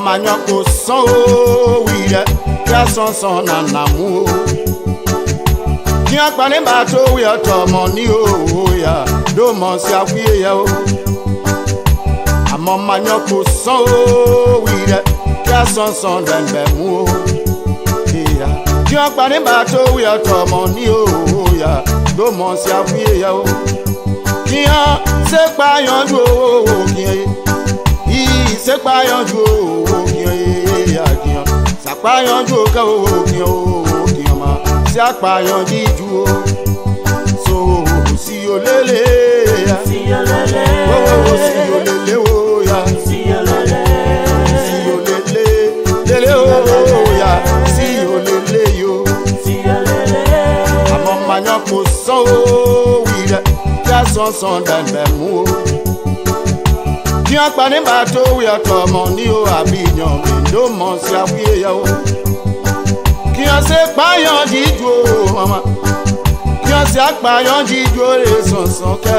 Manyako so we ya son anamu Tia kwale bato we money o ya do mo si akwie ya o Amo manyako so we ya son den be mu o ya Tia kwale bato we money o ya do mo si akwie ya o Tia se pa yanju o Ii se pa yanju o Sapayanju ka o kiyan ma si apayanju o so si olele ya si olele o ya si olele lele o ya si olele yo si olele amo manyo ko so wi ya son dan be mu Kian pani bato we money o abiyan me do mo si awie ya o Kian se payan jijo mama Kian se apayan jijo re son ke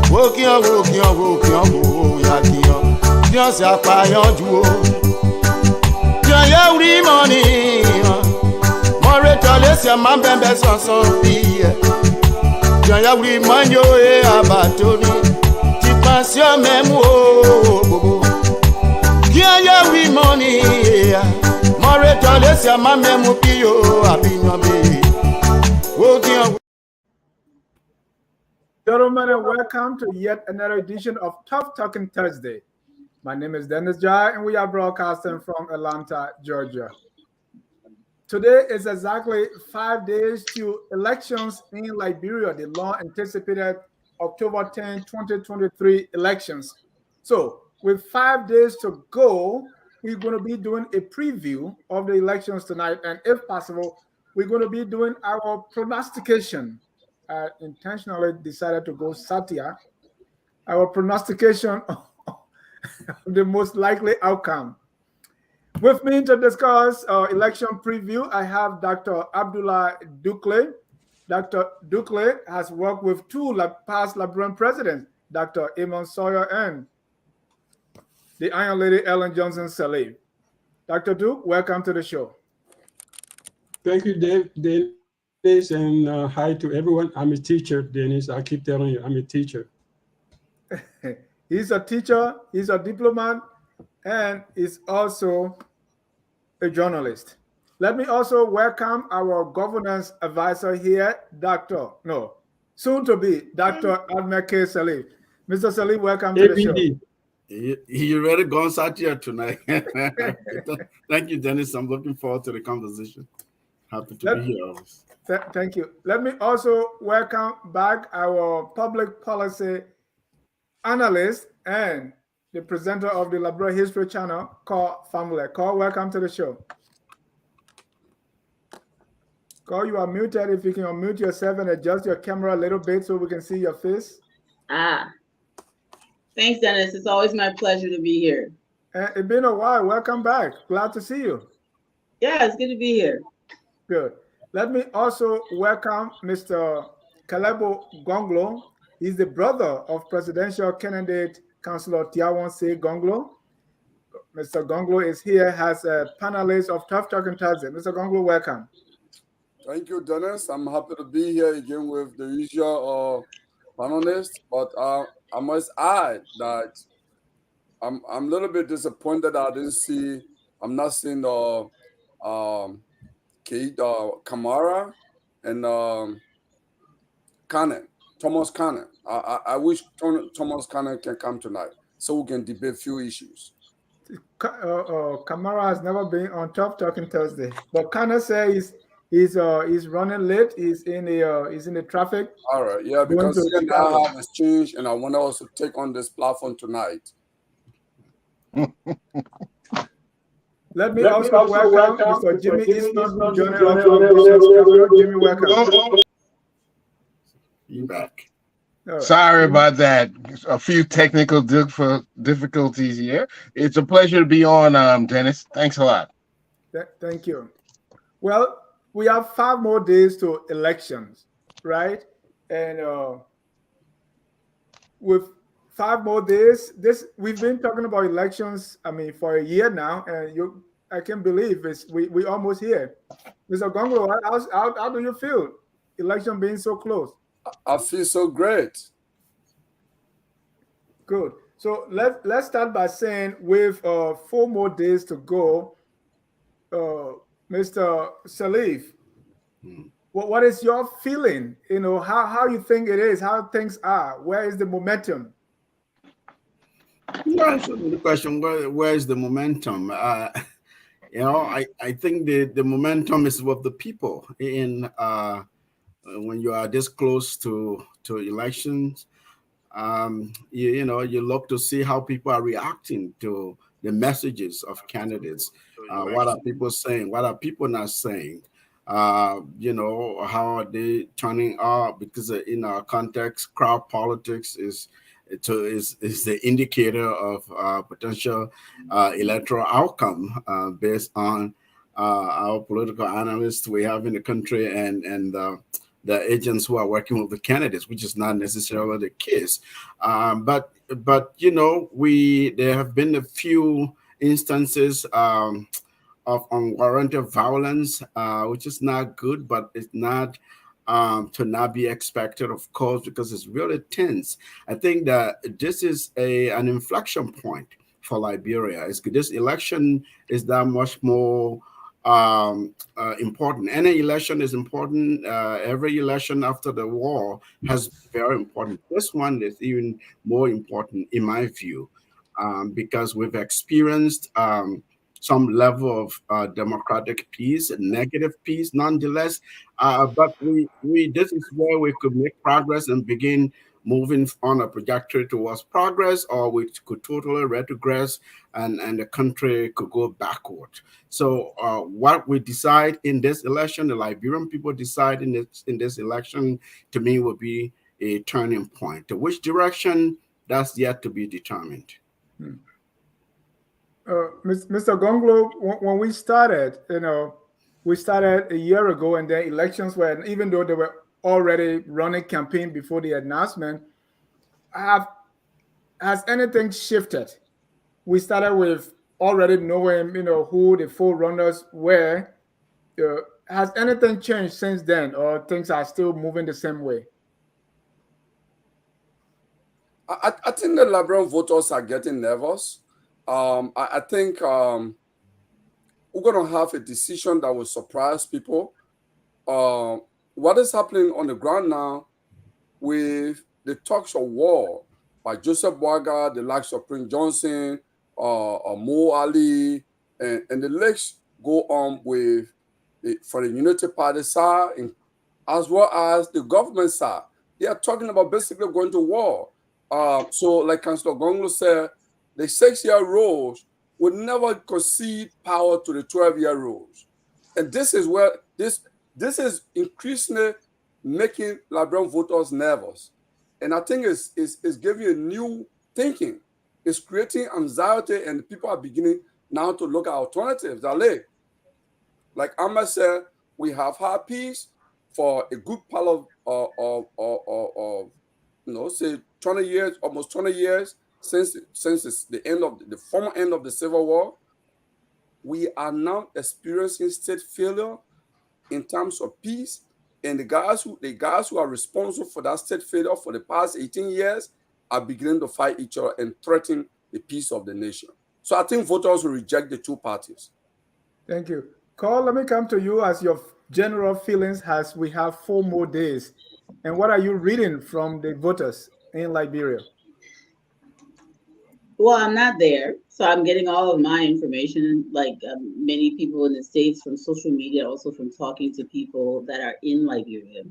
wo kian ya Kian se apayan ju o Kian ya uri money mo re tole se ma bembe son bi Kian ya uri manyo e abato ni Passion même oh Qui a eu money More tole se ma même pio abinyobe Gentlemen, and welcome to yet another edition of Tough Talking Thursday. My name is Dennis Jai and we are broadcasting from Atlanta, Georgia. Today is exactly 5 days to elections in Liberia, the long anticipated October 10, 2023 elections. So with 5 days to go, we're going to be doing a preview of the elections tonight. And if possible, we're going to be doing our prognostication. I intentionally decided to go Satya. Our prognostication of the most likely outcome. With me to discuss our election preview, I have Dr. Abdoulaye Dukule. Dr. Dukule has worked with two past Liberian presidents, Dr. Ahmed Sawyer and the Iron Lady Ellen Johnson Sirleaf. Dr. Duke, welcome to the show. Thank you, Dennis, and hi to everyone. I'm a teacher, Dennis. I keep telling you, I'm a teacher. He's a teacher, he's a diplomat, and he's also a journalist. Let me also welcome our governance advisor here, soon to be Dr. Ahmed Sirleaf. Mr. Sirleaf, welcome to the show. You ready to go on Satya tonight? Thank you, Dennis. I'm looking forward to the conversation. Happy to be here. Thank you. Let me also welcome back our public policy analyst and the presenter of the Liberia History Channel, Call Family. Call, welcome to the show. Call, you are muted. If you can unmute yourself and adjust your camera a little bit so we can see your face. Thanks, Dennis. It's always my pleasure to be here. It's been a while. Welcome back. Glad to see you. Yeah, it's good to be here. Good. Let me also welcome Mr. Kehleboe Gongloe. He's the brother of presidential candidate Councillor Tiawanse Gongloe. Mr. Gongloe is here as a panelist of Tough Talking Thursday. Mr. Gongloe, welcome. Thank you, Dennis. I'm happy to be here again with the usual panelists, but I must add that I'm a little bit disappointed that I'm not seeing Kamara and Thomas Cannon. I wish Thomas Cannon can come tonight so we can debate a few issues. Kamara has never been on Tough Talking Thursday, but Cannon says he's running late. He's in the traffic. All right, yeah, because I have exchange, and I want to also take on this platform tonight. Let me also welcome Mr. Jimmy Easton joining us from Bishop's Capital. Jimmy, welcome. You back. All right. Sorry about that. A few technical difficulties here. It's a pleasure to be on, Dennis. Thanks a lot. Thank you. Well, we have 5 more days to elections, right? And with 5 more days, this we've been talking about elections. I mean, for a year now, and I can't believe we almost here. Mr. Gongloe, how do you feel? Election being so close. I feel so great. Good. So let's start by saying with 4 more days to go, Mr. Sirleaf, what is your feeling? You know, how you think it is, how things are, where is the momentum? Well, that's a good question. Where is the momentum? You know, I think the momentum is with the people. When you are this close to elections, you know, you look to see how people are reacting to the messages of candidates. What are people saying? What are people not saying? You know, how are they turning up? Because in our context, crowd politics is the indicator of potential electoral outcome based on our political analysts we have in the country and the agents who are working with the candidates, which is not necessarily the case. But you know, there have been a few instances of unwarranted violence, which is not good, but it's not to not be expected, of course, because it's really tense. I think that this is an inflection point for Liberia. This election is that much more important. Any election is important. Every election after the war has very important. This one is even more important in my view, because we've experienced some level of democratic peace, negative peace, nonetheless. But this is where we could make progress and begin moving on a trajectory towards progress, or we could totally retrogress and the country could go backward. So what we decide in this election, the Liberian people decide in this election, to me, will be a turning point. To which direction, that's yet to be determined. Mr. Gongloe, when we started, you know, we started a year ago, and the elections were, even though they were already running campaign before the announcement, has anything shifted? We started with already knowing, you know, who the forerunners were. Has anything changed since then, or things are still moving the same way? I think the Liberian voters are getting nervous. I think we're going to have a decision that will surprise people. What is happening on the ground now with the talks of war by Joseph Boaga, the likes of Prince Johnson, Mo Ali, and the list go on with for the Unity Party side, as well as the government side. They are talking about basically going to war. So, like Councillor Gongloe said, the 6-year-olds would never concede power to the 12-year-olds. And this is where this is increasingly making Liberian voters nervous. And I think it's giving a new thinking. It's creating anxiety, and people are beginning now to look at alternatives. Like Ahmed said, we have had peace for a good part of say 20 years, almost 20 years since it's the end of the former end of the Civil War. We are now experiencing state failure in terms of peace, and the guys who are responsible for that state failure for the past 18 years are beginning to fight each other and threaten the peace of the nation. So I think voters will reject the two parties. Thank you. Carl, let me come to you as your general feelings as we have 4 more days. And what are you reading from the voters in Liberia? Well, I'm not there, so I'm getting all of my information, like many people in the States, from social media, also from talking to people that are in Liberia.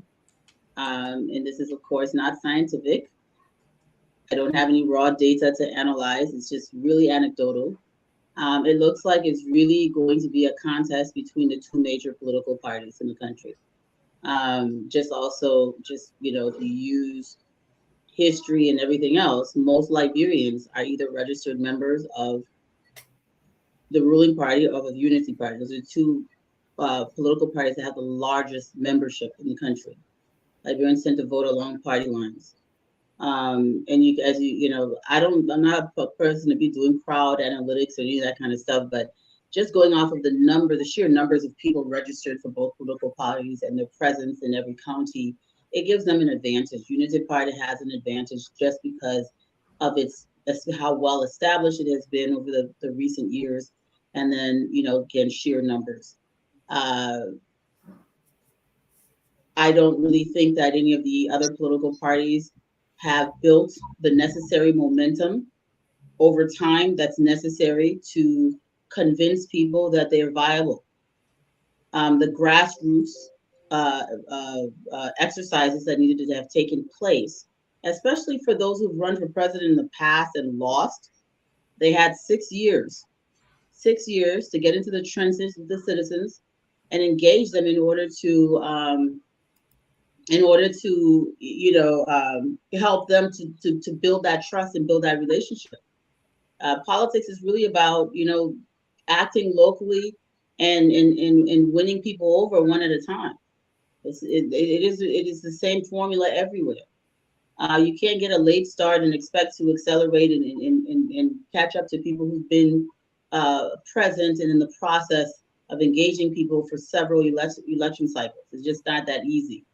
And this is, of course, not scientific. I don't have any raw data to analyze. It's just really anecdotal. It looks like it's really going to be a contest between the 2 major political parties in the country. To use history and everything else, most Liberians are either registered members of the ruling party or of the Unity Party. Those are two political parties that have the largest membership in the country. Liberians tend to vote along party lines. And I'm not a person to be doing crowd analytics or any of that kind of stuff, but just going off of the sheer numbers of people registered for both political parties and their presence in every county, it gives them an advantage. Unity Party has an advantage just because of how well established it has been over the recent years, and then again, sheer numbers. I don't really think that any of the other political parties have built the necessary momentum over time that's necessary to convince people that they're viable. The grassroots exercises that needed to have taken place, especially for those who've run for president in the past and lost, they had 6 years to get into the trenches with the citizens and engage them in order to help them to build that trust and build that relationship. Politics is really about acting locally and winning people over one at a time. It is the same formula everywhere. You can't get a late start and expect to accelerate and catch up to people who've been present and in the process of engaging people for several election cycles. It's just not that easy.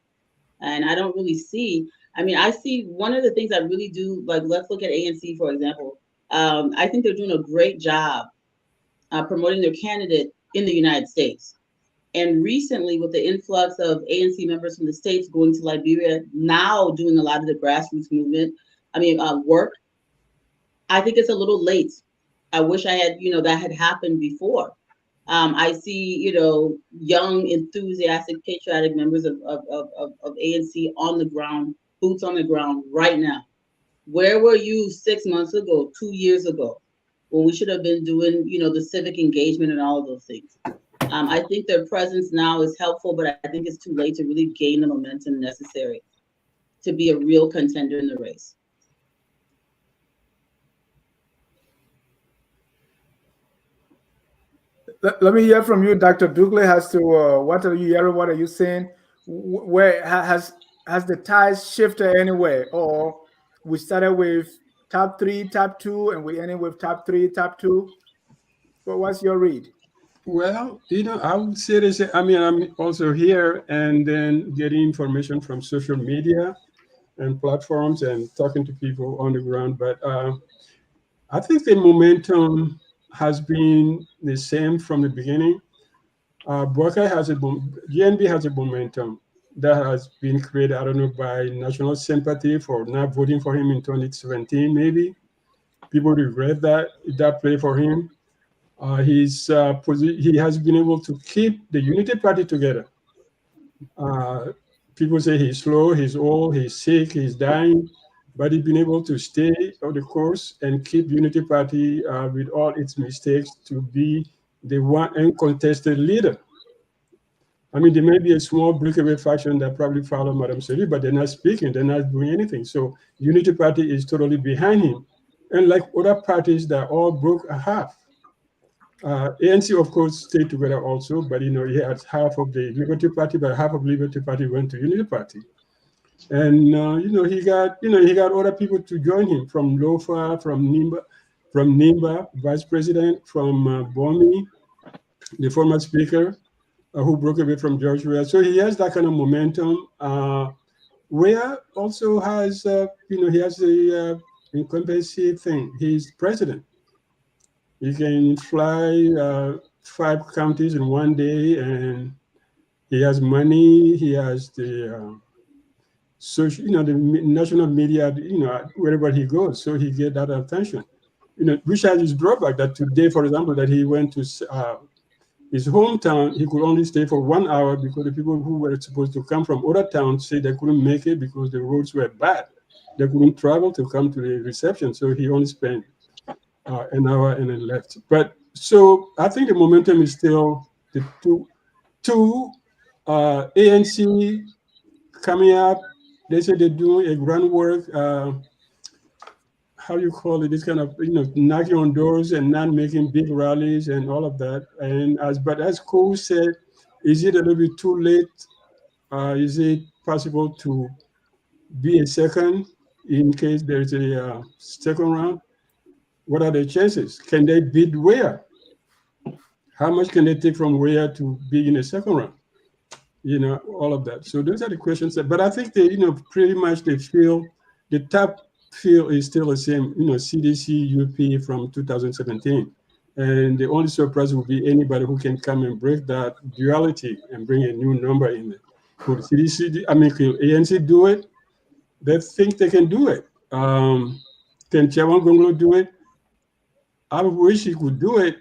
And I don't really see, I see one of the things I really do, like, let's look at ANC, for example. I think they're doing a great job promoting their candidate in the United States. And recently, with the influx of ANC members from the States going to Liberia, now doing a lot of the grassroots movement, work, I think it's a little late. I wish I had, that had happened before. I see, young, enthusiastic, patriotic members of ANC on the ground, boots on the ground right now. Where were you 6 months ago, 2 years ago, when we should have been doing, the civic engagement and all of those things? I think their presence now is helpful, but I think it's too late to really gain the momentum necessary to be a real contender in the race. Let me hear from you, Dr. Dukule, as to what are you hearing, what are you saying? Where has the ties shifted anywhere? Or we started with top 3, top 2, and we ended with top 3, top 2? Well, what's your read? Well, I would say this. I'm also here and then getting information from social media and platforms and talking to people on the ground. But I think the momentum has been the same from the beginning. GNB has a momentum that has been created, I don't know, by national sympathy for not voting for him in 2017, maybe. People regret that play for him. He has been able to keep the Unity Party together. People say he's slow, he's old, he's sick, he's dying, but he's been able to stay on the course and keep Unity Party with all its mistakes to be the one uncontested leader. There may be a small breakaway faction that probably follow Madam Sirleaf, but they're not speaking, they're not doing anything. So Unity Party is totally behind him. And like other parties that all broke a half. ANC, of course, stayed together also, but he had half of the Liberty Party, but half of Liberty Party went to Unity Party. And he got other people to join him from Lofa, from Nimba, Vice President, from Bomi, the former speaker, who broke away from George Weah. So he has that kind of momentum. Weah also has, he has the incumbency thing. He's president. He can fly 5 counties in one day, and he has money. He has the social, the national media, wherever he goes. So he get that attention. Which has his drawback. That today, for example, that he went to his hometown, he could only stay for 1 hour because the people who were supposed to come from other towns say they couldn't make it because the roads were bad. They couldn't travel to come to the reception, so he only spent an hour and then left. But so I think the momentum is still the two ANC coming up they say they're doing a groundwork. How you call it? This kind of knocking on doors and not making big rallies and all of that. And as Cole said, is it a little bit too late? Is it possible to be a second in case there's a second round? What are the chances? Can they beat Weah? How much can they take from Weah to be in a second round? All of that. So those are the questions. But I think they, pretty much they feel the top field is still the same, CDC, UP from 2017. And the only surprise will be anybody who can come and break that duality and bring a new number in there. Could CDC, could ANC do it? They think they can do it. Can Chairman Gongloe do it? I wish he could do it.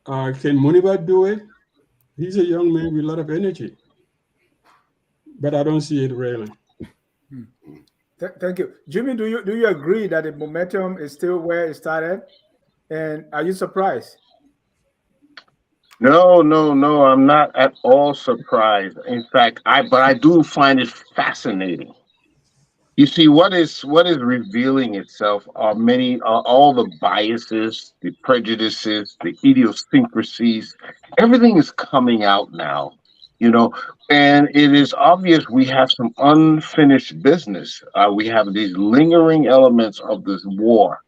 Can Muniba do it? He's a young man with a lot of energy. But I don't see it really. Thank you. Jimmy, do you agree that the momentum is still where it started? And are you surprised? No, I'm not at all surprised. In fact, I do find it fascinating. You see, what is revealing itself are all the biases, the prejudices, the idiosyncrasies. Everything is coming out now, and it is obvious we have some unfinished business. We have these lingering elements of this war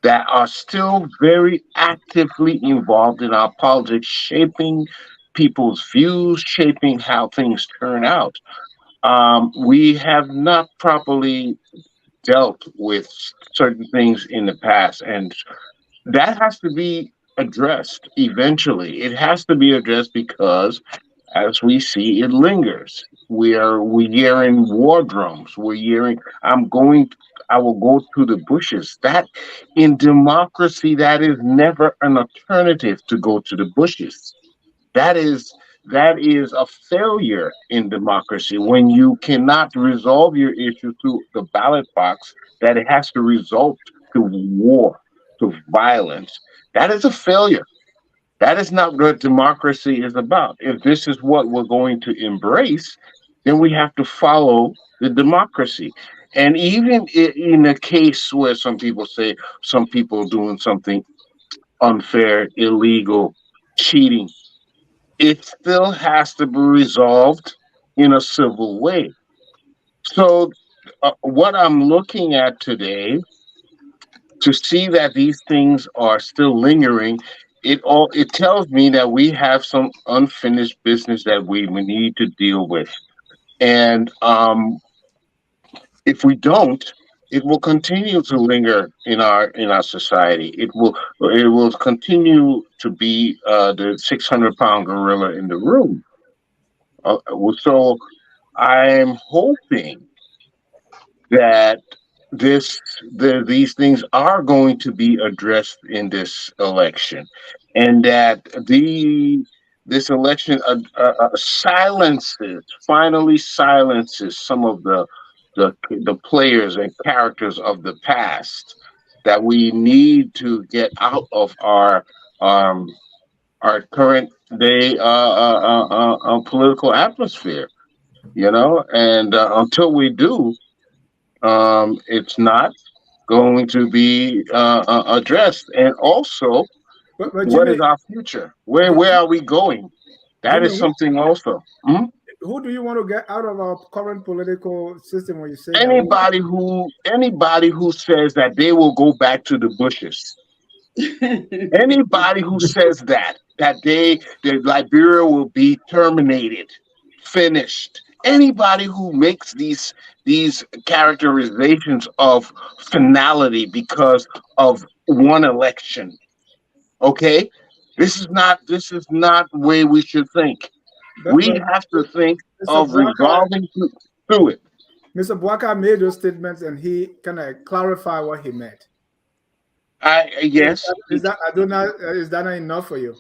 that are still very actively involved in our politics, shaping people's views, shaping how things turn out. We have not properly dealt with certain things in the past, and that has to be addressed eventually. It has to be addressed because, as we see, it lingers. We're hearing war drums. We're hearing, I will go to the bushes. That, in democracy, that is never an alternative to go to the bushes. That is a failure in democracy when you cannot resolve your issue through the ballot box, that it has to result to war, to violence. That is a failure. That is not what democracy is about. If this is what we're going to embrace, then we have to follow the democracy. And even in a case where some people say some people doing something unfair, illegal, cheating, it still has to be resolved in a civil way. So what I'm looking at today, to see that these things are still lingering, it tells me that we have some unfinished business that we need to deal with. And if we don't, it will continue to linger in our society. It will continue to be the 600-pound gorilla in the room. So I'm hoping that these things are going to be addressed in this election, and that this election finally silences some of the players and characters of the past that we need to get out of our current day political atmosphere, and until we do, it's not going to be addressed. And also, but what Jimmy, is our future? Where are we going? That Jimmy, is something also. Who do you want to get out of our current political system when you say Anybody who says that they will go back to the bushes. Anybody who says that the Liberia will be terminated, finished. Anybody who makes these characterizations of finality because of one election, okay, this is not the way we should think. We have to think of resolving through it. Mr. Bwaka made those statements and he kind of clarified what he meant. Yes. Is that not enough for you?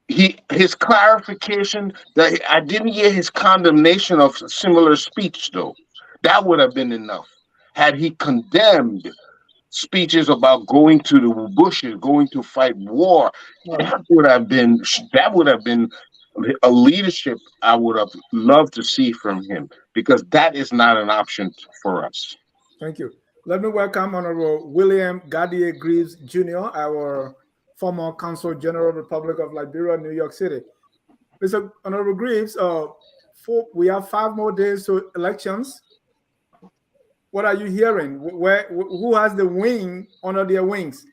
His clarification, that I didn't hear his condemnation of similar speech though. That would have been enough. Had he condemned speeches about going to the bushes, going to fight war, that would have been a leadership I would have loved to see from him, because that is not an option for us. Thank you. Let me welcome Honorable William Gadier Greaves Jr., our former Consul General, Republic of Liberia, New York City. Mr. Honorable Greaves, we have 5 more days to elections. What are you hearing? Who has the wing under their wings?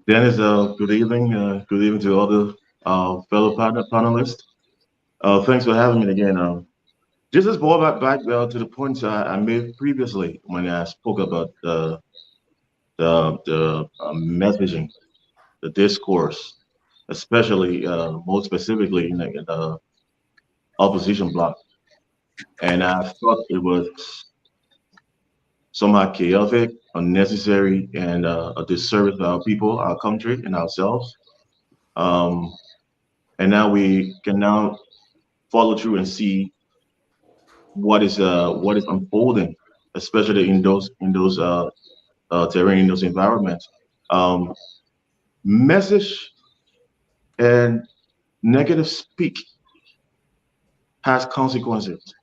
Dennis, good evening. Good evening to all the fellow panelists. Thanks for having me again. Just as ball back to the points I made previously when I spoke about the messaging, the discourse, especially more specifically in the opposition bloc, and I thought it was somehow chaotic, unnecessary, and a disservice to our people, our country, and ourselves. Um, and now we can now follow through and see what is unfolding, especially in those terrain, in those environments. Um, Message and negative speak has consequences,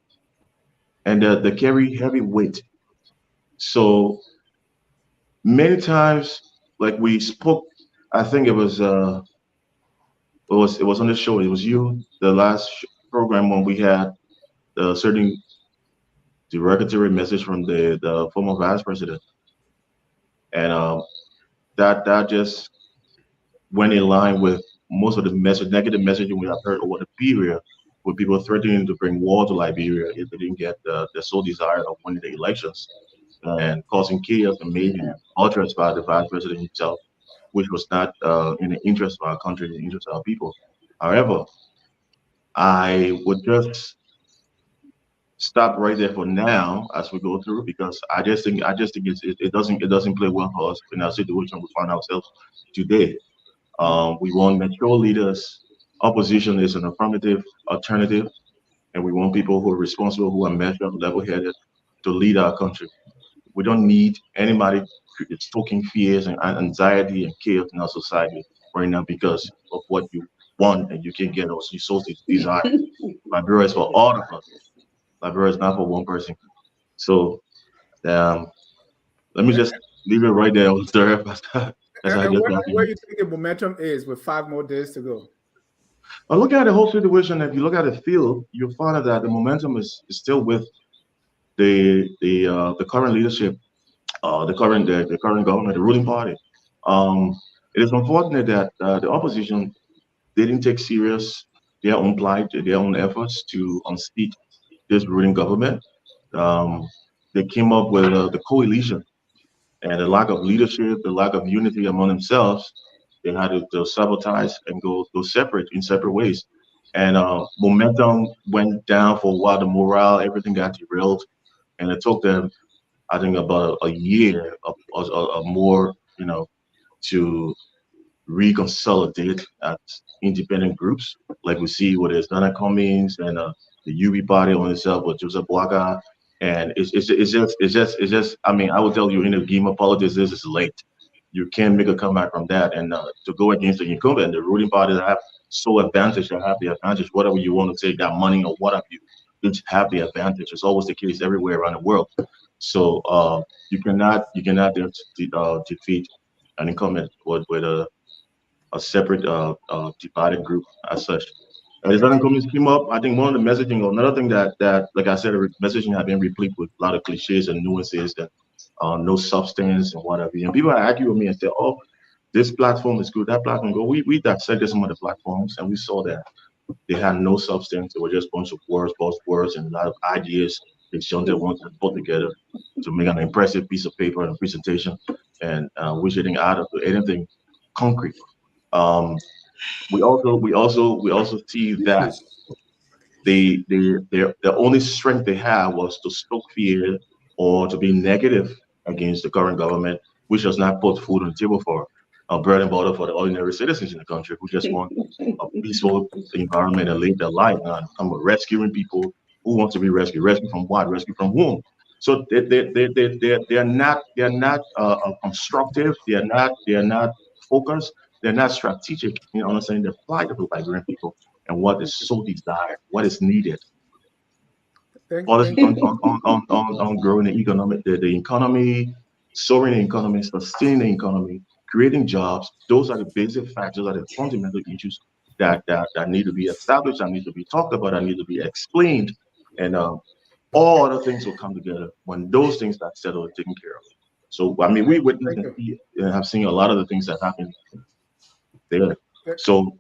and they carry heavy weight. So many times, like we spoke, I think it was on the show. It was you, the last program when we had the certain derogatory message from the former vice president, and that just went in line with most of the negative messaging we have heard over the period, with people threatening to bring war to Liberia if they didn't get the sole desire of winning the elections, and causing chaos and mayhem, uttered by the vice president himself, which was not in the interest of our country, in the interest of our people. However, I would just stop right there for now as we go through, because I just think it doesn't play well for us in our situation we find ourselves today. We want mature leaders. Opposition is an affirmative alternative, and we want people who are responsible, who are measured, level-headed, to lead our country. We don't need anybody stoking fears and anxiety and chaos in our society right now because of what you want and you can get, or you so desire. Liberia is for all of us. Liberia is not for one person. So um, let me just leave it right there on the as I And just where, got where in. you think the momentum is with 5 more days to go? But look at the whole situation. If you look at the field, you'll find that the momentum is still with the current leadership, the current government, the ruling party. Um, it is unfortunate that the opposition didn't take serious their own plight, their own efforts to unseat this ruling government. Um, they came up with the coalition, and the lack of leadership, the lack of unity among themselves. They had to sabotage and go separate in separate ways. And momentum went down for a while. The morale, everything got derailed, and it took them, I think, about a year or more, to reconsolidate as independent groups, like we see with the Dana Cummings and the UB party on itself with Joseph Boaga. And it's just. I mean, I will tell you, in the game of politics, this is late. You can't make a comeback from that, and to go against the incumbent, the ruling party that have advantage, that have the advantage, whatever you want to say, got money or what have you, each have the advantage. It's always the case everywhere around the world. So you cannot defeat an incumbent with a separate divided group as such. As other companies came up, I think one of the messaging, or another thing that like I said, messaging have been replete with a lot of cliches and nuances that no substance and whatever. And people argue with me and say, "Oh, this platform is good, that platform go." We dissected some of the platforms and we saw that they had no substance. They were just a bunch of words, buzzwords, and a lot of ideas they shunted once and put together to make an impressive piece of paper and presentation, and which didn't add up to anything concrete. Um, we also see that the only strength they had was to stoke fear or to be negative against the current government, which does not put food on the table for bread and butter for the ordinary citizens in the country who just want a peaceful environment and live their life, and come with rescuing people who want to be rescued. Rescued from what? Rescued from whom? So they're not constructive. They are not focused. they're not strategic in understanding the plight of the Liberian people and what is so desired, what is needed. Policy on growing the economy, soaring the economy, sustaining the economy, creating jobs. Those are the basic facts. Those are the fundamental issues that need to be established, that need to be talked about, that need to be explained, and all other things will come together when those things are settled and taken care of. So I mean, we witnessed and have seen a lot of the things that happen there. So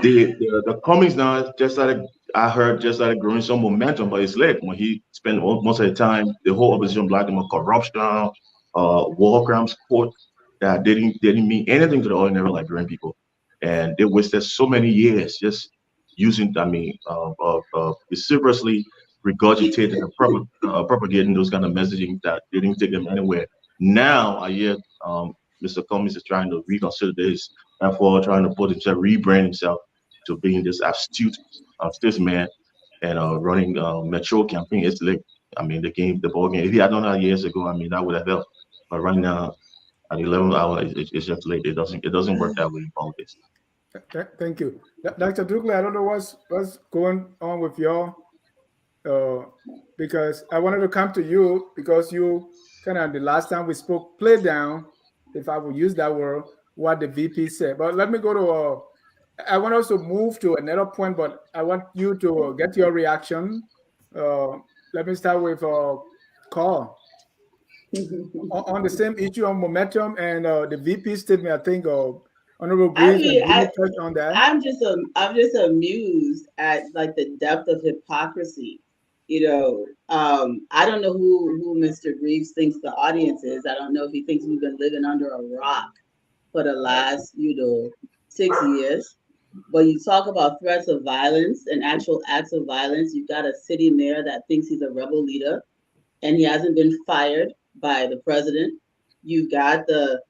the Cummings now just started. I heard just started growing some momentum, but it's late when he spent most of the time. The whole opposition blacked him on corruption, war crimes, court that didn't mean anything to the ordinary Liberian people, and they wasted so many years just using. I mean, vociferously regurgitating and propagating those kind of messaging that didn't take them anywhere. Now I hear Mr. Cummings is trying to reconsider this effort, trying to put himself, rebrand himself to being this astute statesman and running metro campaign. It's late. I mean, the ball game. If he had done that years ago, I mean, that would have helped. But right now, at 11 hours, it's just late. It doesn't work that way in politics. Thank you, Dr. Dukule. I don't know what's going on with y'all, because I wanted to come to you because you kind of the last time we spoke played down, if I would use that word, what the VP said. But let me go to I want us to move to another point, but I want you to get your reaction. Let me start with Carl. On the same issue on momentum and the VP statement, I think Honorable Greaves touched on that. I'm just amused at like the depth of hypocrisy. You know, I don't know who Mr. Greaves thinks the audience is. I don't know if he thinks we've been living under a rock for the last 6 years. But you talk about threats of violence and actual acts of violence. You've got a city mayor that thinks he's a rebel leader, and he hasn't been fired by the president. You've got the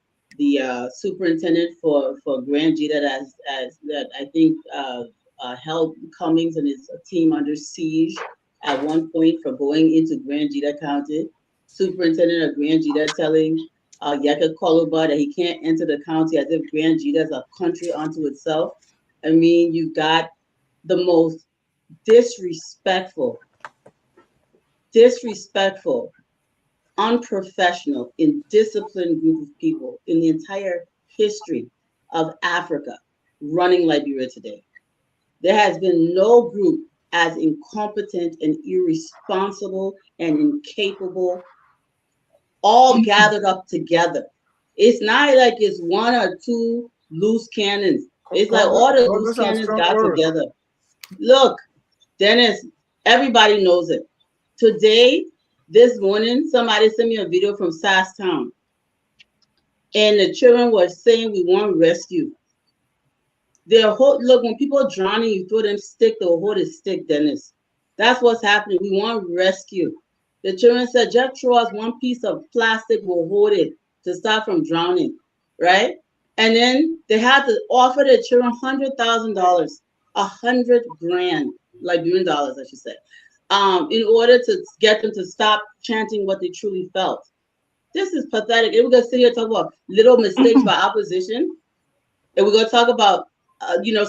superintendent for Grand Jita that I think held Cummings and his team under siege at one point for going into Grand Jita County. Superintendent of Grand Jita telling Kehleboe that he can't enter the county as if Grand Jita is a country unto itself. I mean, you got the most disrespectful, unprofessional, indisciplined group of people in the entire history of Africa running Liberia today. There has been no group as incompetent and irresponsible and incapable, all gathered up together. It's not like it's one or two loose cannons. It's like all the loose cannons got together. Look, Dennis, everybody knows it. Today, this morning, somebody sent me a video from Sasstown. And the children were saying we want rescue. Look, when people are drowning, you throw them stick, they'll hold a stick, Dennis. That's what's happening. We want rescue. The children said, just throw us one piece of plastic, we'll hold it to stop from drowning, right? And then they had to offer the children $100,000, $100 grand, Liberian dollars, I should say, in order to get them to stop chanting what they truly felt. This is pathetic. And we're going to sit here and talk about little mistakes by opposition. And we're going to talk about,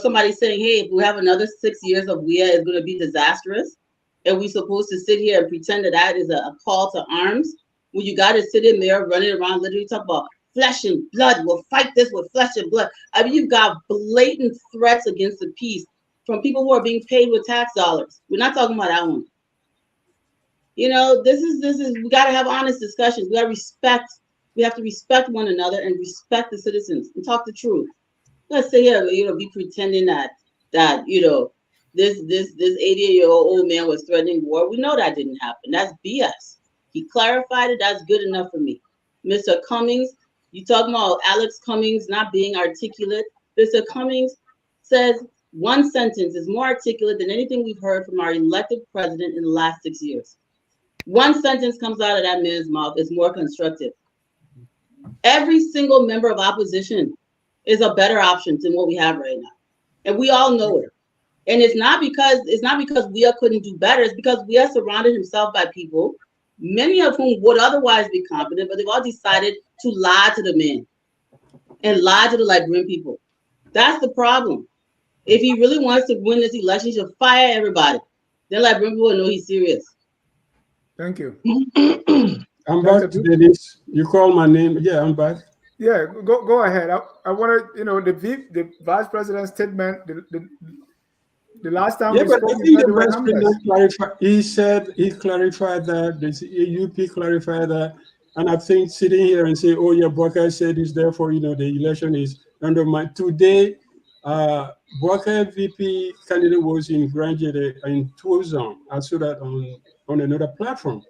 somebody saying, hey, if we have another 6 years of WEA, it's going to be disastrous. And we're supposed to sit here and pretend that is a call to arms. When you got to sit in there running around, literally talk about flesh and blood. We'll fight this with flesh and blood. I mean, you've got blatant threats against the peace from people who are being paid with tax dollars. We're not talking about that one. This is we got to have honest discussions. We got to respect. We have to respect one another and respect the citizens and talk the truth. Let's say here, be pretending that this 88-year-old old man was threatening war. We know that didn't happen. That's BS. He clarified it. That's good enough for me. Mr. Cummings, you talking about Alex Cummings not being articulate. Mr. Cummings says one sentence is more articulate than anything we've heard from our elected president in the last 6 years. One sentence comes out of that man's mouth is more constructive. Every single member of opposition is a better option than what we have right now. And we all know it. And it's not because WEA couldn't do better. It's because WEA surrounded himself by people, many of whom would otherwise be competent, but they've all decided to lie to the man and lie to the Liberian people. That's the problem. If he really wants to win this election, he should fire everybody. Then let people know he's serious. Thank you. I'm back, Dennis. You call my name. Yeah, I'm back. Yeah, go ahead. I want to, the vice president's statement. The last time we but spoke, I think the vice president clarified. He clarified that the AUP clarified that, and I think sitting here and say, "Oh yeah, Bwaka said this, therefore the election is under my." Today, Bwaka VP candidate was in Granjere in Toulouse. I saw that on another platform.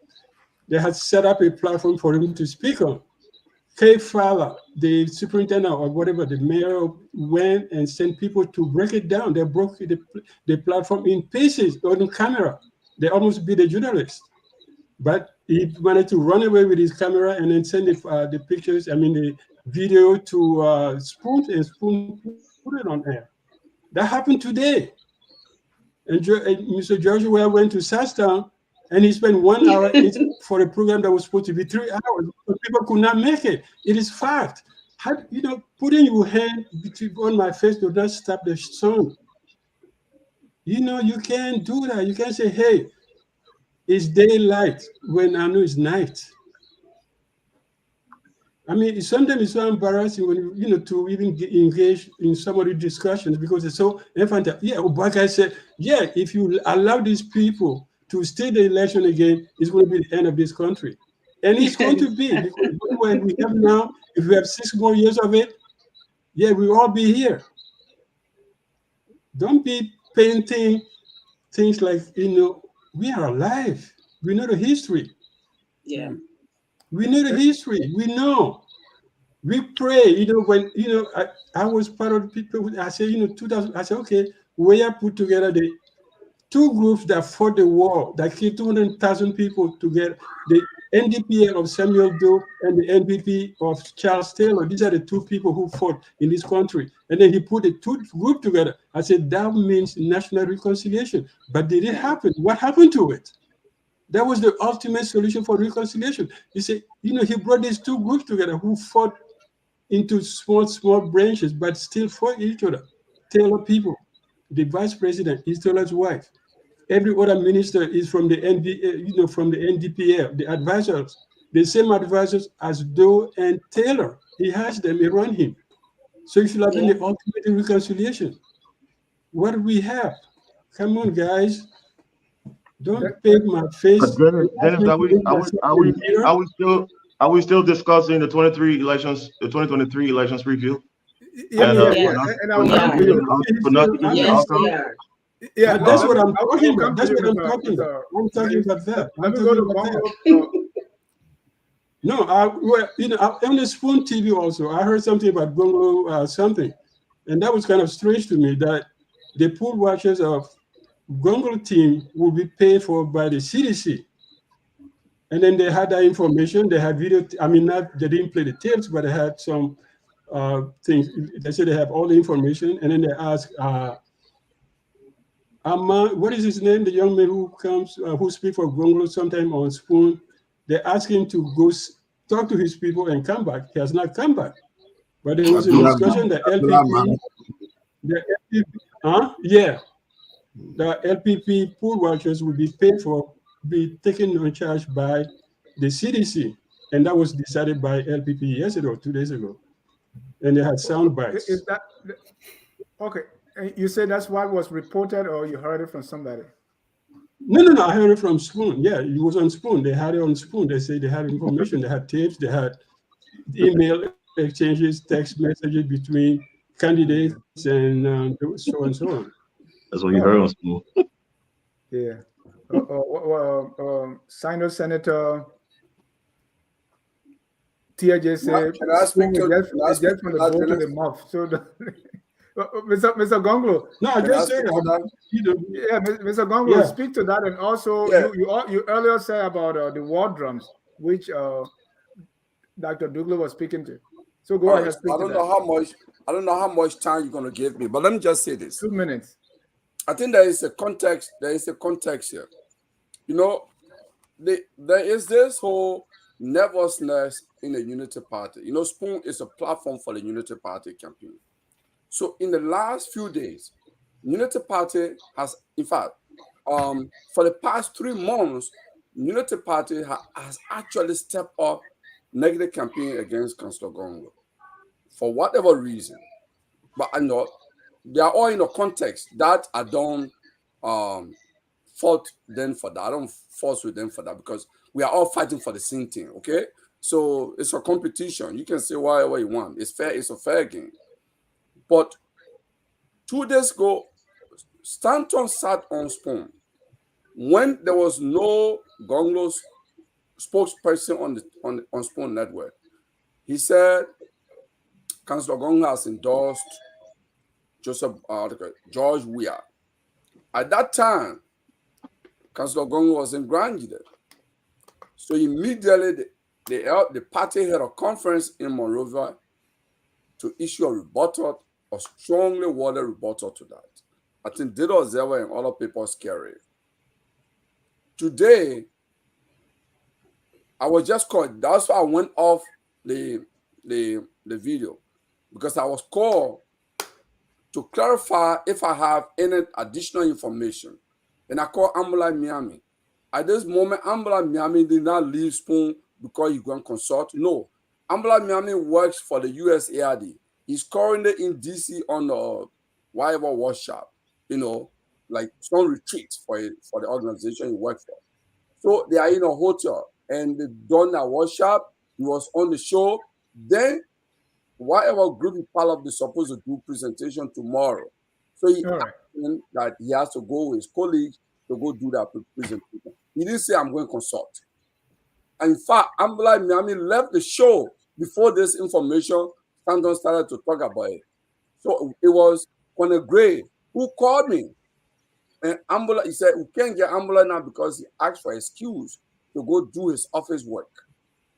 They had set up a platform for him to speak on. Kay Fowler, the superintendent or whatever, the mayor, went and sent people to break it down. They broke the platform in pieces on camera. They almost beat the journalist. But he wanted to run away with his camera and then send the pictures, the video to Spoon, and Spoon put it on air. That happened today. And Mr. Joshua went to Sastown, and he spent 1 hour for a program that was supposed to be 3 hours. But people could not make it. It is fact. Putting your hand on my face does not stop the sun. You can't do that. You can't say, hey, it's daylight when I know it's night. Sometimes it's so embarrassing when to even engage in some of the discussions because it's so infantile. Yeah, Obaka said, yeah, if you allow these people to stay the election again, it's going to be the end of this country. And it's going to be, because what we have now, if we have 6 more years of it, yeah, we'll all be here. Don't be painting things like, we are alive. We know the history. Yeah. We know the history. We know. We pray. When I was part of the people. I said, 2000. I said, okay, we have put together the 2 groups that fought the war that killed 200,000 people together. The NDPA of Samuel Doe and the NPP of Charles Taylor. These are the 2 people who fought in this country. And then he put the 2 groups together. I said, that means national reconciliation. But did it happen? What happened to it? That was the ultimate solution for reconciliation. He said, he brought these 2 groups together who fought into small branches, but still fought each other. Taylor people, the vice president is Taylor's wife. Every other minister is from the from the NDPA, the advisors, the same advisors as Doe and Taylor. He has them, he run him. So it should have been the ultimate reconciliation. What do we have? Come on, guys. Don't paint my face. But Dennis, are we still discussing the 2023 elections review? Yeah. Yeah, that's what I'm talking about. That's what I'm talking about. I'm talking about that. I'm talking about that. No, on the Spoon TV also, I heard something about Gongloe something, and that was kind of strange to me that the pool watchers of Gongloe team will be paid for by the CDC. And then they had that information. They had video. They didn't play the tapes, but they had some things. They said they have all the information. And then they asked, what is his name? The young man who speaks for Gongloe sometime on Spoon. They asked him to go talk to his people and come back. He has not come back. But there was a discussion that the LPP pool watchers will be taken on charge by the CDC, and that was decided by LPP yesterday or 2 days ago, and they had sound bites. Is that okay? You said that's what was reported, or you heard it from somebody? No. I heard it from Spoon. Yeah, it was on Spoon. They had it on Spoon. They say they had information. They had tapes. They had email exchanges, text messages between candidates, and so and so on. That's what you heard on Spoon. Yeah. Sino Senator TJ said, can I speak to just from the boat to the mouth. So, Mr. Gongloe. No, I just said that. Yeah, Mr. Gongloe, speak to that, and also you earlier said about the war drums, which Dr. Dukule was speaking to. So go ahead. I don't know how much time you're going to give me, but let me just say this. 2 minutes. I think there is a context. There is a context here. There is this whole nervousness in the Unity Party. Spoon is a platform for the Unity Party campaign. So in the last few days, Unity Party has, in fact, for the past 3 months, Unity Party has actually stepped up negative campaign against Councillor Gongloe for whatever reason. But I know they are all in a context that I don't fault them for that. I don't force with them for that because we are all fighting for the same thing, okay? So it's a competition. You can say whatever you want. It's fair. It's a fair game. But 2 days ago, Stanton sat on Spoon when there was no Gongloe spokesperson on Spoon Network. He said Councillor Gongloe has endorsed George Weah. At that time, Councillor Gongloe was in Granjide. So immediately the party held a conference in Monrovia to issue a rebuttal, a strongly worded rebuttal to that. I think Dido Zewa and other people scary. Today, I was just called. That's why I went off the video, because I was called to clarify if I have any additional information. And I called Abdoulaye Miami. At this moment, Abdoulaye Miami did not leave Spoon because he going to consult. No. Abdoulaye Miami works for the USAID. He's currently in DC on the whatever workshop, like some retreat for the organization he works for. So they are in a hotel and they done a workshop. He was on the show. Then whatever group he part of, they're supposed to do presentation tomorrow. So he asked him that he has to go with his colleagues to go do that presentation. He didn't say, I'm going to consult. And in fact, Abdoulaye Miami left the show before this information Stanton started to talk about it. So it was Gray who called me. And Abdoulaye, he said, we can't get Abdoulaye now because he asked for excuse to go do his office work.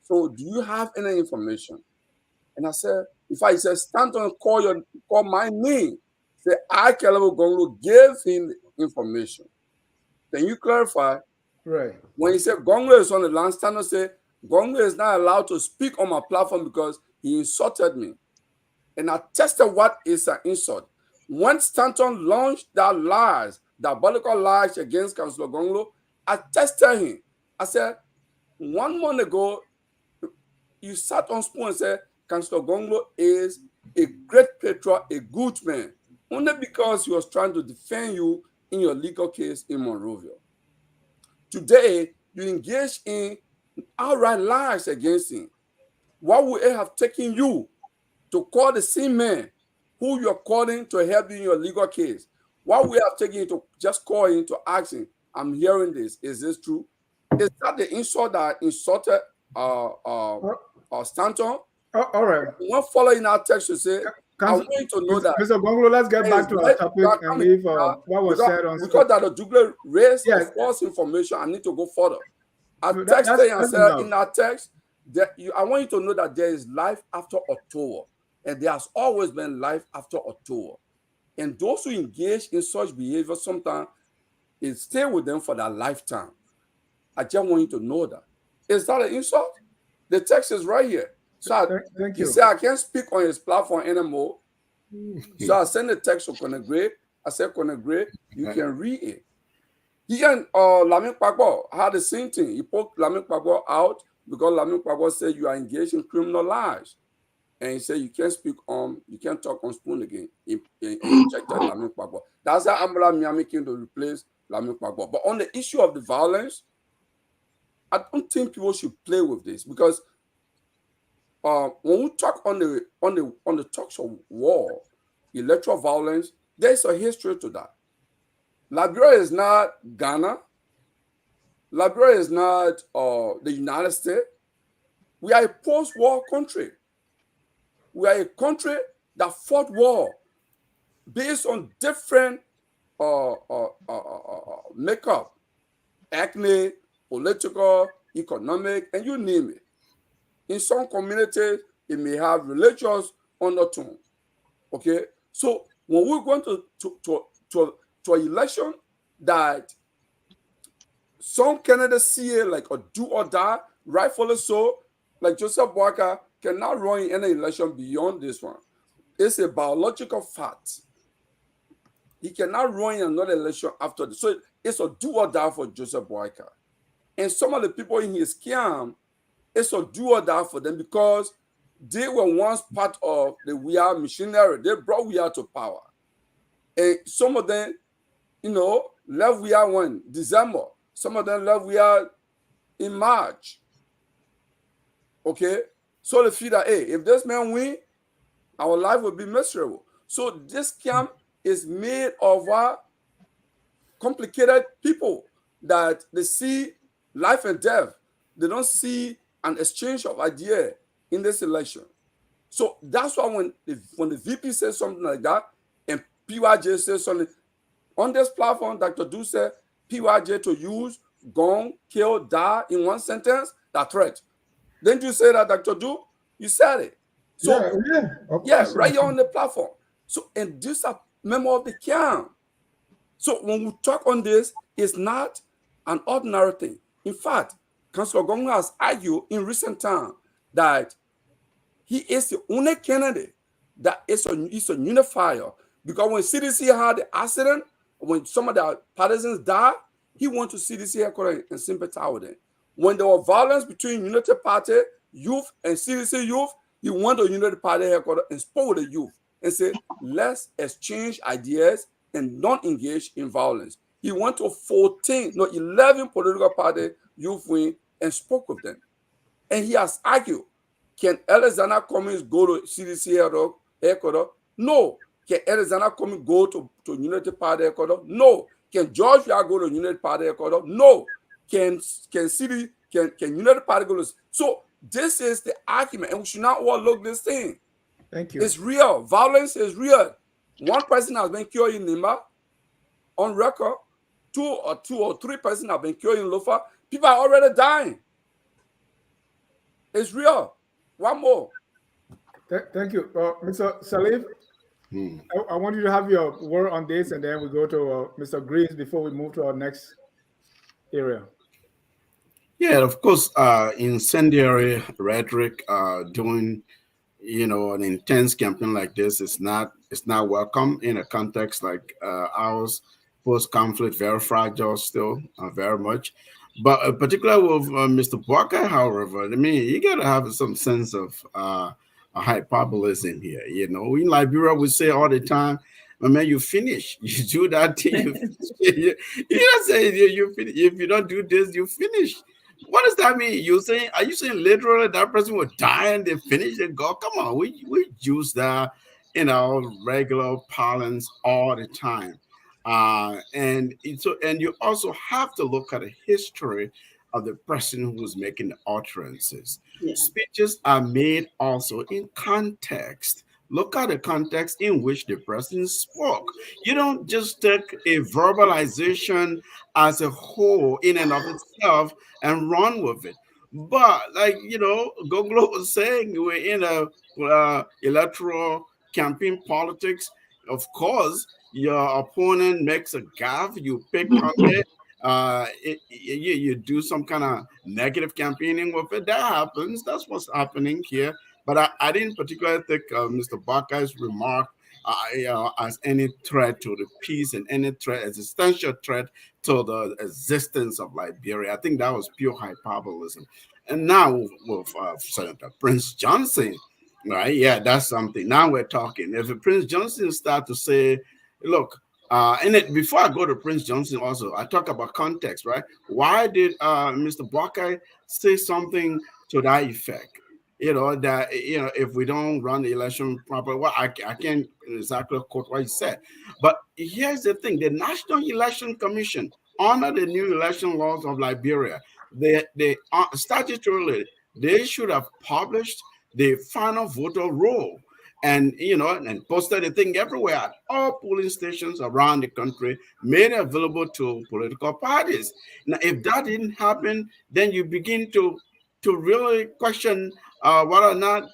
So do you have any information? And I said, he said, Stanton, call my name. Say, I, Kehleboe Gongloe, gave him the information. Can you clarify? Right. When he said Gongloe is on the land, Stanton said, Gongloe is not allowed to speak on my platform because he insulted me. And I tested what is an insult. When Stanton launched that lies, diabolical lies against Councillor Gongloe, I tested him. I said, 1 month ago, you sat on Spoon and said, Councillor Gongloe is a great patriot, a good man, only because he was trying to defend you in your legal case in Monrovia. Today, you engage in outright lies against him. What would it have taken you to call the same man who you're calling to help you in your legal case? What would it have taken you to just call him to ask him, I'm hearing this, is this true? Is that the insult that insulted Stanton? All right. One following our text to say, I want you to know that. Mr. Gongloe, let's get back to our topic and leave what was said on. Because that the Dukule raised false information, I need to go further. I texted and said in our text that I want you to know that there is life after October, and there has always been life after October. And those who engage in such behavior, sometimes it stay with them for their lifetime. I just want you to know that. Is that an insult? The text is right here. So Thank you. He said I can't speak on his platform anymore. So I sent the text to Gray. I said, Gray, you can read it. He and Lamin Kpakpo had the same thing. He put Lamin Kpakpo out because Lamin Kpakpo said you are engaged in criminal lies. And he said you can't talk on Spoon again. He rejected Lamin Kpakpo. That's how Abdoulaye Miami came to replace Lamin Kpakpo. But on the issue of the violence, I don't think people should play with this because when we talk on the talks of war, electoral violence, there's a history to that. Liberia is not Ghana. Liberia is not the United States. We are a post-war country. We are a country that fought war based on different makeup, ethnic, political, economic, and you name it. In some communities, it may have religious undertone. Okay, so when we're going to an election that some candidates see it like a do or die, rightfully so, like Joseph Boakai cannot run in any election beyond this one. it's a biological fact. He cannot run in another election after this. So it's a do or die for Joseph Boyka. And some of the people in his camp, it's a do or die for them because they were once part of the Weah machinery. They brought Weah to power. And some of them, left Weah when December. Some of them left Weah in March. Okay? So they feel that, hey, if this man win, our life will be miserable. So this camp is made of complicated people that they see life and death. They don't see an exchange of ideas in this election. So that's why when the VP says something like that, and PYJ says something, on this platform, Dr. Du said, PYJ to use gone, kill, die in one sentence, that threat. Didn't you say that, Dr. Du? You said it. So, right here on the platform. So, and these are members of the camp. So when we talk on this, it's not an ordinary thing. In fact, Councillor Gongloe has argued in recent time that he is the only candidate that is a unifier. Because when CDC had the accident, when some of the partisans died, he went to CDC headquarters and sympathized with them. When there was violence between Unity Party youth and CDC youth, he went to Unity Party headquarters and spoke with the youth and said, let's exchange ideas and don't engage in violence. He went to 11 political party youth wing and spoke with them. And he has argued, can Alexander Cummings go to CDC headquarters? No. Can Alexander Cummings go to Unity Party headquarters? No. Can George Weah go to Unity Party headquarters? No. Can Unity Party go to... So this is the argument, and we should not overlook this thing. Thank you. It's real. Violence is real. One person has been killed in Nimba on record. Two or three persons have been killed in Lofa. People are already dying. It's real. One more. Thank you. Mr. Sirleaf, I want you to have your word on this, and then we go to Mr. Greaves before we move to our next area. Yeah, of course, incendiary rhetoric doing, an intense campaign like this is not welcome in a context like ours. Post-conflict, very fragile still, very much. But particularly with Mr. Boyka, however, I mean, you got to have some sense of hyperbolism here. In Liberia, we say all the time, man, you finish. You do that thing, you don't say you finish. If you don't do this, you finish. What does that mean? Are you saying literally that person will die and they finish and go? Come on, we use that in our regular parlance all the time. And you also have to look at the history of the person who's making the utterances. Yeah. Speeches are made also in context. Look at the context in which the person spoke. You don't just take a verbalization as a whole in and of itself and run with it. But Gongloe was saying, we're in a electoral campaign politics. Of course, your opponent makes a gaffe, you pick on it, you do some kind of negative campaigning with it. That happens. That's what's happening here. But I didn't particularly take Mr. Boyka's remark as any threat to the peace and any existential threat to the existence of Liberia. I think that was pure hyperbolism. And now with Senator Prince Johnson, right? Yeah, that's something. Now we're talking. If Prince Johnson start to say, look, before I go to Prince Johnson also, I talk about context, right? Why did Mr. Boyka say something to that effect? If we don't run the election properly, well, I can't exactly quote what he said. But here's the thing. The National Election Commission, under the new election laws of Liberia, they statutorily, they should have published the final voter roll and posted the thing everywhere at all polling stations around the country, made it available to political parties. Now, if that didn't happen, then you begin to really question whether or not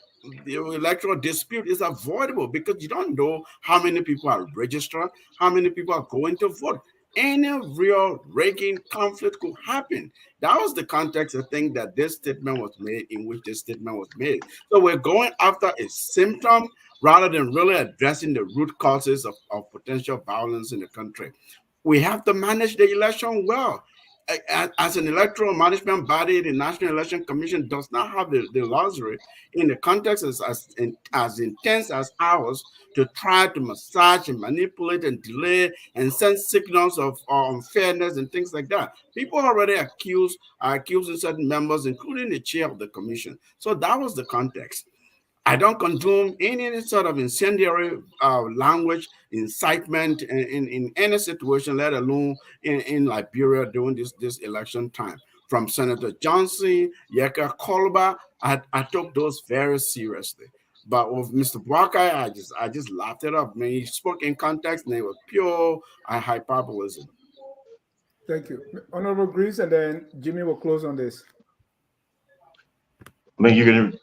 the electoral dispute is avoidable, because you don't know how many people are registered, how many people are going to vote. any real raking conflict could happen. That was the context, I think, that this statement was made, in which this statement was made. So we're going after a symptom rather than really addressing the root causes of potential violence in the country. We have to manage the election well. As an electoral management body, the National Election Commission does not have the luxury, in the context as intense as ours, to try to massage and manipulate and delay and send signals of unfairness and things like that. People already are accusing certain members, including the chair of the commission. So that was the context. I don't condone any sort of incendiary language, incitement in any situation, let alone in Liberia during this election time. From Senator Johnson, Yeka Kolba, I took those very seriously. But with Mr. Bwakai, I just laughed it up. I mean, he spoke in context, and it was pure hyperbolism. Thank you. Honorable Greaves, and then Jimmy will close on this. I mean, you're going to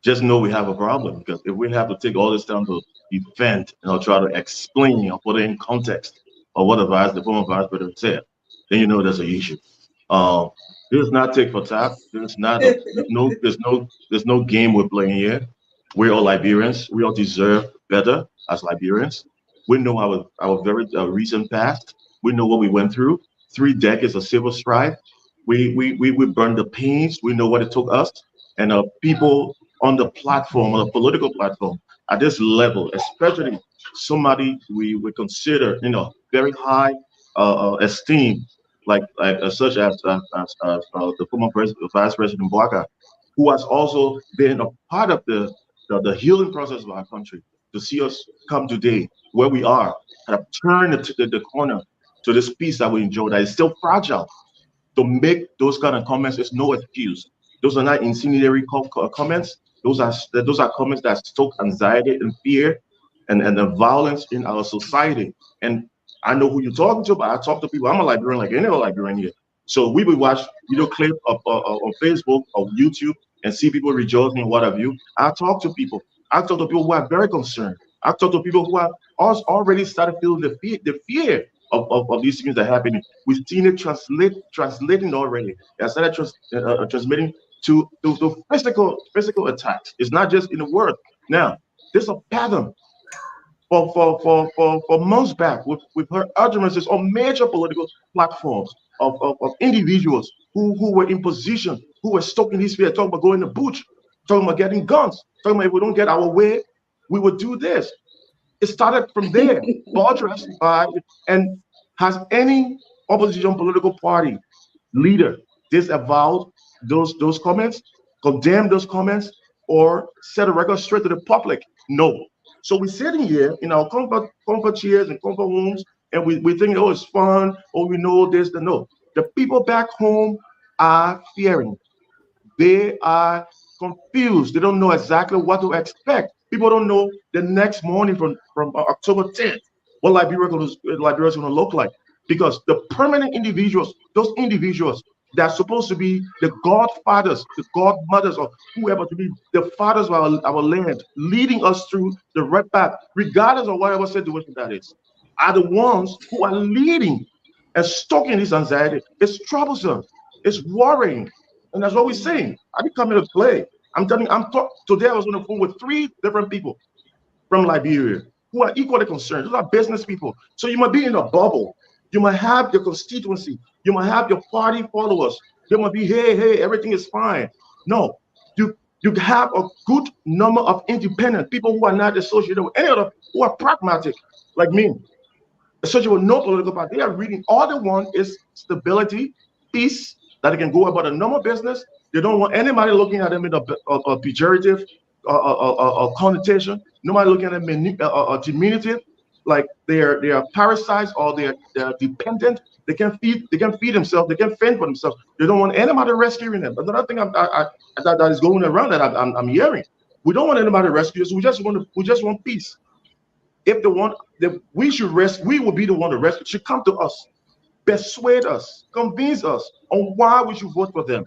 just know we have a problem, because if we have to take all this time to defend and try to explain or put it in context of what the former vice president said, then you know there's an issue. This is not take for tat. There's no game we're playing here. We're all Liberians. We all deserve better as Liberians. We know our very recent past. We know what we went through. 3 decades of civil strife. We burned the pains. We know what it took us. And people on the platform, on the political platform, at this level, especially somebody we would consider, very high esteem, like such as the former Vice President Bwaka, who has also been a part of the healing process of our country. To see us come today where we are, and have turned the corner to this peace that we enjoy that is still fragile. To make those kind of comments is no excuse. Those are not incendiary comments. Those are comments that stoke anxiety and fear and the violence in our society. And I know who you're talking to, but I talk to people. I'm a Liberian like any other Liberian here. So we would watch clip on Facebook or YouTube and see people rejoicing and what have you. I talk to people. I talk to people who are very concerned. I talk to people who are already started feeling the fear of these things that are happening. We've seen it translating already. It started transmitting to physical attacks. It's not just in the word. Now, there's a pattern. For months back, we've heard utterances on major political platforms of individuals who were in position, who were stoking this fear, talking about going to bush, talking about getting guns, talking about if we don't get our way, we would do this. It started from there. And has any opposition political party leader disavowed those comments, condemned those comments, or set a record straight to the public? No. So we're sitting here in our comfort chairs and comfort rooms, and we think, oh, it's fun, oh, we know this, no. The people back home are fearing. They are confused. They don't know exactly what to expect. People don't know the next morning from October 10th what Liberia is going to look like. Because the permanent individuals, those individuals that are supposed to be the godfathers, the godmothers, or whoever to be the fathers of our land, leading us through the right path, regardless of whatever situation that is, are the ones who are leading and stoking this anxiety. It's troublesome. It's worrying. And that's what we're saying. I didn't come here to play. I'm telling you, today I was on the phone with 3 different people from Liberia who are equally concerned. Those are business people. So you might be in a bubble. You might have your constituency. You might have your party followers. They might be, hey, everything is fine. No, you have a good number of independent people who are not associated with any other, who are pragmatic, like me, associated with no political party. They are reading. All they want is stability, peace, that they can go about a normal business. They don't want anybody looking at them in a pejorative connotation. Nobody looking at them diminutive, like they are parasites or they're dependent. They can feed themselves. They can fend for themselves. They don't want anybody rescuing them. Another thing that is going around that I'm hearing. We don't want anybody to rescue us. We just want peace. If we will be the one to rescue. Should come to us, persuade us, convince us on why we should vote for them.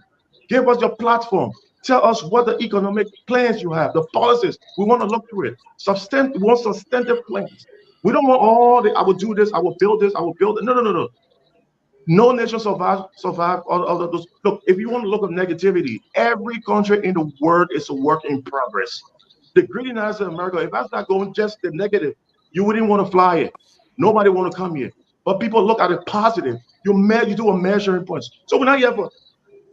Give us your platform. Tell us what the economic plans you have, the policies. We want to look through it. We want substantive plans. We don't want all the, I will do this, I will build this, I will build it. No, no, no, no. No nation survive all of those. Look, if you want to look at negativity, every country in the world is a work in progress. The greediness of America, if that's not going just the negative, you wouldn't want to fly it. Nobody want to come here. But people look at it positive. You do a measuring point. So we're not here for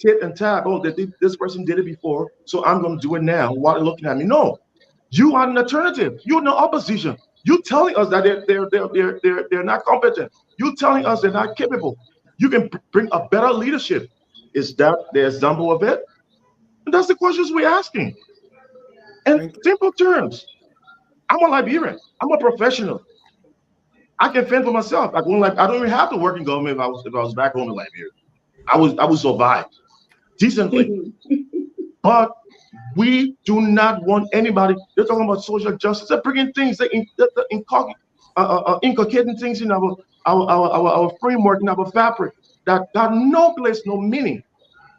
tit and tat. Oh, this person did it before, so I'm going to do it now. Why are they looking at me? No, you are an alternative. You're in the opposition. You telling us that they're not competent. You telling us they're not capable. You can bring a better leadership. Is that the example of it? And that's the questions we're asking. In simple terms, I'm a Liberian. I'm a professional. I can fend for myself. I don't even have to work in government if I was back home in Liberia. I would survive decently. But we do not want anybody. They're talking about social justice. They're bringing things. They're inculcating things in our framework, in our fabric that got no place, no meaning.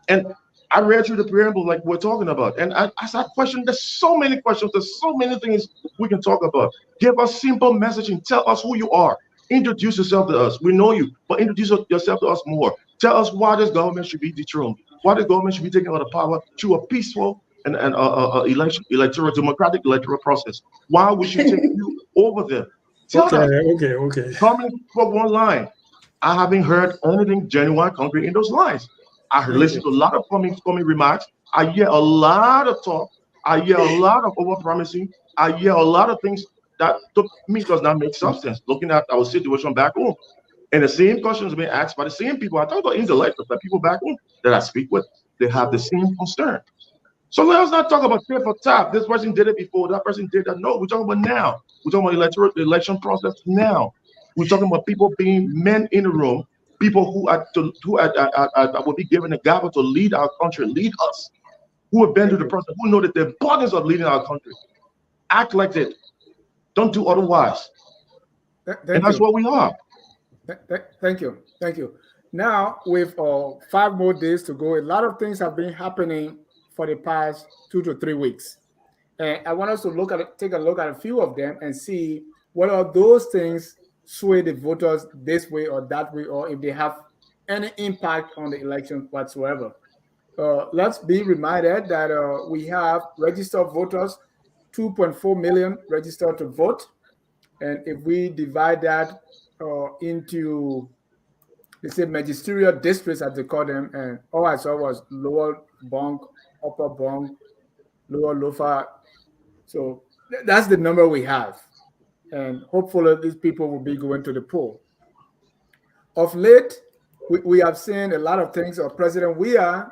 And I read through the preamble like we're talking about, and I started questioning. There's so many questions. There's so many things we can talk about. Give us simple messaging. Tell us who you are. Introduce yourself to us. We know you, but introduce yourself to us more. Tell us why this government should be dethroned. Why the government should be taken out of power through a peaceful and democratic electoral process. Why we should take you over there. Tell us. Okay. Coming from one line. I haven't heard anything genuine, concrete in those lines. I listened to a lot of coming remarks. I hear a lot of talk. I hear a lot of over-promising. I hear a lot of things that to me does not make substance. Looking at our situation back home. And the same questions being asked by the same people. I talk about intellectuals, but people back home that I speak with, they have the same concern. So let us not talk about tit for tat. This person did it before, that person did that. No, we're talking about now. We're talking about election process now. We're talking about people being men in the room, people who will be given a gavel to lead our country, lead us, who have been through the process, who know that the importance of leading our country. Act like it. Don't do otherwise. And that's what we are. Thank you. Now, with 5 more days to go, a lot of things have been happening for the past 2 to 3 weeks. And I want us to take a look at a few of them and see whether those things sway the voters this way or that way, or if they have any impact on the election whatsoever. Let's be reminded that we have registered voters, 2.4 million registered to vote. And if we divide that into, let's say, magisterial districts, as they call them, and all I saw was Lower Bong, Upper Bong, Lower Lofa. So that's the number we have. And hopefully these people will be going to the poll. Of late, we have seen a lot of things. President Yeyia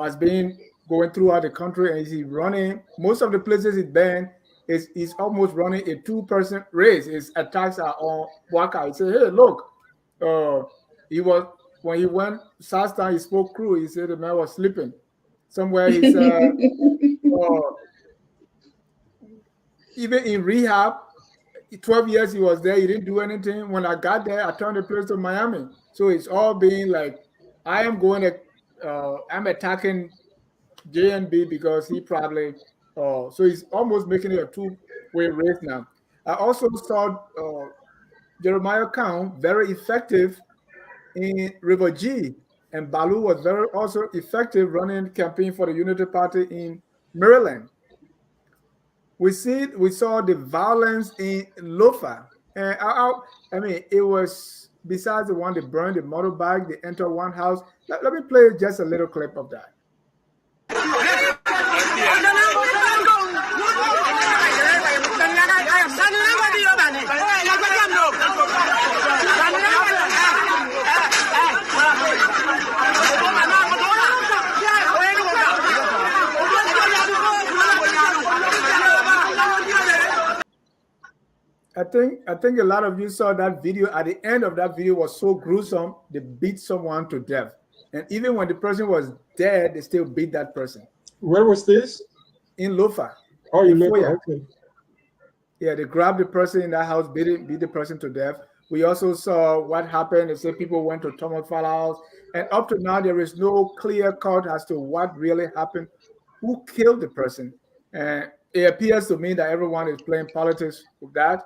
has been going throughout the country, and he's running. Most of the places he's been, he's almost running a 2-person race. His attacks are on Waka. He said, hey, look, when he went South Town, he spoke crew. He said the man was sleeping. Somewhere he said, even in rehab, 12 years he was there, he didn't do anything. When I got there, I turned the place to Miami. So it's all being like, I'm attacking JNB because he probably, so he's almost making it a 2-way race now. I also saw Jeremiah Count very effective in River G, and Balu was also effective running campaign for the Unity Party in Maryland. We saw the violence in Lofa. And I mean, it was, besides the one they burned the motorbike, they entered one house. Let me play just a little clip of that. I think a lot of you saw that video. At the end of that video was so gruesome, they beat someone to death. And even when the person was dead, they still beat that person. Where was this? In Lofa. Oh, in Lofa, okay. Yeah, they grabbed the person in that house, beat the person to death. We also saw what happened. They said people went to Thomas Fall House. And up to now, there is no clear cut as to what really happened, who killed the person. And it appears to me that everyone is playing politics with that.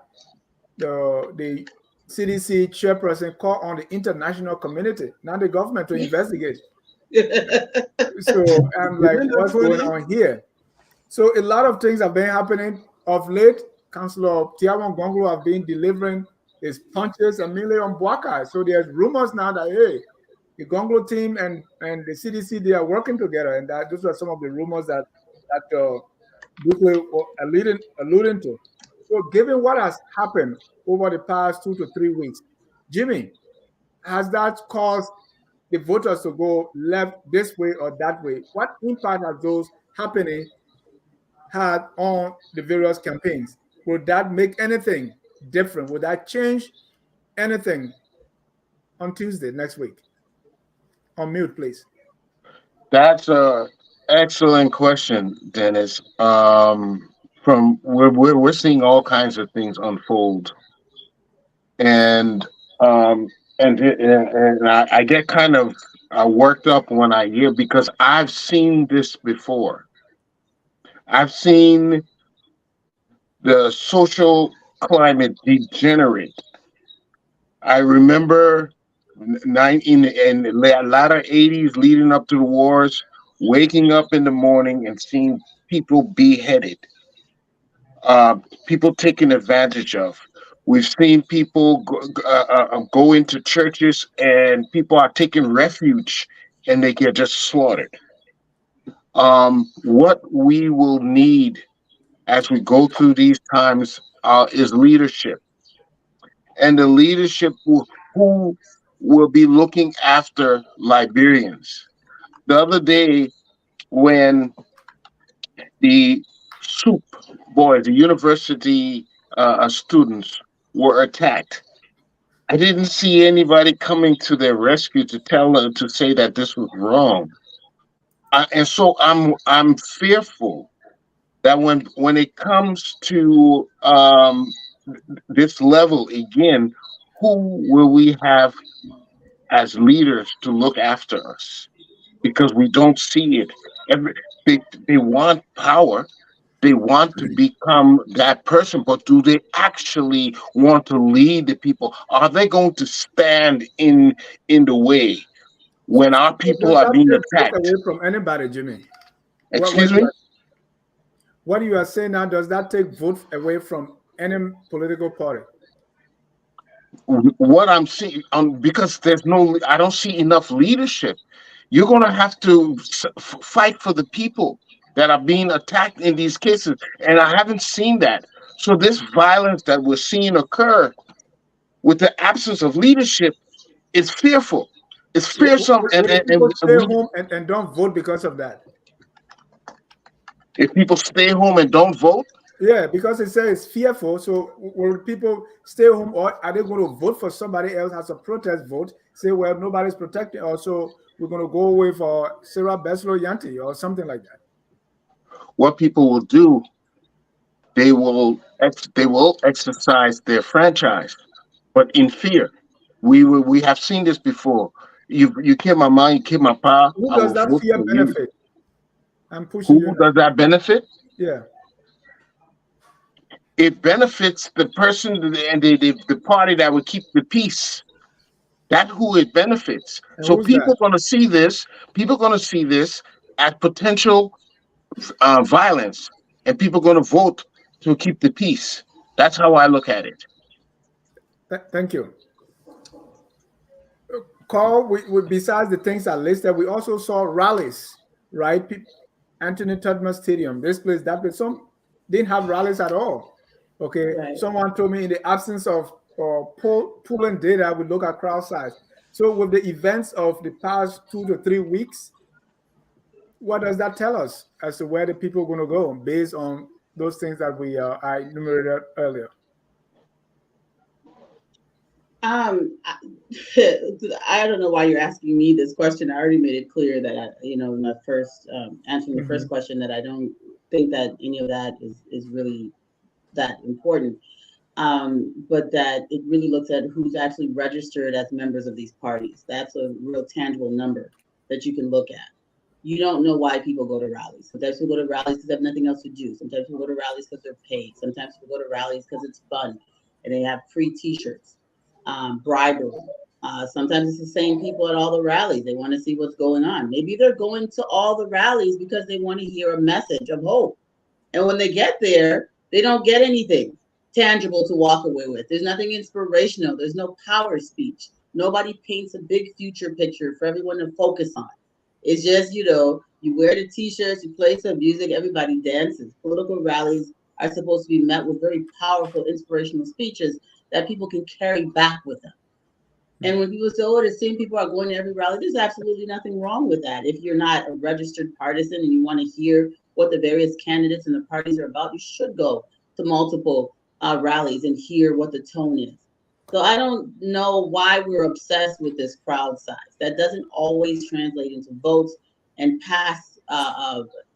the CDC chairperson called on the international community, not the government, to investigate. So I'm like, Isn't that what's going funny? on here? So a lot of things have been happening of late. Councillor Tiawan Gongloe have been delivering his punches and mainly on Buakai. So there's rumors now that hey, the Gongloe team and the CDC, they are working together, and that those are some of the rumors that Dukule was alluding to. So given what has happened over the past 2 to 3 weeks, Jimmy, has that caused the voters to go left this way or that way? What impact has those happening had on the various campaigns? Would that make anything different? Would that change anything on Tuesday next week? On mute, please. That's a excellent question, Dennis. From we're seeing all kinds of things unfold, and I get kind of worked up when I hear, because I've seen this before. I've seen the social climate degenerate. I remember in the latter 80s, leading up to the wars, waking up in the morning and seeing people beheaded, people taken advantage of. We've seen people go into churches and people are taking refuge and they get just slaughtered. What we will need as we go through these times is leadership, and the leadership who will be looking after Liberians. The other day, when the soup boys, the university students, were attacked, I didn't see anybody coming to their rescue to tell them, to say that this was wrong. And so I'm fearful that when it comes to this level again, who will we have as leaders to look after us? Because we don't see it. They want power. They want to become that person, but do they actually want to lead the people? Are they going to stand in the way when our people are being attacked? Away from anybody, Jimmy. Excuse me? What you are saying now, does that take vote away from any political party? What I'm seeing, because I don't see enough leadership. You're going to have to fight for the people that are being attacked in these cases, and I haven't seen that. So this violence that we're seeing occur with the absence of leadership is fearful. It's fearsome, and people stay home and don't vote because of that. If people stay home and don't vote? Yeah, because it says it's fearful. So will people stay home, or are they going to vote for somebody else as a protest vote? Say, well, nobody's protecting us, so we're going to go away for Sarah Beslo Yanti or something like that. What people will do, they will exercise their franchise, but in fear. We have seen this before. You kill my mom, you kill my pa. Who does that fear benefit? I'm pushing you. Who does that benefit? Yeah. It benefits the person and the party that would keep the peace. That's who it benefits. And so people are going to see this. People are going to see this as potential violence, and people are going to vote to keep the peace. That's how I look at it. Thank you. Carl, we besides the things I listed, we also saw rallies, right? Anthony Tubman Stadium, this place, that place. Some didn't have rallies at all. Okay, right. Someone told me in the absence of pulling data, we look at crowd size. So with the events of the past 2 to 3 weeks, what does that tell us as to where the people are going to go based on those things that I enumerated earlier? I don't know why you're asking me this question. I already made it clear that in my first answering the first question, that I don't think that any of that is really that important, but that it really looks at who's actually registered as members of these parties. That's a real tangible number that you can look at. You don't know why people go to rallies. Sometimes people go to rallies because they have nothing else to do. Sometimes people go to rallies because they're paid. Sometimes people go to rallies because it's fun. and they have free T-shirts, bribery. Sometimes it's the same people at all the rallies. They want to see what's going on. Maybe they're going to all the rallies because they want to hear a message of hope. And when they get there, they don't get anything tangible to walk away with. There's nothing inspirational. There's no power speech. Nobody paints a big future picture for everyone to focus on. It's just, you know, you wear the T-shirts, you play some music, everybody dances. Political rallies are supposed to be met with very powerful, inspirational speeches that people can carry back with them. And when people say, oh, the same people are going to every rally, there's absolutely nothing wrong with that. If you're not a registered partisan and you want to hear what the various candidates and the parties are about, you should go to multiple rallies and hear what the tone is. So I don't know why we're obsessed with this crowd size. That doesn't always translate into votes, and past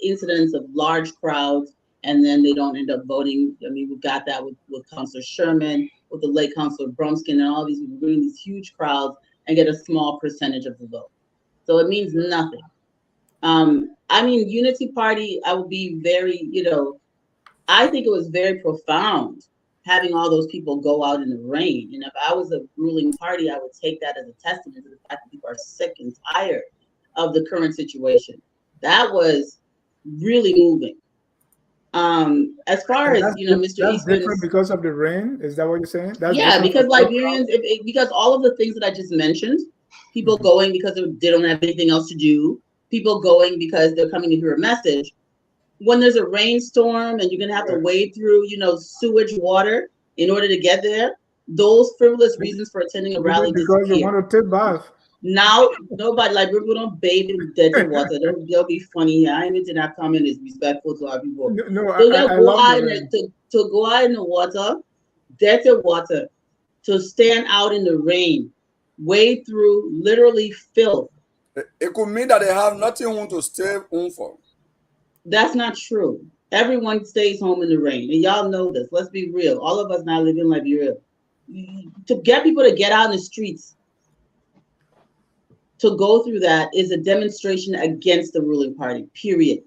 incidents of large crowds, and then they don't end up voting. I mean, we've got that with Councilor Sherman, with the late Councilor Brumskin, and all these people bring these huge crowds and get a small percentage of the vote. So it means nothing. I mean, Unity Party, I would be very, you know, I think it was very profound having all those people go out in the rain. And if I was a ruling party, I would take that as a testament to the fact that people are sick and tired of the current situation. That was really moving. As far as, you know, Mr. That's Eastman different because of the rain. Is that what you're saying? That's yeah, because Liberians, because all of the things that I just mentioned, people going because they don't have anything else to do, people going because they're coming to hear a message. When there's a rainstorm and you're gonna have to wade through, you know, sewage water in order to get there, those frivolous reasons for attending a rally because you want to take bath. Now, nobody, like, people don't bathe in dirty water. They'll be funny here. I even did not comment is respectful to our people. No, so I love to go out in the water, dirty water, to stand out in the rain, wade through literally filth. It could mean that they have nothing to stay home for. That's not true. Everyone stays home in the rain, and y'all know this. Let's be real. All of us now live in Liberia. To get people to get out in the streets, to go through that is a demonstration against the ruling party, period.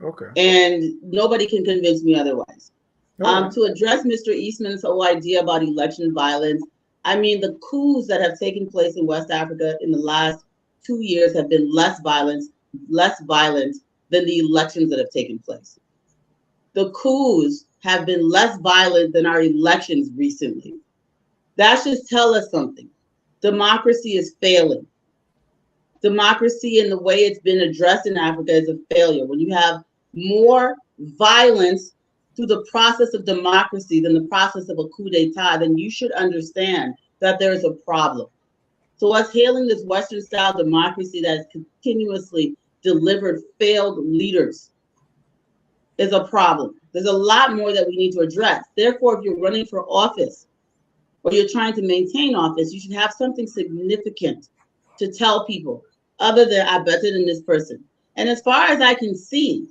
Okay. And nobody can convince me otherwise. To address Mr. Eastman's whole idea about election violence, I mean, the coups that have taken place in West Africa in the last 2 years have been less violent than the elections that have taken place. The coups have been less violent than our elections recently. That should tell us something. Democracy is failing. Democracy and the way it's been addressed in Africa is a failure. When you have more violence through the process of democracy than the process of a coup d'etat, then you should understand that there is a problem. So us hailing this Western style democracy that has continuously delivered failed leaders is a problem. There's a lot more that we need to address. Therefore, if you're running for office or you're trying to maintain office, you should have something significant to tell people other than I'm better than this person. And as far as I can see,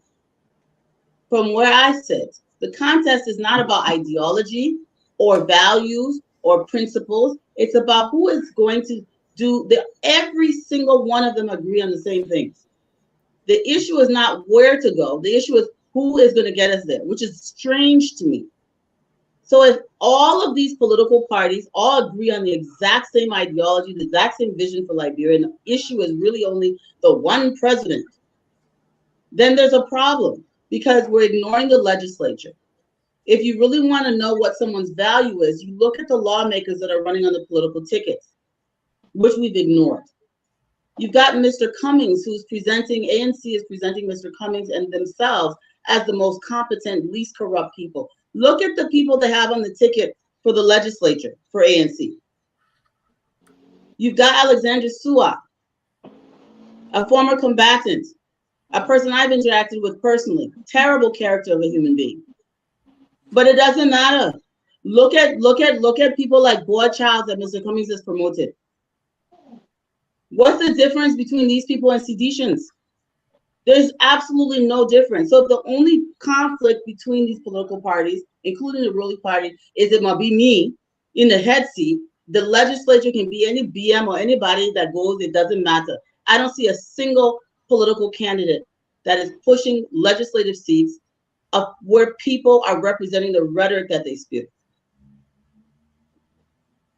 from where I sit, the contest is not about ideology or values or principles. It's about who is going to do every single one of them agree on the same things. The issue is not where to go. The issue is who is going to get us there, which is strange to me. So if all of these political parties all agree on the exact same ideology, the exact same vision for Liberia, and the issue is really only the one president, then there's a problem because we're ignoring the legislature. If you really want to know what someone's value is, you look at the lawmakers that are running on the political tickets, which we've ignored. You've got Mr. Cummings, who's presenting, ANC is presenting Mr. Cummings and themselves as the most competent, least corrupt people. Look at the people they have on the ticket for the legislature for ANC. You've got Alexander Suak, a former combatant, a person I've interacted with personally, terrible character of a human being. But it doesn't matter. Look at people like Boyd Childs that Mr. Cummings has promoted. What's the difference between these people and seditionists? There's absolutely no difference. So the only conflict between these political parties, including the ruling party, is it might be me in the head seat. The legislature can be any BM or anybody that goes, it doesn't matter. I don't see a single political candidate that is pushing legislative seats where people are representing the rhetoric that they spew.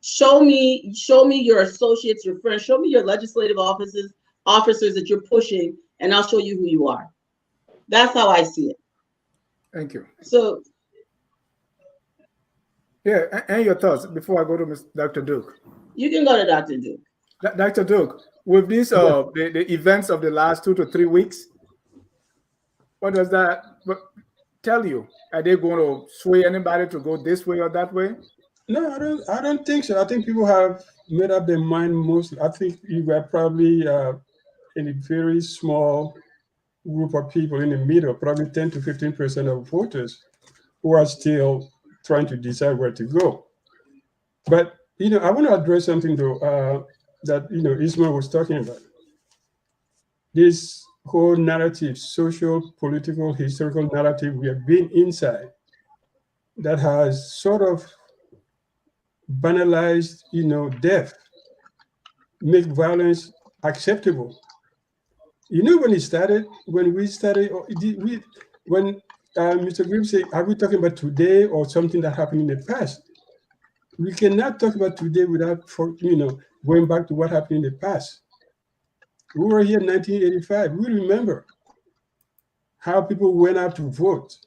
Show me your associates, your friends. Show me your legislative officers that you're pushing, and I'll show you who you are. That's how I see it. Thank you. So, yeah, and your thoughts before I go to Dr. Duke. You can go to Dr. Duke. Dr. Duke, with these the events of the last 2 to 3 weeks, what does that tell you? Are they going to sway anybody to go this way or that way? No, I don't think so. I think people have made up their mind mostly. I think you got probably in a very small group of people in the middle, probably 10 to 15% of voters who are still trying to decide where to go. But, I want to address something though, that, Ismail was talking about. This whole narrative, social, political, historical narrative we have been inside that has sort of banalized, death, make violence acceptable. When it started, when Mr. Greaves said, are we talking about today or something that happened in the past? We cannot talk about today without, going back to what happened in the past. We were here in 1985. We remember how people went out to vote.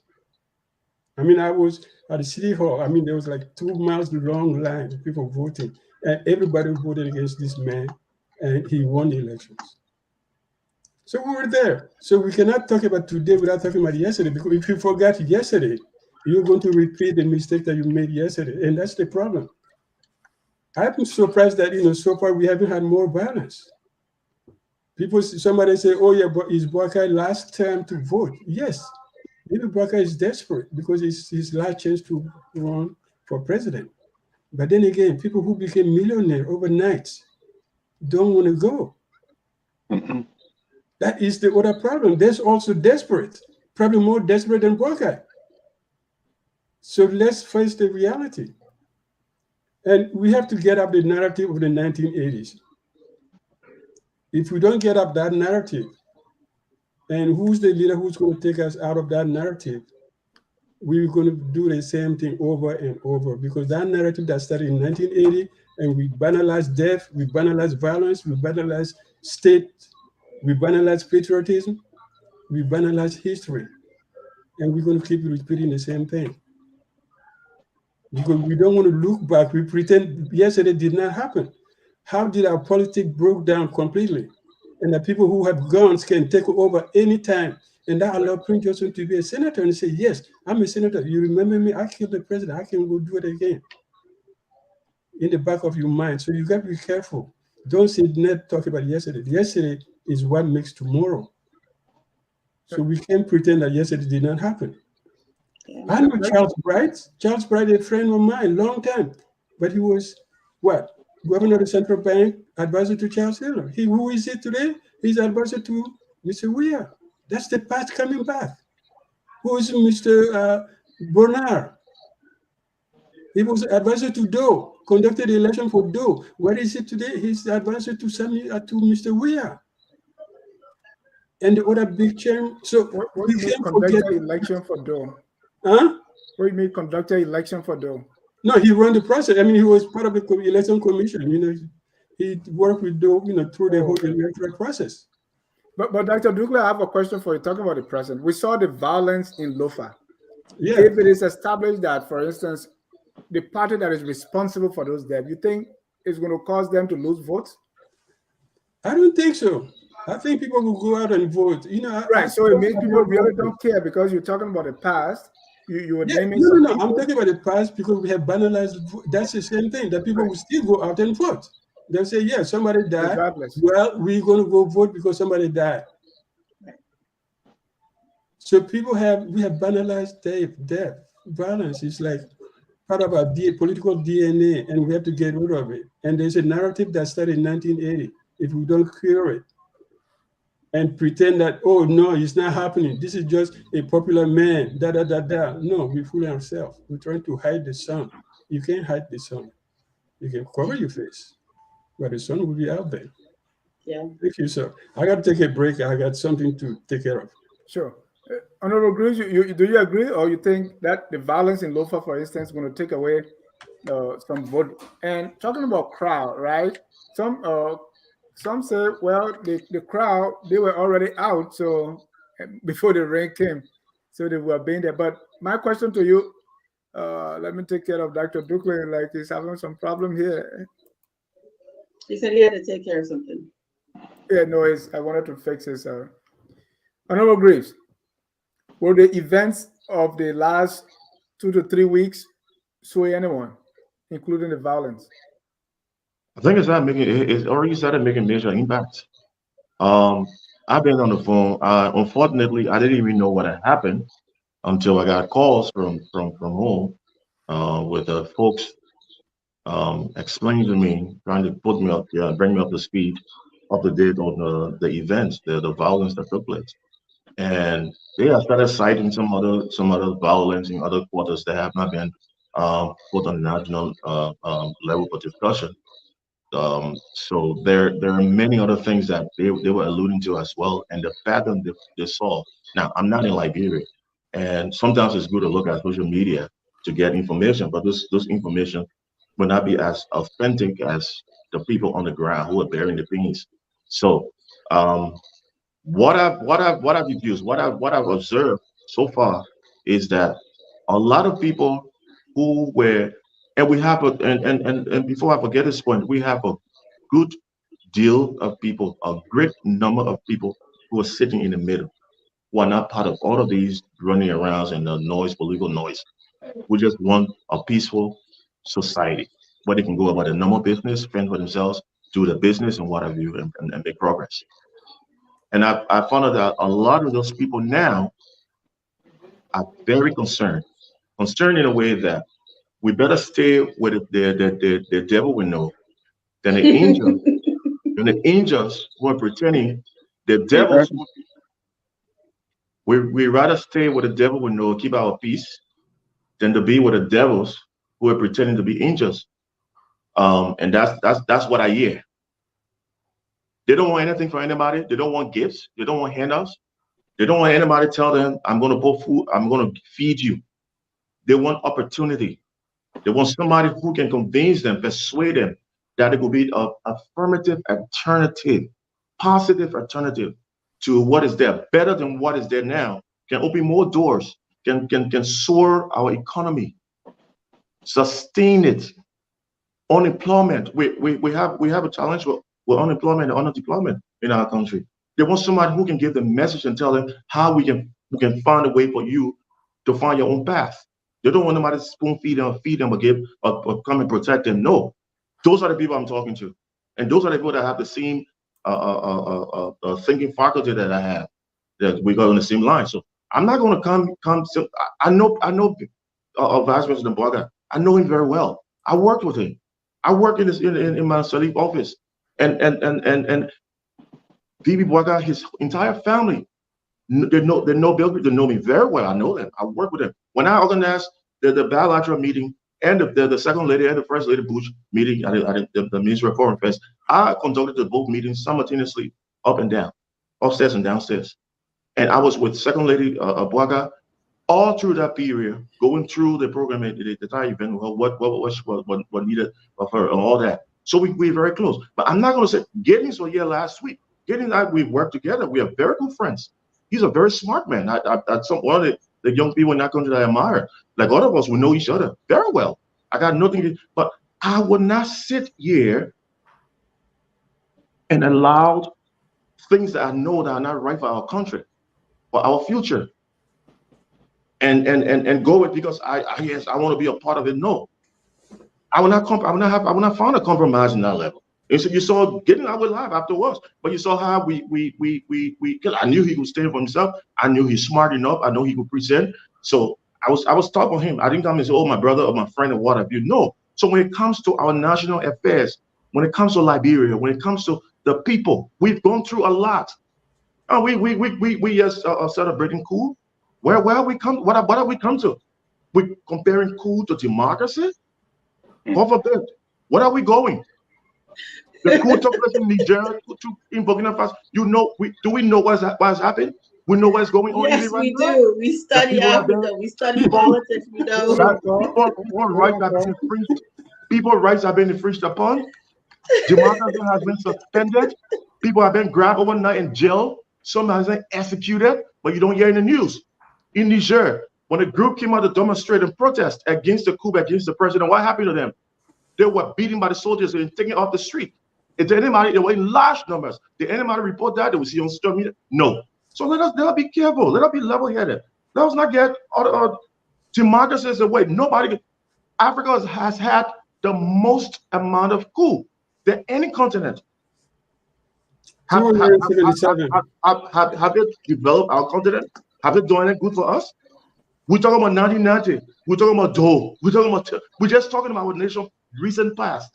I was at the city hall. There was like 2 miles long line of people voting, and everybody voted against this man, and he won the elections. So we were there. So we cannot talk about today without talking about yesterday, because if you forgot yesterday, you're going to repeat the mistake that you made yesterday, and that's the problem. I'm surprised that, so far we haven't had more violence. Somebody say, oh yeah, but is Boakai last time to vote? Yes, maybe Boakai is desperate because it's his last chance to run for president. But then again, people who became millionaire overnight don't want to go. Mm-hmm. That is the other problem. There's also desperate, probably more desperate than Boakai. So let's face the reality. And we have to get up the narrative of the 1980s. If we don't get up that narrative, and who's the leader who's going to take us out of that narrative, we're going to do the same thing over and over, because that narrative that started in 1980, and we banalize death, we banalize violence, we banalize state, we banalize patriotism, we banalize history, and we're going to keep repeating the same thing. Because we don't want to look back. We pretend yesterday did not happen. How did our politics broke down completely? And the people who have guns can take over anytime. And that allowed Prince Johnson to be a senator and say, yes, I'm a senator. You remember me? I killed the president. I can go do it again. In the back of your mind. So you got to be careful. Don't sit there talking about yesterday. Yesterday is what makes tomorrow. So we can't pretend that yesterday did not happen. Yeah. I know Charles Bright. Charles Bright, a friend of mine, long time. But he was, what? Governor of the Central Bank, advisor to Charles Taylor. Who is he today? He's advisor to Mr. Yeyia. That's the past coming back. Who is Mr. Bernard? He was advisor to Doe, conducted the election for Doe. Where is he today? He's the advisor to Mr. Yeyia. And the other big chair. So what do you mean conducted election for Doe? Huh? What do you mean conducted election for Doe? No, he ran the process. He was part of the election commission. He worked with Doe, through the whole electoral process. But Dr. Dukule, I have a question for you. Talking about the president, we saw the violence in Lofa. Yeah. If it is established that, for instance, the party that is responsible for those deaths, you think it's going to cause them to lose votes? I don't think so. I think people will go out and vote. Right. So it means people really don't care because you're talking about the past. You were naming No. I'm talking about the past because we have banalized. That's the same thing, that people will still go out and vote. They'll say, yeah, somebody died. Regardless. Well, we're going to go vote because somebody died. So we have banalized death. Violence is like part of our political DNA, and we have to get rid of it. And there's a narrative that started in 1980. If we don't cure it and pretend that, oh, no, it's not happening. This is just a popular man, No, we fool ourselves. We're trying to hide the sun. You can't hide the sun. You can cover your face, but the sun will be out there. Yeah. Thank you, sir. I got to take a break. I got something to take care of. Sure. Honorable Greaves, do you agree, or you think that the violence in Lofa, for instance, is going to take away some vote. And talking about crowd, right? Some say, well, the crowd, they were already out, so before the rain came, so they were being there. But my question to you, let me take care of Dr. Dukule, like he's having some problem here. He said he had to take care of something. Yeah, no, I wanted to fix his. Honorable Greaves, were the events of the last 2 to 3 weeks sway anyone, including the violence? I think it's already started making major impact. I've been on the phone. Unfortunately, I didn't even know what had happened until I got calls from home with the folks explaining to me, trying to put me up, yeah, bring me up to speed, up to date on the events, the violence that took place. And they have started citing some other violence in other quarters that have not been put on the national level for discussion. So there are many other things that they were alluding to as well, and the pattern they saw. Now, I'm not in Liberia, and sometimes it's good to look at social media to get information, but those information will not be as authentic as the people on the ground who are bearing the pains. So, what I've deduced, what I've observed so far is that a lot of people who were, and we have a, and before I forget this point, we have a good deal of people, a great number of people who are sitting in the middle, who are not part of all of these running around and the noise, political noise. We just want a peaceful society where they can go about their normal business, fend for themselves, do the business and what have you, and make progress. And I found out that a lot of those people now are very concerned in a way that we better stay with the devil we know than the angel, than the angels who are pretending the devils. We rather stay with the devil we know, keep our peace, than to be with the devils who are pretending to be angels. And that's what I hear. They don't want anything from anybody. They don't want gifts. They don't want handouts. They don't want anybody to tell them, I'm going to put food, I'm going to feed you. They want opportunity. They want somebody who can convince them, persuade them that it will be an affirmative alternative, positive alternative to what is there, better than what is there now, can open more doors, can soar our economy, sustain it. Unemployment, we have a challenge with unemployment and underemployment in our country. They want somebody who can give them message and tell them how we can find a way for you to find your own path. They don't want somebody to spoon feed them or come and protect them. No, those are the people I'm talking to, and those are the people that have the same thinking faculty that I have. That we go on the same line. So I'm not going to come. So I know Vice President Boaga. I know him very well. I worked with him. I work in my Sirleaf office, and VP Boaga, his entire family, they know Bill, they know me very well. I know them. I work with them. When I organized the bilateral meeting and the second lady and the first lady Bush meeting at the Ministry of Foreign Affairs, I conducted the both meetings simultaneously, up and down, upstairs and downstairs. And I was with Second Lady Boaga all through that period, going through the program, the entire event, what needed of her, and all that. So we're very close. But I'm not going to say Giddings was here last week. Giddings and I, we worked together. We are very good friends. He's a very smart man. One of the young people in that country that I admire. Like all of us, we know each other very well. I got nothing to, but I would not sit here and allow things that I know that are not right for our country, for our future, and go with because yes, I want to be a part of it. No, I will not find a compromise in that level. And so you saw getting out with live afterwards, but you saw how we I knew he would stand for himself. I knew he's smart enough. I know he could present. So I was talking to him. I didn't come and say, oh, my brother or my friend or what have you. No. So when it comes to our national affairs, when it comes to Liberia, when it comes to the people, we've gone through a lot. We just celebrating coup. Where have we come? What have we come to? We're comparing coup to democracy. What are we going? The coup took place in Niger, in Burkina Faso. Do we know what has happened? We know what's going on. Yes, we do. We study Africa. We study politics. We know. People's rights have been infringed. People's rights have been infringed upon. Democracy has been suspended. People have been grabbed overnight in jail. Some have been executed, but you don't hear in the news. In Niger, when a group came out to demonstrate and protest against the coup, against the president, what happened to them? They were beaten by the soldiers and taken off the street. If anybody, they were in large numbers. Did anybody report that? Did we see on social media? No. So let us be careful. Let us be level-headed. Let us not get democracy is the way. Africa has had the most amount of coup than any continent. Have they developed our continent? Have they done it good for us? We're talking about 1990. We're talking about Doe. We're just talking about our nation's recent past.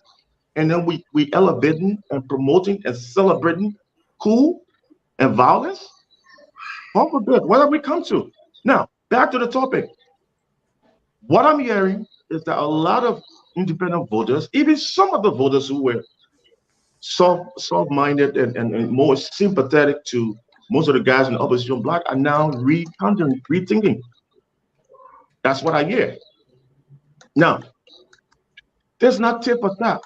And then we elevating and promoting and celebrating coup and violence. What have we come to? Now, back to the topic. What I'm hearing is that a lot of independent voters, even some of the voters who were soft-minded and more sympathetic to most of the guys in the opposition bloc, are now rethinking. That's what I hear. Now, there's not tip for that.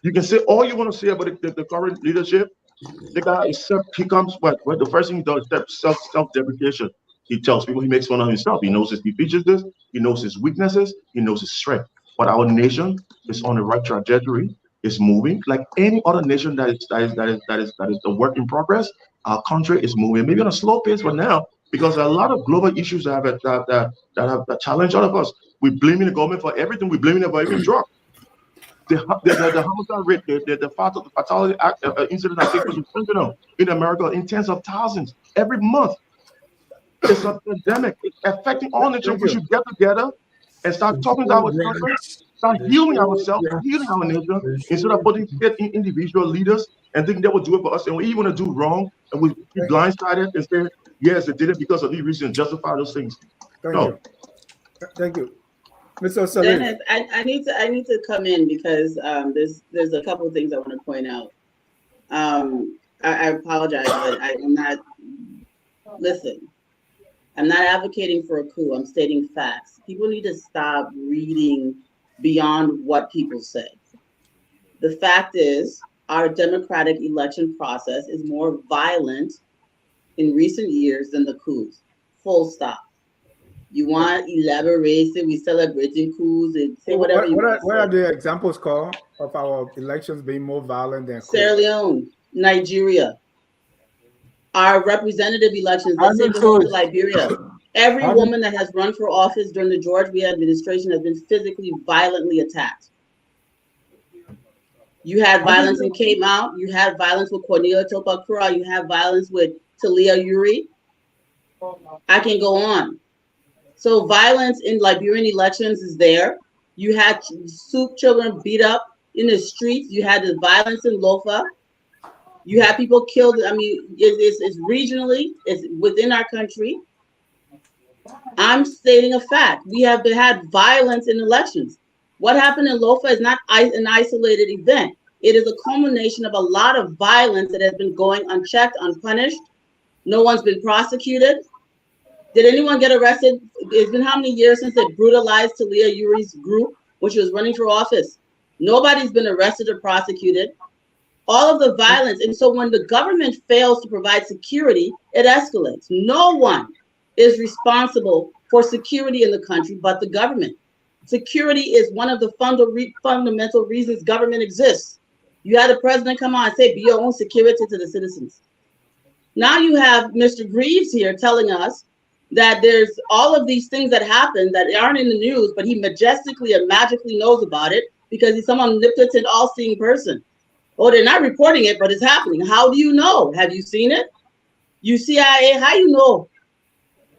You can say all you want to say about the current leadership. The guy he comes, but the first thing he does is self-deprecation. He tells people he makes fun of himself. He knows his deficiencies, he knows his weaknesses, he knows his strength. But our nation is on the right trajectory. It's moving like any other nation that is a work in progress. Our country is moving, maybe on a slow pace for now, because there are a lot of global issues that have challenged all of us. We're blaming the government for everything. We're blaming them for every drug. The homicide rate, the fatality incident, I think, was in America in tens of thousands every month. It's a pandemic. It's affecting all nations. We should get together and start talking to our children, start healing ourselves, healing our nation, instead of putting individual leaders and thinking they will do it for us. And we want to do wrong, and we be blindsided and say, yes, they did it because of these reasons, justify those things. Thank you. Mr. Sirleaf. Dennis, I need to come in because there's a couple of things I want to point out. I apologize, but I'm not. Listen, I'm not advocating for a coup. I'm stating facts. People need to stop reading beyond what people say. The fact is, our democratic election process is more violent in recent years than the coups. Full stop. You want elaboration? We celebrating coups and say whatever you want. What are the examples called of our elections being more violent than coups? Sierra Leone, Nigeria. Our representative elections, let's say to Liberia. Every woman that has run for office during the George Weah administration has been physically, violently attacked. You had violence in Cape Mount. You had violence with Cornelia Topakura. You had violence with Talia Yuri. I can go on. So violence in Liberian elections is there. You had soup children beat up in the streets. You had the violence in Lofa. You had people killed. I mean, it's regionally, it's within our country. I'm stating a fact. We have had violence in elections. What happened in Lofa is not an isolated event. It is a culmination of a lot of violence that has been going unchecked, unpunished. No one's been prosecuted. Did anyone get arrested? It's been how many years since they brutalized Talia Yuri's group when she was running for office? Nobody's been arrested or prosecuted. All of the violence. And so when the government fails to provide security, it escalates. No one is responsible for security in the country but the government. Security is one of the fundamental reasons government exists. You had the president come on and say, be your own security to the citizens. Now you have Mr. Greaves here telling us that there's all of these things that happen that aren't in the news, but he majestically and magically knows about it because he's some omnipotent, all-seeing person. Oh, they're not reporting it, but it's happening. How do you know? Have you seen it? You CIA, how you know?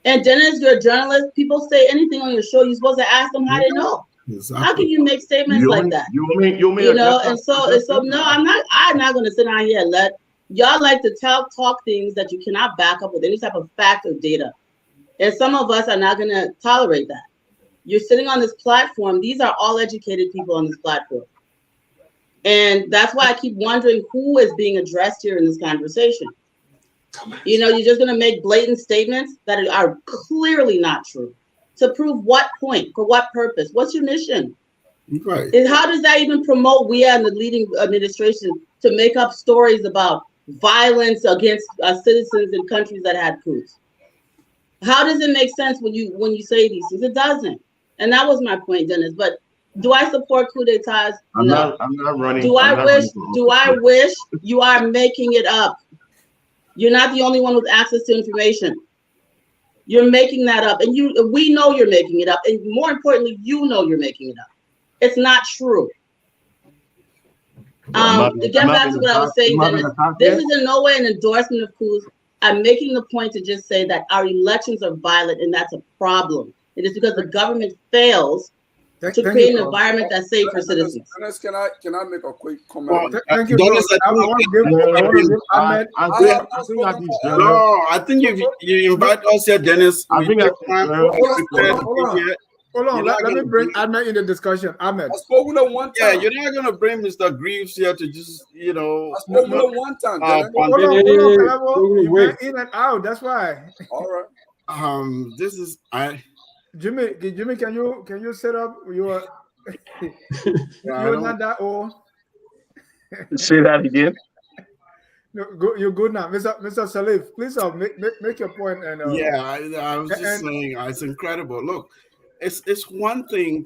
And Dennis, you're a journalist. People say anything on your show, you're supposed to ask them how they know. Exactly. How can you make statements like that? You know, and so no, I'm not going to sit down here and let y'all like to talk things that you cannot back up with any type of fact or data. And some of us are not going to tolerate that. You're sitting on this platform. These are all educated people on this platform. And that's why I keep wondering who is being addressed here in this conversation. You know, you're just going to make blatant statements that are clearly not true. To prove what point? For what purpose? What's your mission? Right. And how does that even promote we and the leading administration to make up stories about violence against citizens in countries that had coups? How does it make sense when you say these things? It doesn't. And that was my point, Dennis. But do I support coup d'etats? No. I'm not running. Do I wish you are making it up? You're not the only one with access to information. You're making that up, and we know you're making it up, and more importantly, you know you're making it up. It's not true. Again, back to what I was saying, Dennis, this is in no way an endorsement of coups. I'm making the point to just say that our elections are violent, and that's a problem. It is because the government fails to create an environment that's safe for citizens. Dennis, can I make a quick comment? Thank you, Dennis. I want to give Ahmed. No, I think you invite us here, Dennis. Hold on, let me bring Ahmed in the discussion. Ahmed. I spoke with him one time. Yeah, you're not going to bring Mr. Greaves here to just, I spoke with him one time. Hold on, Kehleboe. You went in and out. That's why. All right. This is Jimmy, can you set up your? You're not that old. Say that again. No, you're good now, Mr. Sirleaf. Please make your point. And I was just saying, it's incredible. Look, it's one thing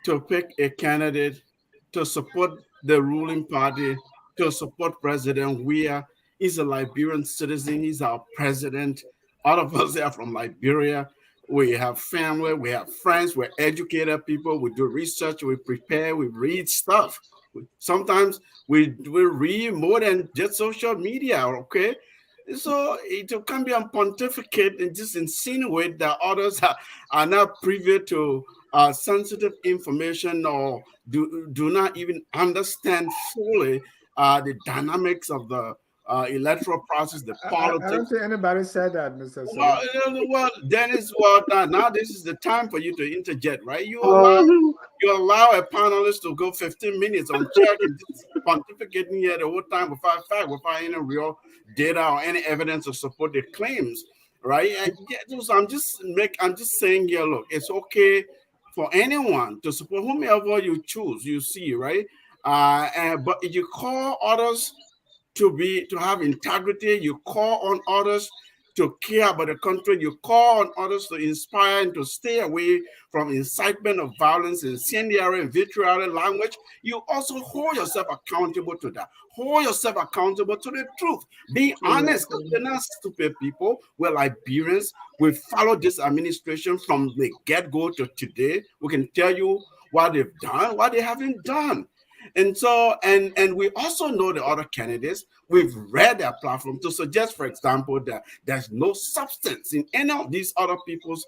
to pick a candidate to support the ruling party, to support President Weah. He's a Liberian citizen. He's our president. All of us are from Liberia. We have family, we have friends, we're educated people, we do research, we prepare, we read stuff. Sometimes we read more than just social media, okay? So it can be a pontificate and just insinuate that others are not privy to sensitive information or do not even understand fully the dynamics of the electoral process, the politics. I don't think anybody said that, Mr. Well, Dennis, now this is the time for you to interject, right? You allow a panelist to go 15 minutes on check and just pontificating here the whole time without fact, without any real data or any evidence to support their claims, right? And so I'm just saying here, look, it's okay for anyone to support whomever you choose, you see, right? But if you call others to have integrity, you call on others to care about the country, you call on others to inspire and to stay away from incitement of violence, incendiary and vitriolic language, you also hold yourself accountable to that. Hold yourself accountable to the truth. Be honest, because we're not stupid people. We're Liberians. We follow this administration from the get-go to today. We can tell you what they've done, what they haven't done. And so, and we also know the other candidates. We've read their platform to suggest, for example, that there's no substance in any of these other people's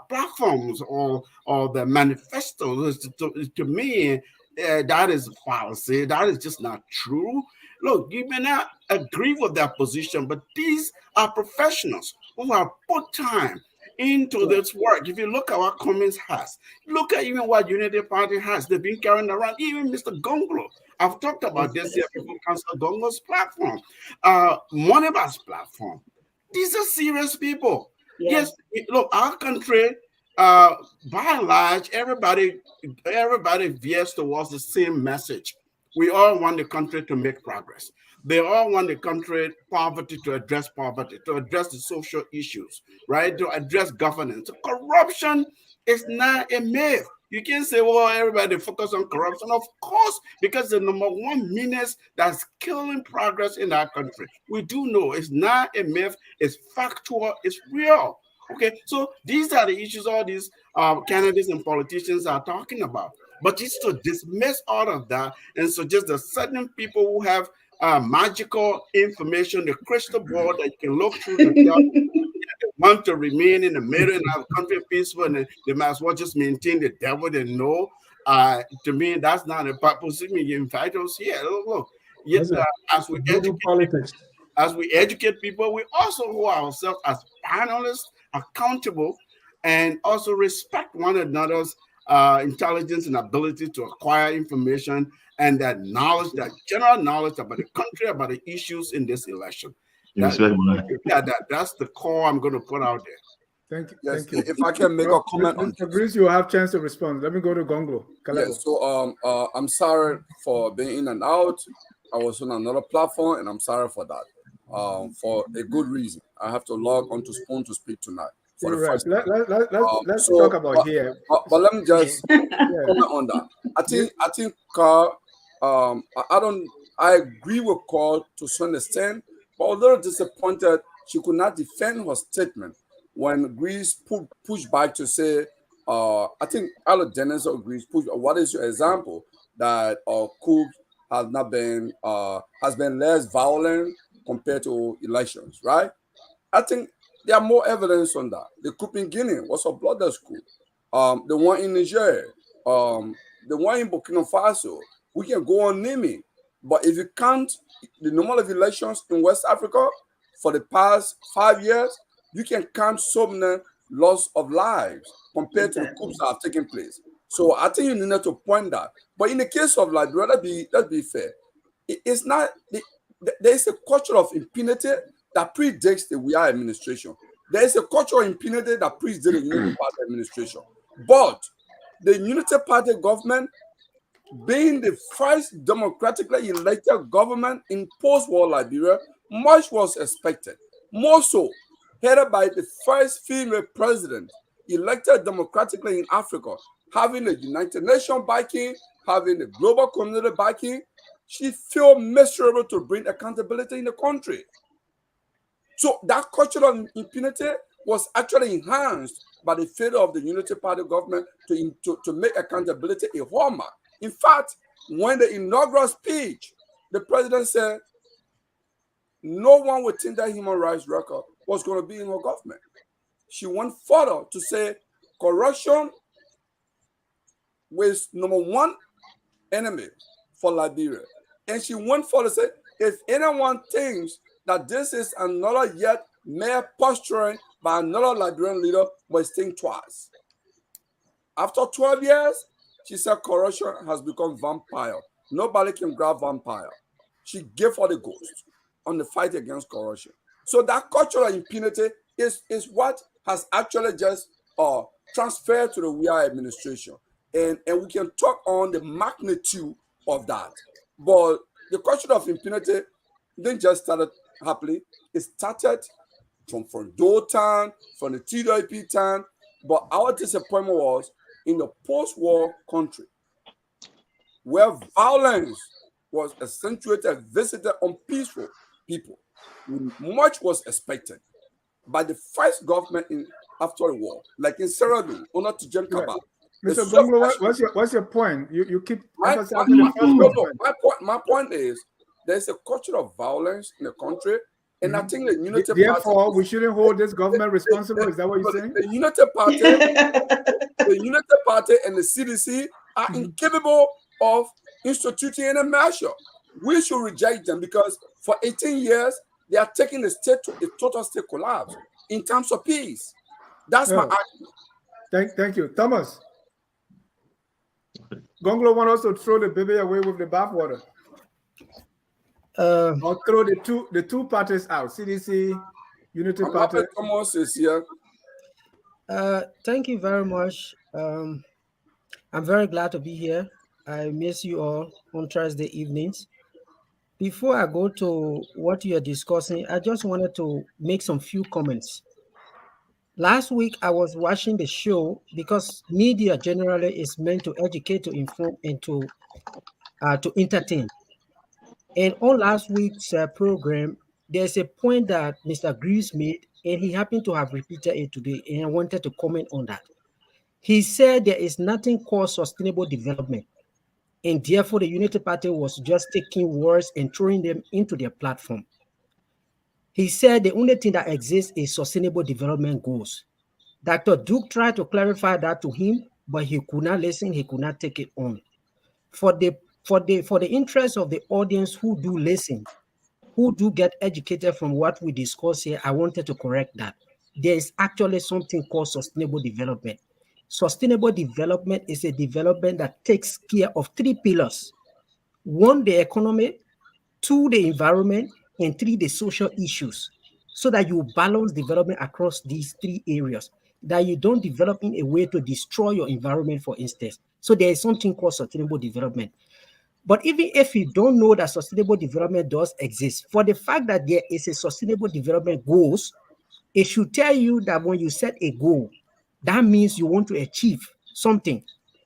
platforms or the manifestos. To me, that is fallacy. That is just not true. Look, you may not agree with their position, but these are professionals who have put time into this work. If you look at what Cummins has, look at even what Unity Party has. They've been carrying around even Mr. Gongloe. I've talked about this here before. Councillor Gongloe's platform, Moneyba's platform. These are serious people. Yes, look, our country, by and large, everybody veers towards the same message. We all want the country to make progress. They all want the country poverty, to address the social issues, right? To address governance. Corruption is not a myth. You can't say, well, everybody focus on corruption. Of course, because the number one menace that's killing progress in our country. We do know it's not a myth, it's factual, it's real. Okay, so these are the issues all these candidates and politicians are talking about. But it's to dismiss all of that and suggest that certain people who have magical information, the crystal ball that you can look through they want to remain in the middle and have country peaceful, and they might as well just maintain the devil they know. To me, that's not a purpose. You invite us here. Look, yes, as we educate people, we also hold ourselves as panelists accountable and also respect one another's intelligence and ability to acquire information and that knowledge, that general knowledge about the country, about the issues in this election. You respect my That's the core I'm going to put out there. Thank you. Yes, Thank you. if I can make a comment on Mr. Greaves, you have a chance to respond. Let me go to Gongloe. Yes, so I'm sorry for being in and out. I was on another platform, and I'm sorry for that. For a good reason. I have to log onto Spoon to speak tonight. For the first time. Let's talk about here. But let me just comment on that. I think Carl. I agree with Carl to some extent, but a little disappointed she could not defend her statement when Greaves pushed back to say, I think Alo Dennis or Greaves pushed. What is your example that coup has been less violent compared to elections, right? I think there are more evidence on that. The coup in Guinea was a bloodless coup. The one in Niger, the one in Burkina Faso. We can go on naming, but if you count the number of elections in West Africa for the past 5 years, you can count so many loss of lives compared to the coups that have taken place. So I think you need to point that. But in the case of Liberia, let's be fair. It's not. There is a culture of impunity that predates the Weah administration. There is a culture of impunity that predates the Unity Party administration. But the Unity Party government, being the first democratically elected government in post-war Liberia, much was expected. More so, headed by the first female president elected democratically in Africa, having the United Nations backing, having the global community backing. She felt miserable to bring accountability in the country. So that culture of impunity was actually enhanced by the failure of the Unity Party government to make accountability a hallmark. In fact, when the inaugural speech, the president said no one would think that human rights record was going to be in her government. She went further to say corruption was number one enemy for Liberia. And she went further to say, if anyone thinks that this is another yet mere posturing by another Liberian leader, must think twice. After 12 years, she said corruption has become vampire. Nobody can grab vampire. She gave her the ghost on the fight against corruption. So that cultural impunity is what has actually just transferred to the Weah administration. And we can talk on the magnitude of that. But the culture of impunity didn't just start happily. It started from Dothan, from the TWP time. But our disappointment was in the post-war country, where violence was accentuated, visited on peaceful people. Much was expected by the first government after the war, like in Sirleaf, under Tijen Kaba. Mr. Gongloe, what's your point? You keep emphasizing the first government. My point is there's a culture of violence in the country, and I think the Unity Party. Therefore, we shouldn't hold this government responsible. Is that what you're saying? The Unity Party, and the CDC are incapable of instituting any measure. We should reject them because for 18 years they are taking the state to a total state collapse in terms of peace. That's my argument. Thank you, Thomas. Gongloe wants us to throw the baby away with the bathwater. Or throw the two parties out, CDC, Unity Party. Thomas is here. Thank you very much. I'm very glad to be here. I miss you all on Thursday evenings. Before I go to what you're discussing, I just wanted to make some few comments. Last week, I was watching the show because media generally is meant to educate, to inform, and to entertain. And on last week's program, there's a point that Mr. Greaves made, and he happened to have repeated it today, and I wanted to comment on that. He said there is nothing called sustainable development, and therefore the Unity Party was just taking words and throwing them into their platform. He said the only thing that exists is sustainable development goals. Dr. Duke tried to clarify that to him, but he could not listen, he could not take it on. For the interest of the audience who do listen, who do get educated from what we discuss here, I wanted to correct that. There is actually something called sustainable development. Sustainable development is a development that takes care of three pillars. One, the economy. Two, the environment. and 3, the social issues, so that you balance development across these 3 areas, that you don't develop in a way to destroy your environment, for instance. So there is something called sustainable development. But even if you don't know that sustainable development does exist, for the fact that there is a sustainable development goals, it should tell you that when you set a goal, that means you want to achieve something.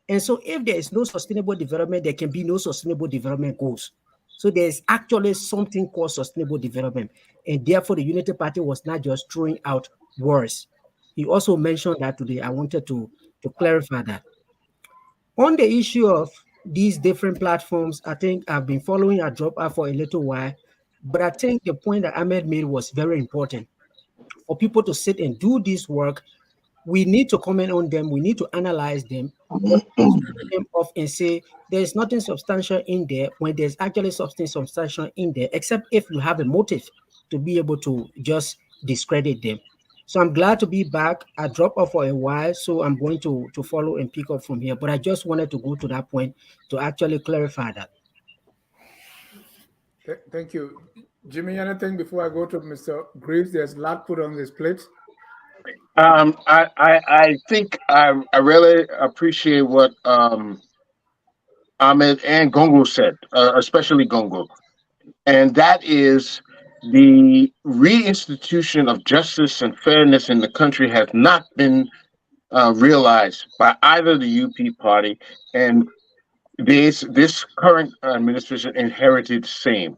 And so if there is no sustainable development, there can be no sustainable development goals. So there's actually something called sustainable development. And therefore, the Unity Party was not just throwing out words. He also mentioned that today. I wanted to clarify that. On the issue of these different platforms, I think I've been following a drop out for a little while, but I think the point that Ahmed made was very important. For people to sit and do this work, we need to comment on them, we need to analyze them, but them off and say there's nothing substantial in there when there's actually something substantial in there, except if you have a motive to be able to just discredit them. So I'm glad to be back. I dropped off for a while, so I'm going to follow and pick up from here. But I just wanted to go to that point to actually clarify that. Thank you. Jimmy, anything before I go to Mr. Greaves? There's a lot put on this plate. I think I really appreciate what Ahmed and Gongloe said, especially Gongloe, and that is the reinstitution of justice and fairness in the country has not been realized by either the UP party, and this current administration inherited the same.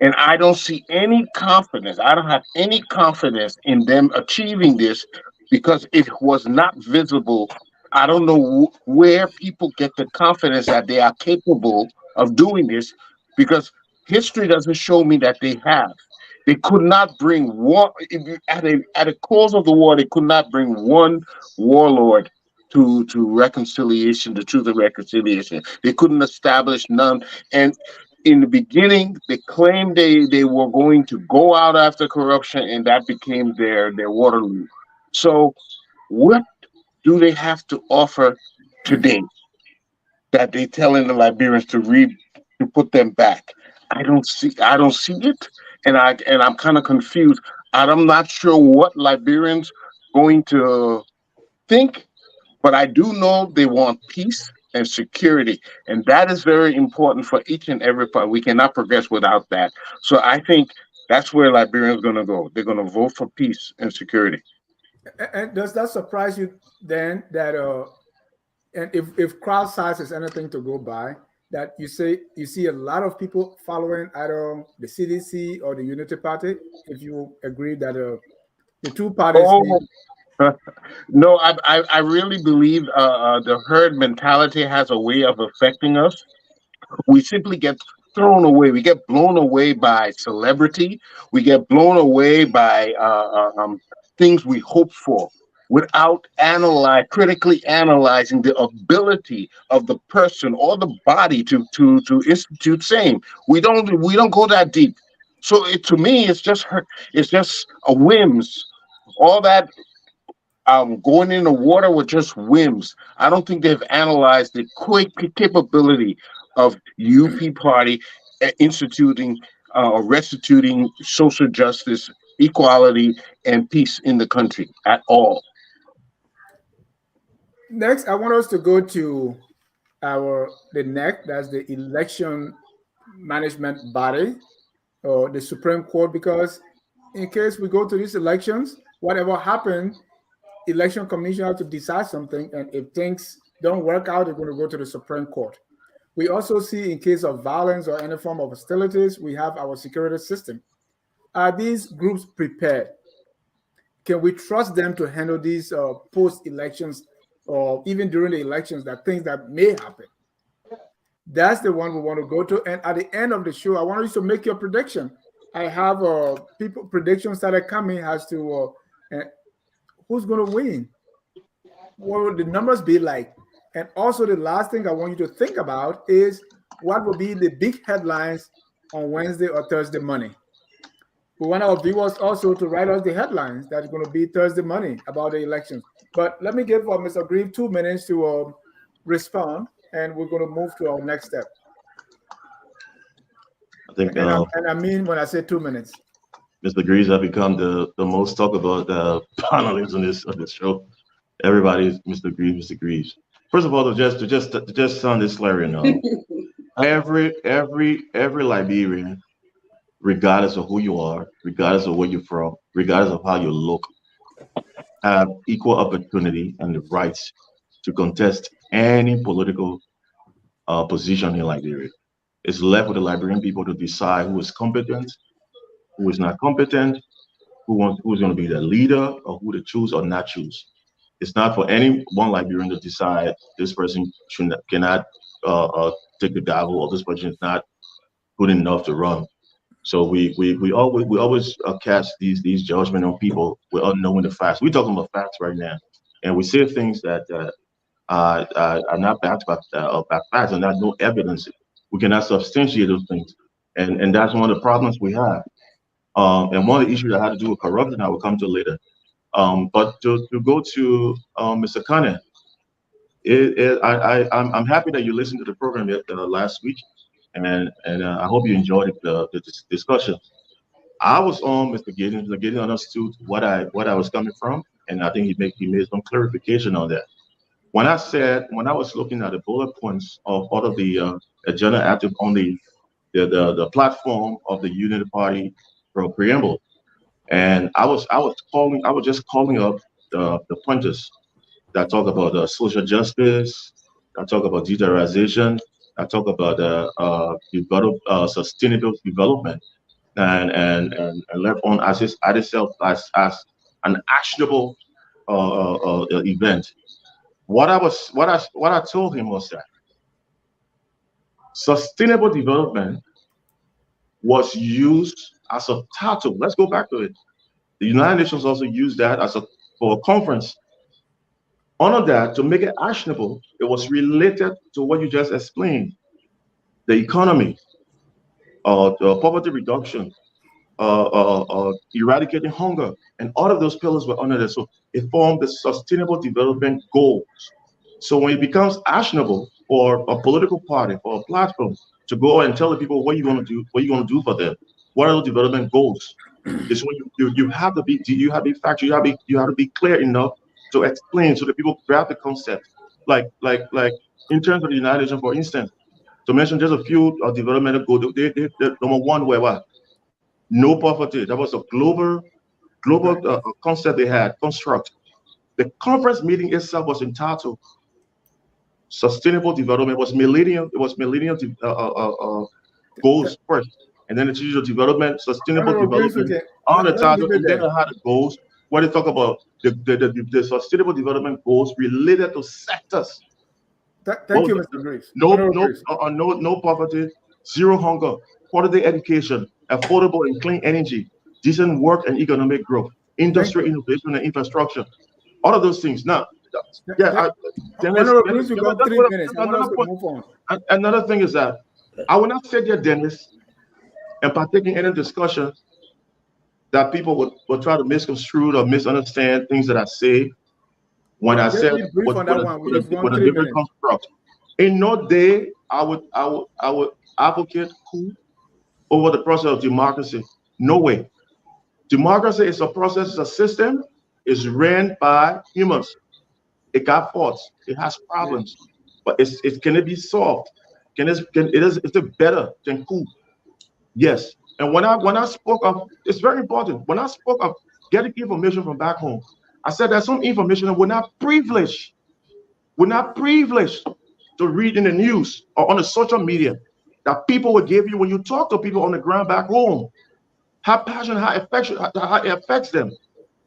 And I don't see any confidence. I don't have any confidence in them achieving this because it was not visible. I don't know where people get the confidence that they are capable of doing this because history doesn't show me that they have. They could not bring one at a cause of the war. They could not bring one warlord to reconciliation, the truth of reconciliation. They couldn't establish none. And in the beginning, they claimed they were going to go out after corruption, and that became their Waterloo. So, what do they have to offer today that they telling the Liberians to put them back? I don't see it, and I'm kind of confused. I'm not sure what Liberians going to think, but I do know they want peace and security, and that is very important for each and every part. We cannot progress without that. So I think that's where Liberians going to go. They're going to vote for peace and security. And does that surprise you then that and if crowd size is anything to go by, that you see a lot of people following either the CDC or the Unity Party, if you agree that the two parties No, I really believe the herd mentality has a way of affecting us. We simply get thrown away. We get blown away by celebrity. We get blown away by things we hope for without critically analyzing the ability of the person or the body to institute same. We don't go that deep. So to me, it's just a whims. All that going in the water with just whims. I don't think they've analyzed the quick capability of UP Party instituting or restituting social justice, equality, and peace in the country at all. Next, I want us to go to the NEC, that's the election management body, or the Supreme Court, because in case we go to these elections, whatever happened, election commission have to decide something, and if things don't work out, they're going to go to the Supreme Court. We also see in case of violence or any form of hostilities, we have our security system. Are these groups prepared? Can we trust them to handle these post-elections or even during the elections, that things that may happen? That's the one we want to go to. And at the end of the show, I want you to make your prediction. I have predictions that are coming as to who's going to win. What will the numbers be like? And also the last thing I want you to think about is what will be the big headlines on Wednesday or Thursday morning. We want our viewers also to write us the headlines that's going to be Thursday morning about the elections. But let me give Mr. Greaves 2 minutes to respond, and we're going to move to our next step. I think And I mean when I say 2 minutes. Mr. Greaves have become the most talked about panelists on this show. Everybody is Mr. Greaves, Mr. Greaves. First of all, to just sound this Clarion, every Liberian, regardless of who you are, regardless of where you're from, regardless of how you look, have equal opportunity and the rights to contest any political position in Liberia. It's left with the Liberian people to decide who is competent, who is not competent, who's going to be the leader, or who to choose or not choose. It's not for any one Liberian to decide this person cannot take the gavel, or this person is not good enough to run. So we always cast these judgment on people without knowing the facts. We're talking about facts right now, and we say things that are not backed by facts and not no evidence. We cannot substantiate those things, and that's one of the problems we have. And one of the issues that had to do with corruption, I will come to later. But to go to Mr. Kane, I'm happy that you listened to the program last week, and I hope you enjoyed the discussion. I was on Mr. Gideon. Mr. Gideon understood what I was coming from, and I think he made some clarification on that. When I was looking at the bullet points of all of the agenda active on the platform of the Unity Party preamble, and I was just calling up the pointers that talk about social justice, that talk about deterrorization, that talk about sustainable development, and left on as itself as an actionable event. What I told him was that sustainable development was used as a title. Let's go back to it. The United Nations also used that for a conference. Under that, to make it actionable, it was related to what you just explained: the economy, the poverty reduction, eradicating hunger, and all of those pillars were under there. So it formed the sustainable development goals. So when it becomes actionable for a political party, for a platform to go and tell the people what you're going to do for them, what are those development goals? Is when you have to be factual, you have to be clear enough to explain so that people grab the concept. Like in terms of the United Nations, for instance, to mention just a few developmental goals. They number one were what? No poverty. That was a global concept they had construct. The conference meeting itself was entitled Sustainable Development. It was millennium goals first, and then it's usual development, sustainable development on the title, and then it had the goals where they talk about the sustainable development goals related to sectors. Thank you, Mr. Greaves. No poverty, zero hunger, quality education, affordable and clean energy, decent work and economic growth, industry innovation and infrastructure, all of those things. Now, Dennis, you got 3 minutes. Another thing is that I will not sit there, Dennis, and partake in any discussion that people will try to misconstrue or misunderstand things that I say when I say with a different construct. In no day, I would advocate coup over the process of democracy. No way. Democracy is a process, it's a system, it's ran by humans. It got faults, it has problems, but can it be solved? Is it better than coup? Yes. And when I spoke of, it's very important. When I spoke of getting information from back home, I said there's some information that we're not privileged. We're not privileged to read in the news or on the social media that people will give you when you talk to people on the ground back home. How passionate, how it affects them.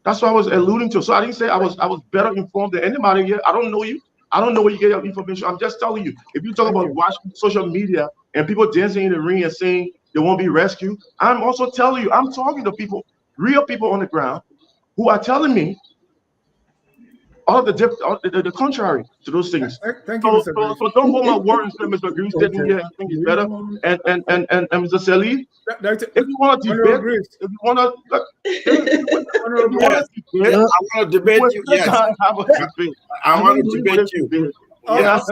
That's what I was alluding to. So I didn't say I was better informed than anybody here. I don't know you. I don't know where you get your information. I'm just telling you. If you talk about watching social media and people dancing in the ring and saying they won't be rescued, I'm also telling you, I'm talking to people, real people on the ground, who are telling me all the contrary to those things. Thank you, so don't hold my word and say Mr. Greaves sitting here and think he's better. And Mr. Sirleaf, if you want to debate, if you want to debate, I want to debate you. Yes, I want to debate you. Yeah, Yes.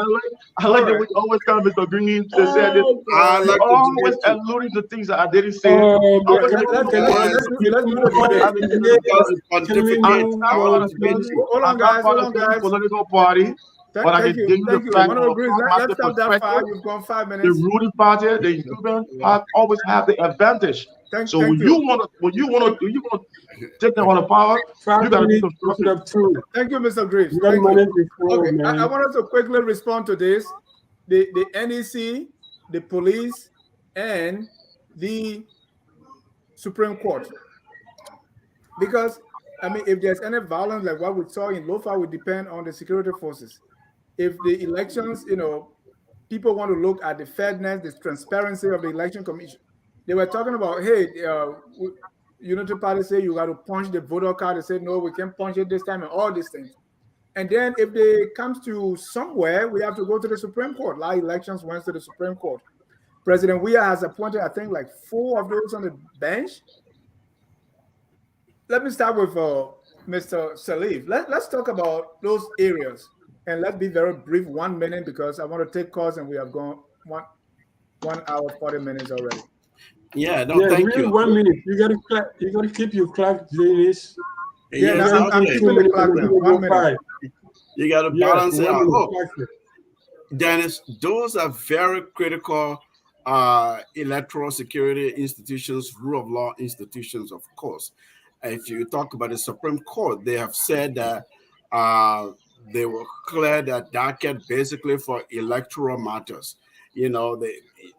I like the right. way you always come, Mr. Greaves, and said it. Oh, I You like God. to do always it too. alluding to things that I didn't say. Yeah, Always making Let's me let's want Yes. let's to do, be let's do the always debate. having Because it's can we I'm pontificate. move I not want on, to part of debate please? any, you. Hold on, I'm not guys. part Hold of on, any guys. political party, but I Thank can you. give you the Thank you. fact from Honorable a Greaves, let's pragmatic stop that perspective. fight. You've gone 5 The minutes. ruling party, the Cuban part, always have the advantage. So Thank you. when you want to take them on the power, 5 you got to be minutes, wrap it constructive. up too. Thank you, Mr. Greaves. 1 Thank you. minute before, Okay, I man. wanted to quickly respond to this. The NEC, the police, and the Supreme Court. Because I mean, if there's any violence like what we saw in Lofa, would depend on the security forces. If the elections, people want to look at the fairness, the transparency of the election commission. They were talking about, hey, Unity Party say you got to punch the voter card. They said no, we can't punch it this time, and all these things. And then if they comes to somewhere, we have to go to the Supreme Court. Like elections went to the Supreme Court. President Weah has appointed, I think, like 4 of those on the bench. Let me start with Mr. Sirleaf. Let's talk about those areas, and let's be very brief, 1 minute, because I want to take calls, and we have gone 1 hour 40 minutes already. Yeah, no, Yeah, thank really you. 1 minute. You gotta keep your clock, Dennis. Yeah, Yes, I'm okay. 2 keeping the minutes clock and now. then go 1 minute. 5. You got to Yes, balance it 1 out. minute. Look, Exactly. Dennis, those are very critical electoral security institutions, rule of law institutions, of course. If you talk about the Supreme Court, they have said that uh, they will clear that docket basically for electoral matters.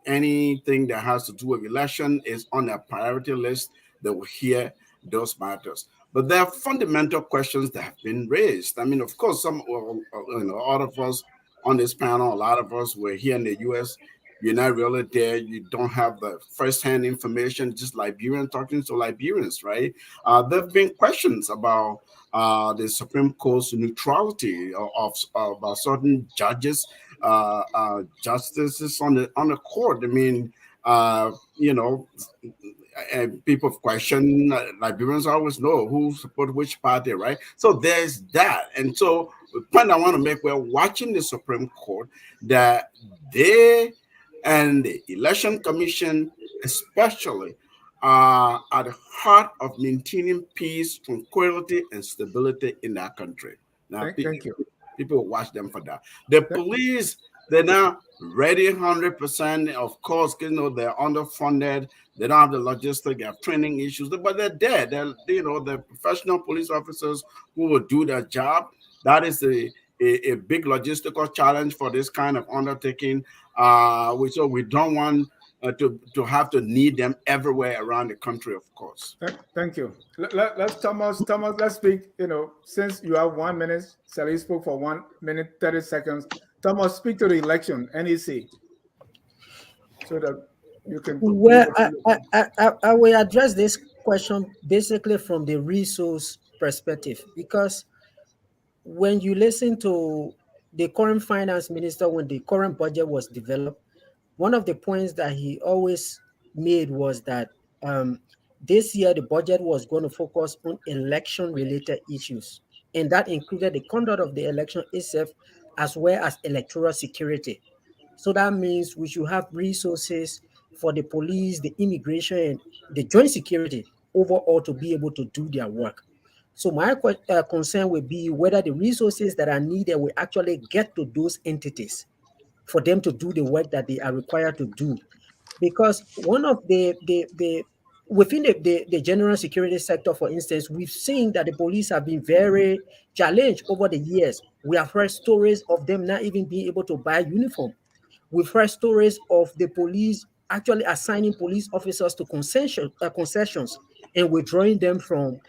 Anything that has to do with election is on their priority list. They will hear those matters. But there are fundamental questions that have been raised. I mean, of course, all of us on this panel, a lot of us were here in the US. You're not really there. You don't have the firsthand information, just Liberian talking to Liberians, right? There have been questions about the Supreme Court's neutrality about certain judges, justices on the court. I mean, you know, and people question Liberians always know who support which party, right? So there's that. And so the point I want to make, we're watching the Supreme Court, that they and the Election Commission especially are at the heart of maintaining peace, tranquility, and stability in that country. Now, Thank you. people watch them for that. The police, they're not ready 100%. Of course, they're underfunded. They don't have the logistics. They have training issues, but they're there. They're professional police officers who will do their job. That is a big logistical challenge for this kind of undertaking. So we don't want to have to need them everywhere around the country, of course. Thank you. Let's Thomas, let's speak. Since you have 1 minute, Sally spoke for 1 minute 30 seconds. Thomas, speak to the election, NEC, so that you can. Well, I will address this question basically from the resource perspective, because when you listen to the current finance minister, when the current budget was developed, one of the points that he always made was that this year the budget was going to focus on election-related issues, and that included the conduct of the election itself, as well as electoral security. So that means we should have resources for the police, the immigration, and the joint security overall to be able to do their work. So my concern would be whether the resources that are needed will actually get to those entities for them to do the work that they are required to do. Because one of the within the general security sector, for instance, we've seen that the police have been very challenged over the years. We have heard stories of them not even being able to buy uniform. We've heard stories of the police actually assigning police officers to concessions and withdrawing them from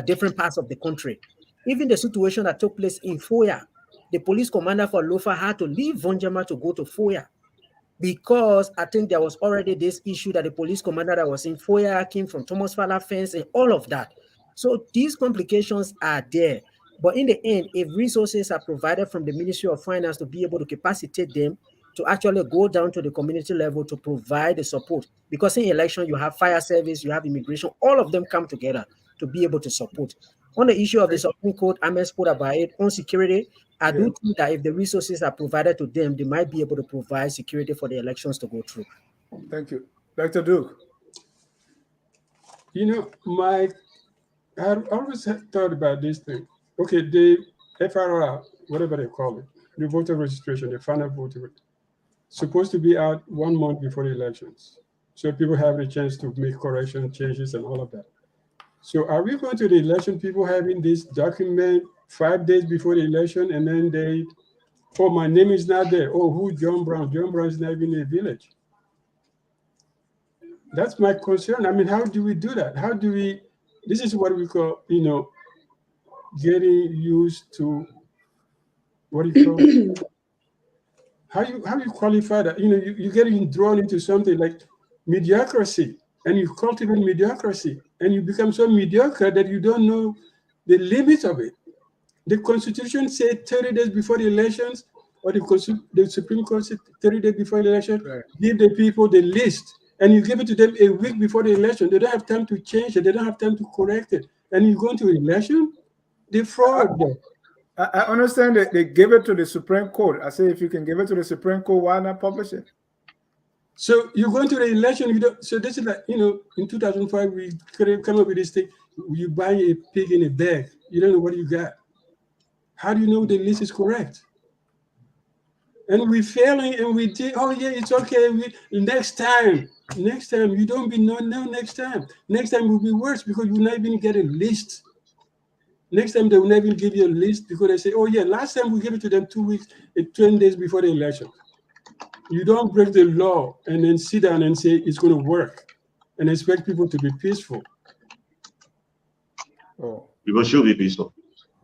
different parts of the country. Even the situation that took place in Foya, the police commander for Lofa had to leave Vonjama to go to Foya, because I think there was already this issue that the police commander that was in Foya came from Thomas Fala Fence and all of that. So these complications are there. But in the end, if resources are provided from the Ministry of Finance to be able to capacitate them to actually go down to the community level to provide the support, because in election you have fire service, you have immigration, all of them come together to be able to support. On the issue of the Supreme Court, Ahmed spoke about it. On security, I do think that if the resources are provided to them, they might be able to provide security for the elections to go through. Thank you. Dr. Duke. You know, I always thought about this thing. Okay, the FRR, whatever they call it, the voter registration, the final voter, supposed to be out 1 month before the elections, so people have the chance to make correction changes and all of that. So are we going to the election, people having this document 5 days before the election, and then they, oh, my name is not there. Oh, who John Brown? John Brown is not even in the village. That's my concern. I mean, how do we do that? How do we, this is what we call, you know, getting used to, what do you call it? How you qualify that? You know, you're getting drawn into something like mediocrity, and you cultivate mediocrity, and you become so mediocre that you don't know the limits of it. The Constitution said 30 days before the elections, or the Supreme Court said 30 days before the election, give the people the list, and you give it to them a week before the election. They don't have time to change it. They don't have time to correct it. And you go into election, the fraud. I understand that they give it to the Supreme Court. I say, if you can give it to the Supreme Court, why not publish it? So you go into the election, you don't, so this is like, you know, in 2005, we could come up with this thing. You buy a pig in a bag. You don't know what you got. How do you know the list is correct? And we're failing, and we think, oh yeah, it's okay. Next time, you don't be no next time. Next time will be worse because you will not even get a list. Next time they will never give you a list because they say, oh yeah, last time we gave it to them 2 weeks, 20 days before the election. You don't break the law and then sit down and say it's going to work and expect people to be peaceful. Oh, People should be peaceful.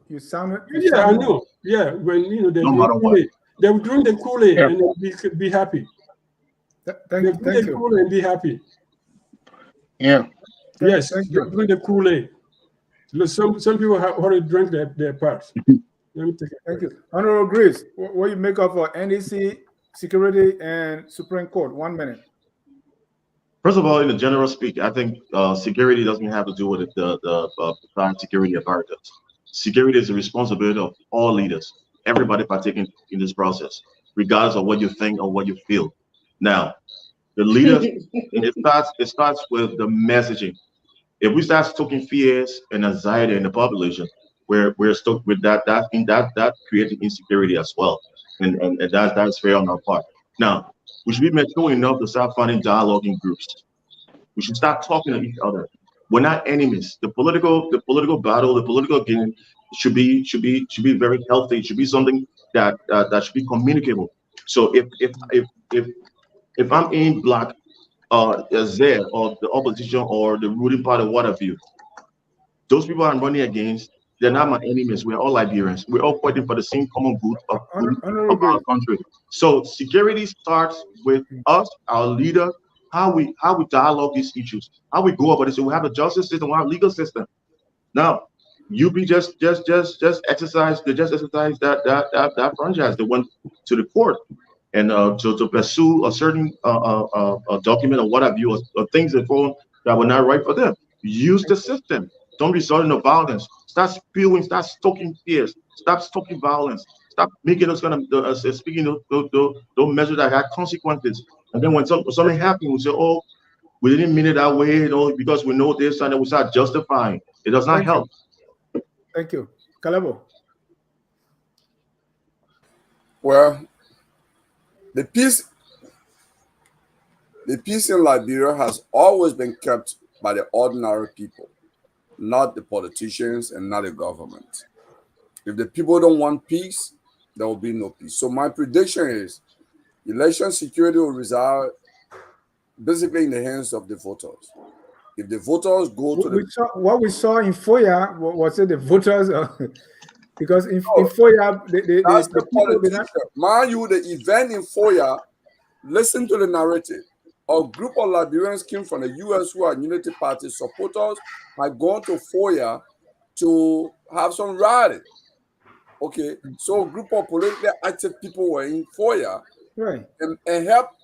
you sounded. I know. Yeah, when you know they will drink the Kool-Aid and they'll be happy. Thank you. The Kool-Aid and be happy. Yeah. Yes, they'll drink the Kool-Aid. Some people have already drank their parts. Let me take it. Thank you. Honorable Greaves, what do you make of NDC, security, and Supreme Court? 1 minute. First of all, in the general speak, I think security doesn't have to do with the security apparatus. Security is the responsibility of all leaders, everybody partaking in this process, regardless of what you think or what you feel. Now, the leaders, it starts with the messaging. If we start stoking fears and anxiety in the population, we're stuck with that creating insecurity as well, and that's fair on our part. Now, we should be mature enough to start finding dialogue in groups. We should start talking to each other. We're not enemies. The political battle, the political game should be very healthy. It should be something that should be communicable. So if I'm in black, there or the opposition or the ruling party, whatever you, those people I'm running against, they're not my enemies. We're all Liberians. We're all fighting for the same common good of our country. So security starts with us, our leader, how we dialogue these issues, how we go about it. So we have a justice system, we have a legal system. Now, you be just exercise that franchise. They went to the court and to pursue a certain a document or what have you, or things that were not right for them. Use the system. Don't resort to violence. Start spewing. Start stoking fears. Stop stoking violence. Stop making us speaking those measures that had consequences. And then when something happens, we say, "Oh, we didn't mean it that way," because we know this, and then we start justifying. It does not help. Thank you, Kehleboe. Well, the peace in Liberia has always been kept by the ordinary people, not the politicians and not the government. If the people don't want peace, there will be no peace. So my prediction is election security will reside basically in the hands of the voters. If the voters go to what we saw in FOIA, was it the voters? Because in FOIA, the people did not. Mind you, the event in FOIA, listen to the narrative. A group of Liberians came from the U.S. who are Unity Party supporters had gone to FOIA to have some rally. Okay, so a group of politically active people were in FOIA, right, and helped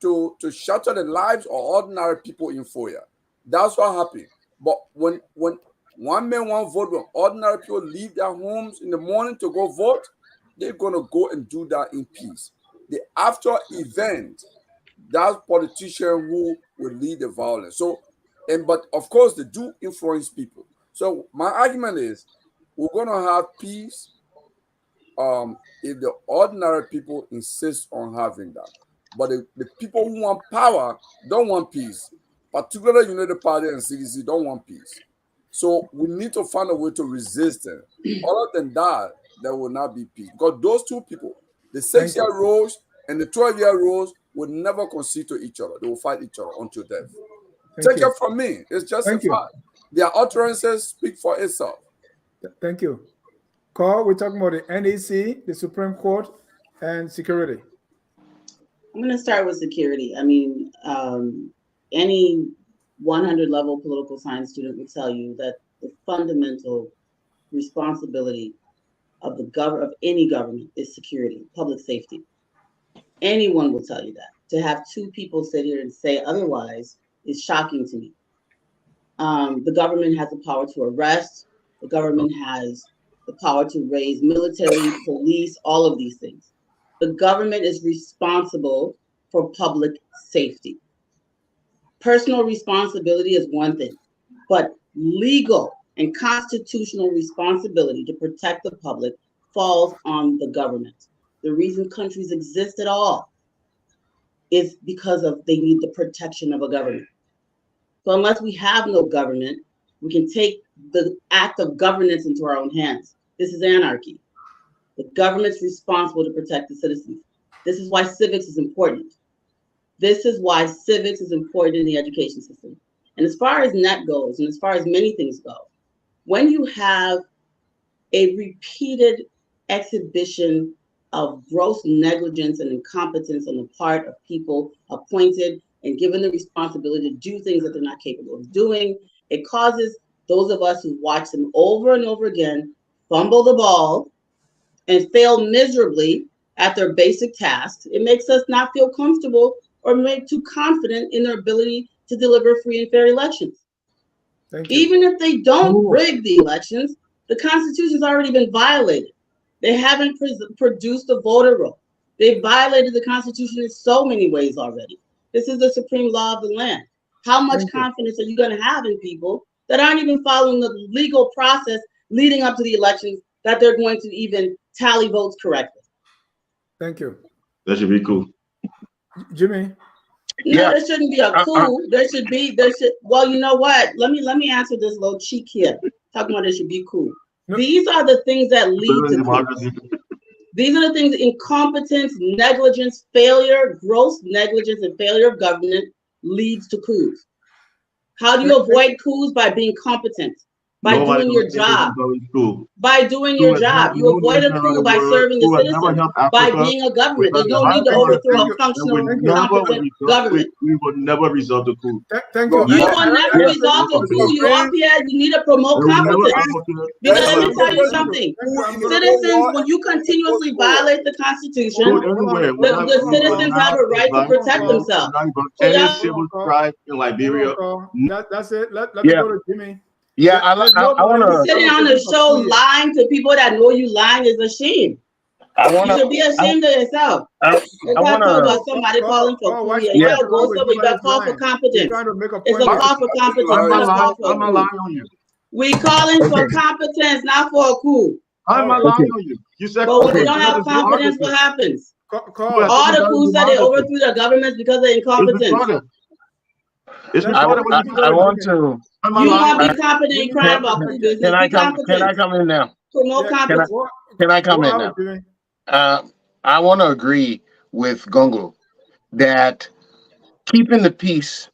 to shatter the lives of ordinary people in FOIA. That's what happened. But when one man, one vote, when ordinary people leave their homes in the morning to go vote, they're going to go and do that in peace. The after event, that politician who will lead the violence. So, but of course, they do influence people. So my argument is, we're going to have peace if the ordinary people insist on having that. But the people who want power don't want peace. Particularly United Party and CDC don't want peace. So we need to find a way to resist them. Other than that, there will not be peace. Because those two people, the 6-year-olds and the 12-year-olds, will never concede to each other. They will fight each other until death. Take it from me. It's just a fact. Their utterances speak for itself. Thank you. Carl, we're talking about the NEC, the Supreme Court, and security. I'm going to start with security. I mean, any 100-level political science student will tell you that the fundamental responsibility of any government is security, public safety. Anyone will tell you that. To have two people sit here and say otherwise is shocking to me. The government has the power to arrest. The government has the power to raise military, police, all of these things. The government is responsible for public safety. Personal responsibility is one thing, but legal and constitutional responsibility to protect the public falls on the government. The reason countries exist at all is because they need the protection of a government. So unless we have no government, we can take the act of governance into our own hands. This is anarchy. The government's responsible to protect the citizens. This is why civics is important. This is why civics is important in the education system. And as far as net goes, and as far as many things go, when you have a repeated exhibition of gross negligence and incompetence on the part of people appointed and given the responsibility to do things that they're not capable of doing, it causes those of us who watch them over and over again fumble the ball and fail miserably at their basic tasks. It makes us not feel comfortable or make too confident in their ability to deliver free and fair elections. Even if they don't rig the elections, the Constitution's already been violated. They haven't produced a voter roll. They violated the Constitution in so many ways already. This is the supreme law of the land. How much confidence are you going to have in people that aren't even following the legal process leading up to the elections that they're going to even tally votes correctly? Thank you. That should be cool. Jimmy? No, there shouldn't be a coup. Well, you know what? Let me answer this little cheek here. Talking about there should be coup. No. These are the things that lead to coups. These are the things: incompetence, negligence, failure, gross negligence and failure of government leads to coups. How do you avoid coups? By being competent, by doing your job. By doing your job. You avoid a coup by serving the citizens, by being a government. There's no need to overthrow a functional, competent government. We would never result to coup. Thank you. You will never result to coup. You up here, you need to promote competence. Because let me tell you something. Citizens, when you continuously violate the Constitution, the citizens have a right to protect themselves. Any civil strife in Liberia. That's it. Let me go to Jimmy. Yeah, I want to. Sitting on the show lying to people that know you lying is a shame. You should be ashamed of yourself. I want to. Somebody calling for coup. You gotta go somewhere. You gotta call for competence. It's a call for competence. I'm not lying on you. We calling for competence, not for a coup. I'm not lying on you. You said. But when they don't have competence, what happens? All the coups that they overthrew their governments because of incompetence. I want to. You want to be competent in crime about coup business. Can I come in now? Promote competence. Can I come in now? I want to agree with Gongloe that keeping the peace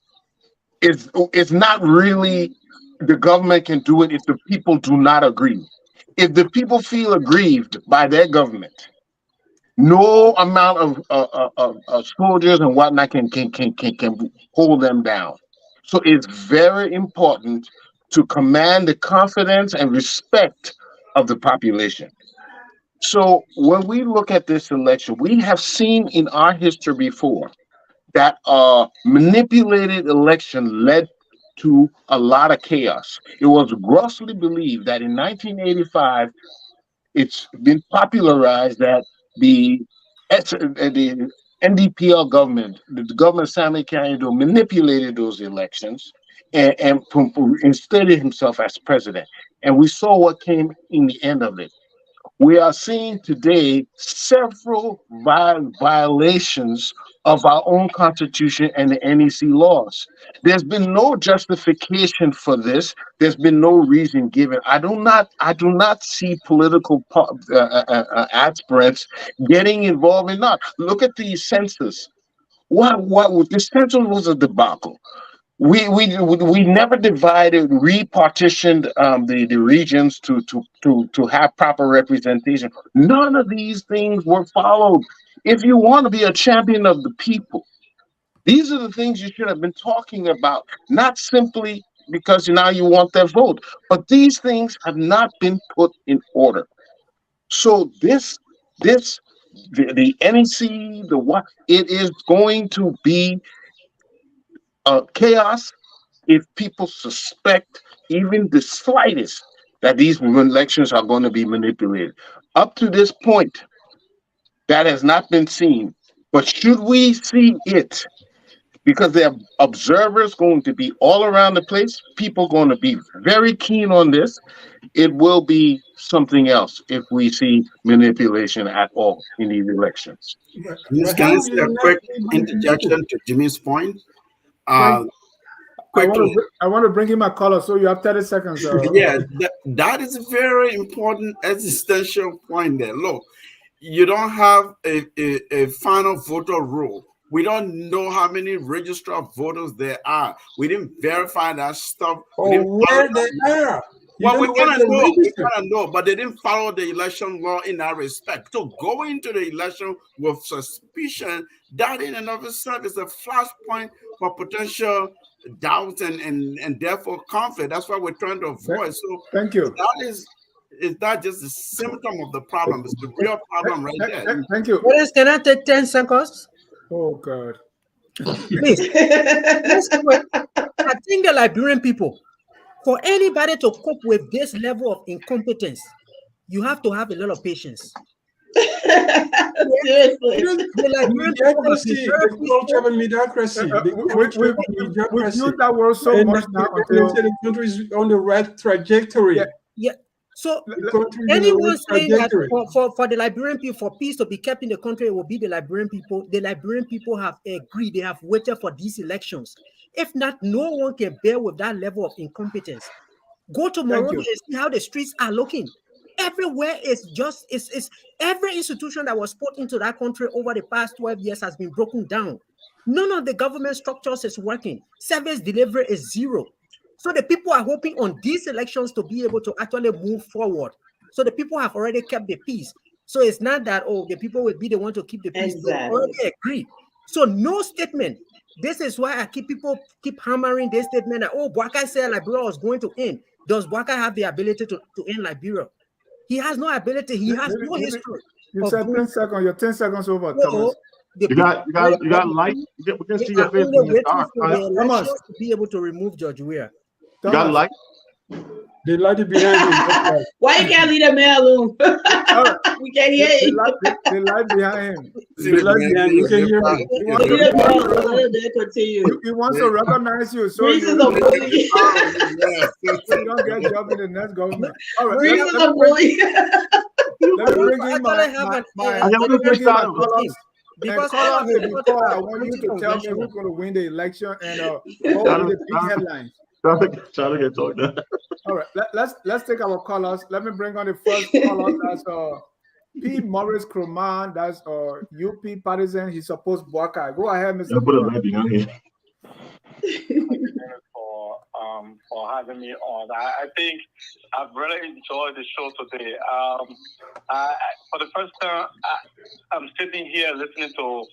is not really the government can do it if the people do not agree. If the people feel aggrieved by their government, no amount of soldiers and whatnot can hold them down. So it's very important to command the confidence and respect of the population. So when we look at this election, we have seen in our history before that a manipulated election led to a lot of chaos. It was grossly believed that in 1985, it's been popularized that the NDPL government, the government of Sammy Canado, manipulated those elections and instated himself as president. And we saw what came in the end of it. We are seeing today several violations of our own constitution and the NEC laws. There's been no justification for this. There's been no reason given. I do not see political aspirants getting involved in that. Look at the census. What the census was a debacle. We never divided, repartitioned the regions to have proper representation. None of these things were followed. If you want to be a champion of the people, these are the things you should have been talking about, not simply because now you want their vote, but these things have not been put in order. So the NEC, it is going to be chaos if people suspect even the slightest that these elections are going to be manipulated. Up to this point, that has not been seen. But should we see it, because there are observers going to be all around the place, people going to be very keen on this, it will be something else if we see manipulation at all in these elections. Can I say a quick interjection to Jimmy's point? I want to bring in my caller, so you have 30 seconds. Yeah, that is a very important existential point there. Look, you don't have a final voter roll. We don't know how many registered voters there are. We didn't verify that stuff. Where they are. Well, we kind of know, but they didn't follow the election law in that respect. So going into the election with suspicion, that in and of itself is a flashpoint for potential doubt and therefore conflict. That's what we're trying to avoid. So thank you. Is that just a symptom of the problem? It's the real problem right there. Thank you. What else? Can I take 10 seconds? Oh God. Please. I think the Liberian people, for anybody to cope with this level of incompetence, you have to have a lot of patience. Seriously. The culture of mediocrity. We've used that word so much now. The country is on the right trajectory. Yeah. So anyone saying that for the Liberian people, for peace to be kept in the country, it will be the Liberian people. The Liberian people have agreed. They have waited for these elections. If not, no one can bear with that level of incompetence. Go to Morocco and see how the streets are looking. Everywhere is every institution that was put into that country over the past 12 years has been broken down. None of the government structures is working. Service delivery is zero. So the people are hoping on these elections to be able to actually move forward. So the people have already kept the peace. So it's not that, the people will be the one to keep the peace. Exactly. They already agree. So no statement. This is why people keep hammering this statement that, Bouaka said Liberia was going to end. Does Bouaka have the ability to end Liberia? He has no ability. He has no history. You said 10 seconds. You're 10 seconds over, Thomas. You got light. We can see your face in the dark. To be able to remove George Weah. You got light. They light it behind him. Why you can't leave that man alone? We can't hear him. They light behind him. They light behind him. You can hear him. He wants to recognize you. So Greaves is a bully. You don't get a job in the next government. All right. Greaves is a bully. Let me bring in my callers. Because I want you to tell me who's going to win the election and what are the big headlines. Trying to get talked. All right, let's take our callers. Let me bring on the first caller. That's P. Morris Kroman. That's UP partisan. He supports Bouaka. Go ahead, Mr. Put a light behind here. For having me on. I think I've really enjoyed the show today. For the first time, I'm sitting here listening to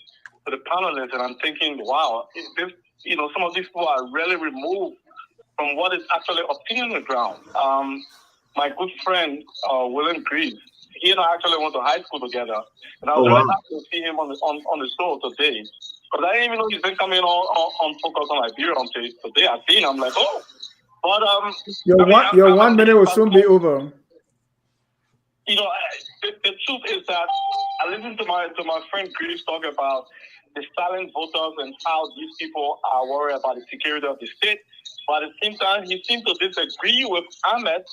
the panelists, and I'm thinking, wow, some of these people are really removed from what is actually opinion on the ground. My good friend, William Greaves, he and I actually went to high school together, and I was really happy to see him on the show today. Because I didn't even know he's been coming on Focus on Liberia until today. I seen him, I'm like, oh. But your 1 minute will soon be over. you know, the truth is that I listened to my friend Greaves talk about the silent voters and how these people are worried about the security of the state. But at the same time, he seemed to disagree with Ahmed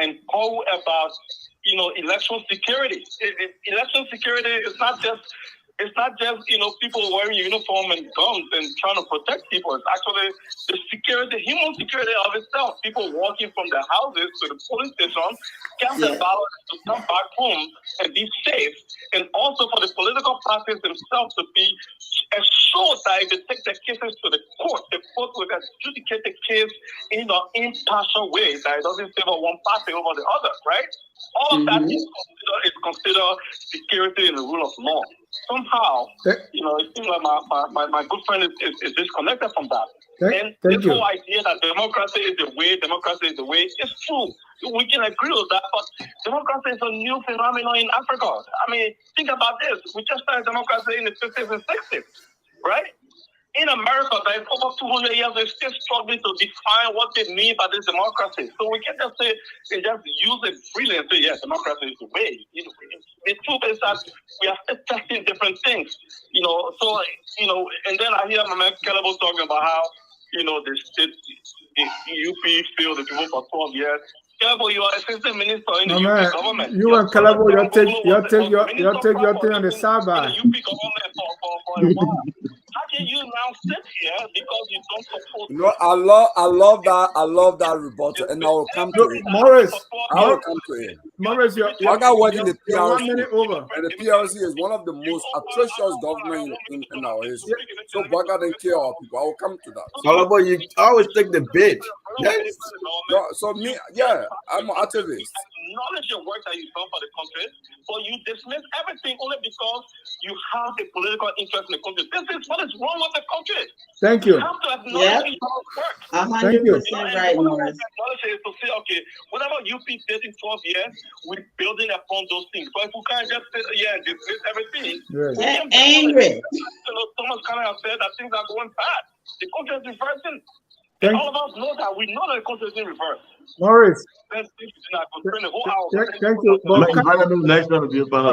and Paul about, you know, election security. Election security is not just people wearing uniform and guns and trying to protect people. It's actually the security, the human security of itself. People walking from their houses to the police station, count their ballots to come back home and be safe. And also for the political parties themselves to be assured that if they take their cases to the court will adjudicate the case in an impartial way, that it doesn't favor one party over the other, right? All of that is considered security and the rule of law. Somehow, you know, it seems like my good friend is disconnected from that. This whole idea that democracy is the way, is true. We can agree with that, but democracy is a new phenomenon in Africa. I mean, think about this. We just started democracy in the 50s and 60s, right? In America, that is over 200 years, they're still struggling to define what they mean by this democracy. So we can't just say, they just use it freely and say, yes, democracy is the way. You know, the truth is that we are still testing different things, you know. So, you know, and then I hear my man Kehleboe talking about how, you know, the UP failed the people for 12 years. Kehleboe, you are assistant minister in the UP government. You and Kehleboe, you take your thing on the sideline. UP government for a while. How can you now sit here because you don't support? You know, I love that rebuttal, and I will come to it. Morris, I will come to it. Morris, I got working the PRC, 1 minute over. and the PRC is one of the most atrocious government in our history. So Baga didn't care our people. I will come to that. Kehleboe, you always take the bait. Yes. No, so me, yeah, I'm an activist. Acknowledge your work that you've done for the country, but you dismiss everything only because you have a political interest in the country. This is what is wrong with the country. Thank you. You have to acknowledge your work. 100% right, Morris. Acknowledge it to say, okay, whatever UP did in 12 years, we're building upon those things. But if we can't just say, yeah, dismiss everything, they're angry. You know, Thomas kind of said that things are going bad. The country is reversing. And all of us know that. We know that the country is in reverse. Morris. Thank you.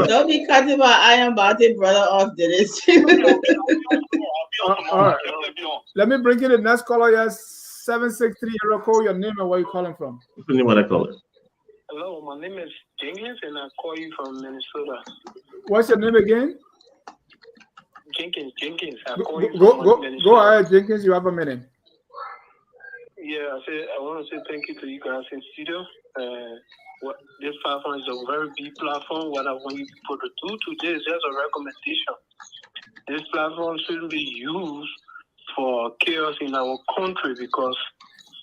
Don't be cutting my iron body brother off to this. All right. Let me bring in the next caller. Yes, 763. Call your name and where you calling from. What's the name of that caller? Hello, my name is Jenkins, and I call you from Minnesota. What's your name again? Jenkins. I call you from Minnesota. Go ahead, Jenkins. You have a minute. Yeah, I want to say thank you to you guys in studio. This platform is a very big platform. What I want you people to do today is just a recommendation. This platform shouldn't be used for chaos in our country, because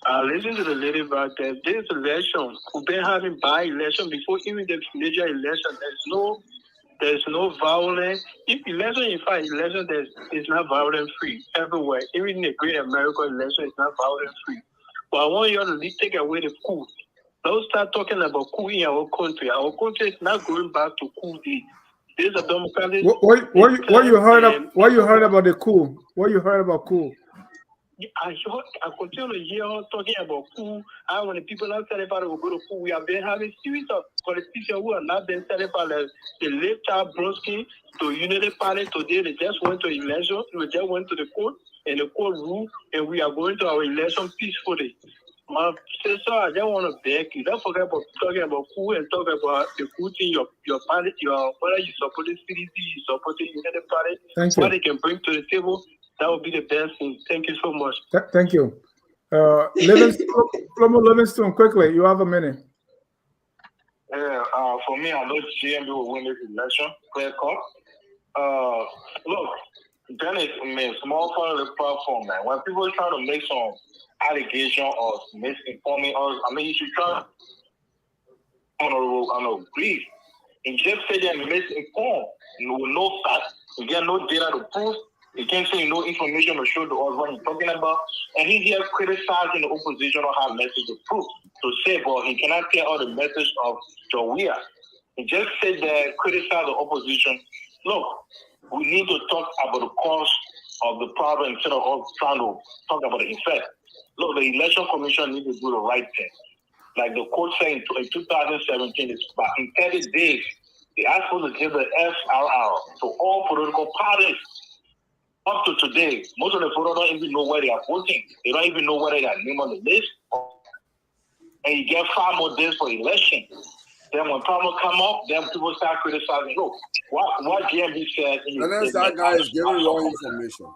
I listened to the lady about that. This election, we've been having by-election before even the major election. There's no violence. If election, in fact, election is not violence free everywhere. Even in the Great America election is not violence free. But I want you to take away the coup. Don't start talking about coup in our country. Our country is not going back to coup days. There's a democratic. What you heard about the coup? What you heard about coup? I continue to hear her talking about coup. And when the people not satisfied will go to coup, we have been having series of politicians who are not been satisfied. They left Charles Brodsky to Unity Party today. They just went to election. They just went to the court, and the court ruled, and we are going to our election peacefully. My sister, I just want to beg you. Don't forget about talking about coup and talk about the coup in your party, whether you support the CDC, you support the Unity Party, what they can bring to the table. That would be the best thing. Thank you so much. Thank you. Livingston, quickly. You have a minute. Yeah, for me, I know GMB will win this election. Clear cut. Look, Dennis, man, small part of the platform, man. When people are trying to make some allegation or misinforming us, I mean, you should try to Greaves. And just say they're misinformed with no facts. You get no data to prove. He can't say no information or show to us what he's talking about. And he's here criticizing the opposition or have message to prove. To say, well, he cannot tell all the message of Yeyia. He just said that criticize the opposition. Look, we need to talk about the cause of the problem instead of trying to talk about the effect. Look, the election commission needs to do the right thing. like the court said in 2017, is about in 30 days, they are supposed to give the SRR to all political parties. Up to today, most of the voters don't even know where they are voting. They don't even know whether they are named on the list. And you get 5 more days for election. Then when problems come up, then people start criticizing. Look, what GMB said. Unless that guy is giving wrong information,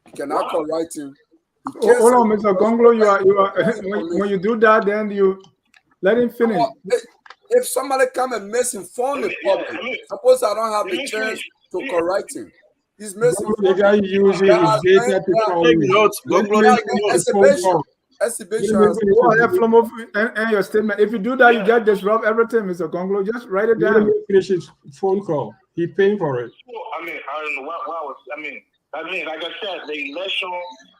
you cannot correct him. Hold on, Mr. Gongloe, you are when you do that, then you let him finish. If somebody come and misinform the public, suppose I don't have the chance to correct him. He's misinformed. The guy using his data to call you. Exhibition. And your statement. If you do that, you just disrupt everything, Mr. Gongloe. Just write it down. Finish his phone call. He paying for it. I mean, I don't know what was. I mean, like I said, the election.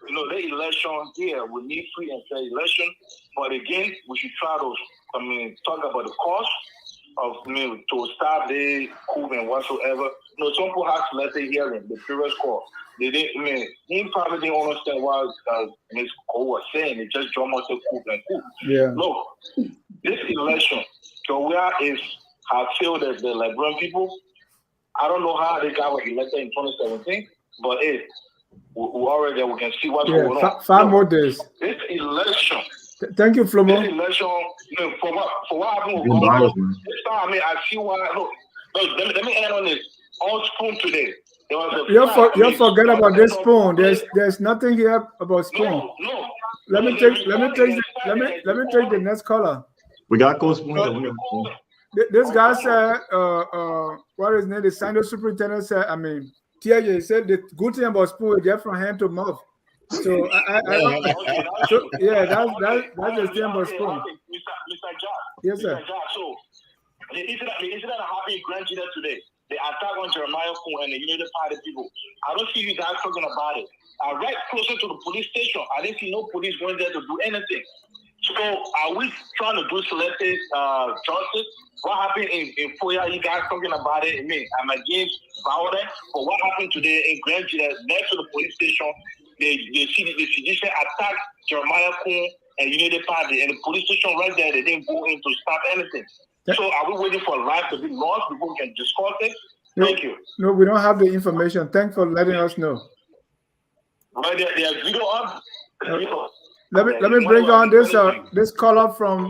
The election here, we need free and fair election. But again, we should try to. Talk about the cost of to start the coup and whatsoever. Some people have selected hearing the previous court. They didn't. He probably didn't understand what Ms. Cole was saying. It just jumped out the coup and coup. Yeah. Look, this election, Joia has failed the Liberian people. I don't know how they got elected in 2017, but we already we can see what's going on. 5 more days. This election. Thank you, Flomo. This election, for what happened with Gongloe, this time, I see why. Look, let me end on this. On Spoon today, there was a you forget about this Spoon. There's nothing here about Spoon. No. Let me take the next caller. We got Coach Spoon. This guy said, what is his name? The Sino superintendent said, TJ said the good thing about Spoon is get from hand to mouth. So that's the thing about Spoon. Mr. John. Yes, sir. Mr. John, so the incident that happened in Grand Judah today, the attack on Jeremiah Kuhn and the United Party people. I don't see you guys talking about it. Right closer to the police station, I didn't see no police going there to do anything. So are we trying to do selective justice? What happened in Foya? You guys talking about it? I'm against violence, but what happened today in Grand Judah next to the police station? The sedition attacked Jeremiah Kuhn and United Party, and the police station right there, they didn't go in to stop anything. So are we waiting for life to be lost before we can discuss it? Thank you. No, we don't have the information. Thanks for letting us know. But there's video on. Let me bring on this caller from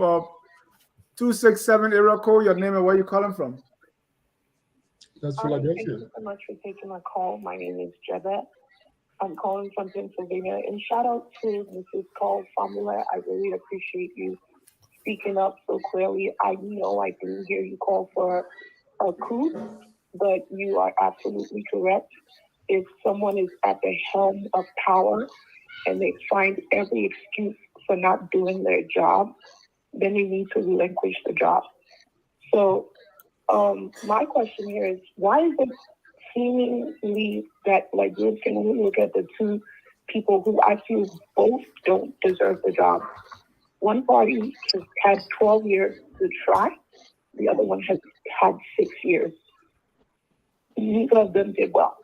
267 area code. Your name and where you calling from? That's Philadelphia. Thank you so much for taking my call. My name is Jebet. I'm calling from Pennsylvania. And shout out to Mrs. Cole Famula. I really appreciate you speaking up so clearly. I know I didn't hear you call for a coup, but you are absolutely correct. If someone is at the helm of power and they find every excuse for not doing their job, then they need to relinquish the job. So my question here is, why is it seemingly that, like, you can only look at the two people who I feel both don't deserve the job? One party has had 12 years to try. The other one has had 6 years. Neither of them did well.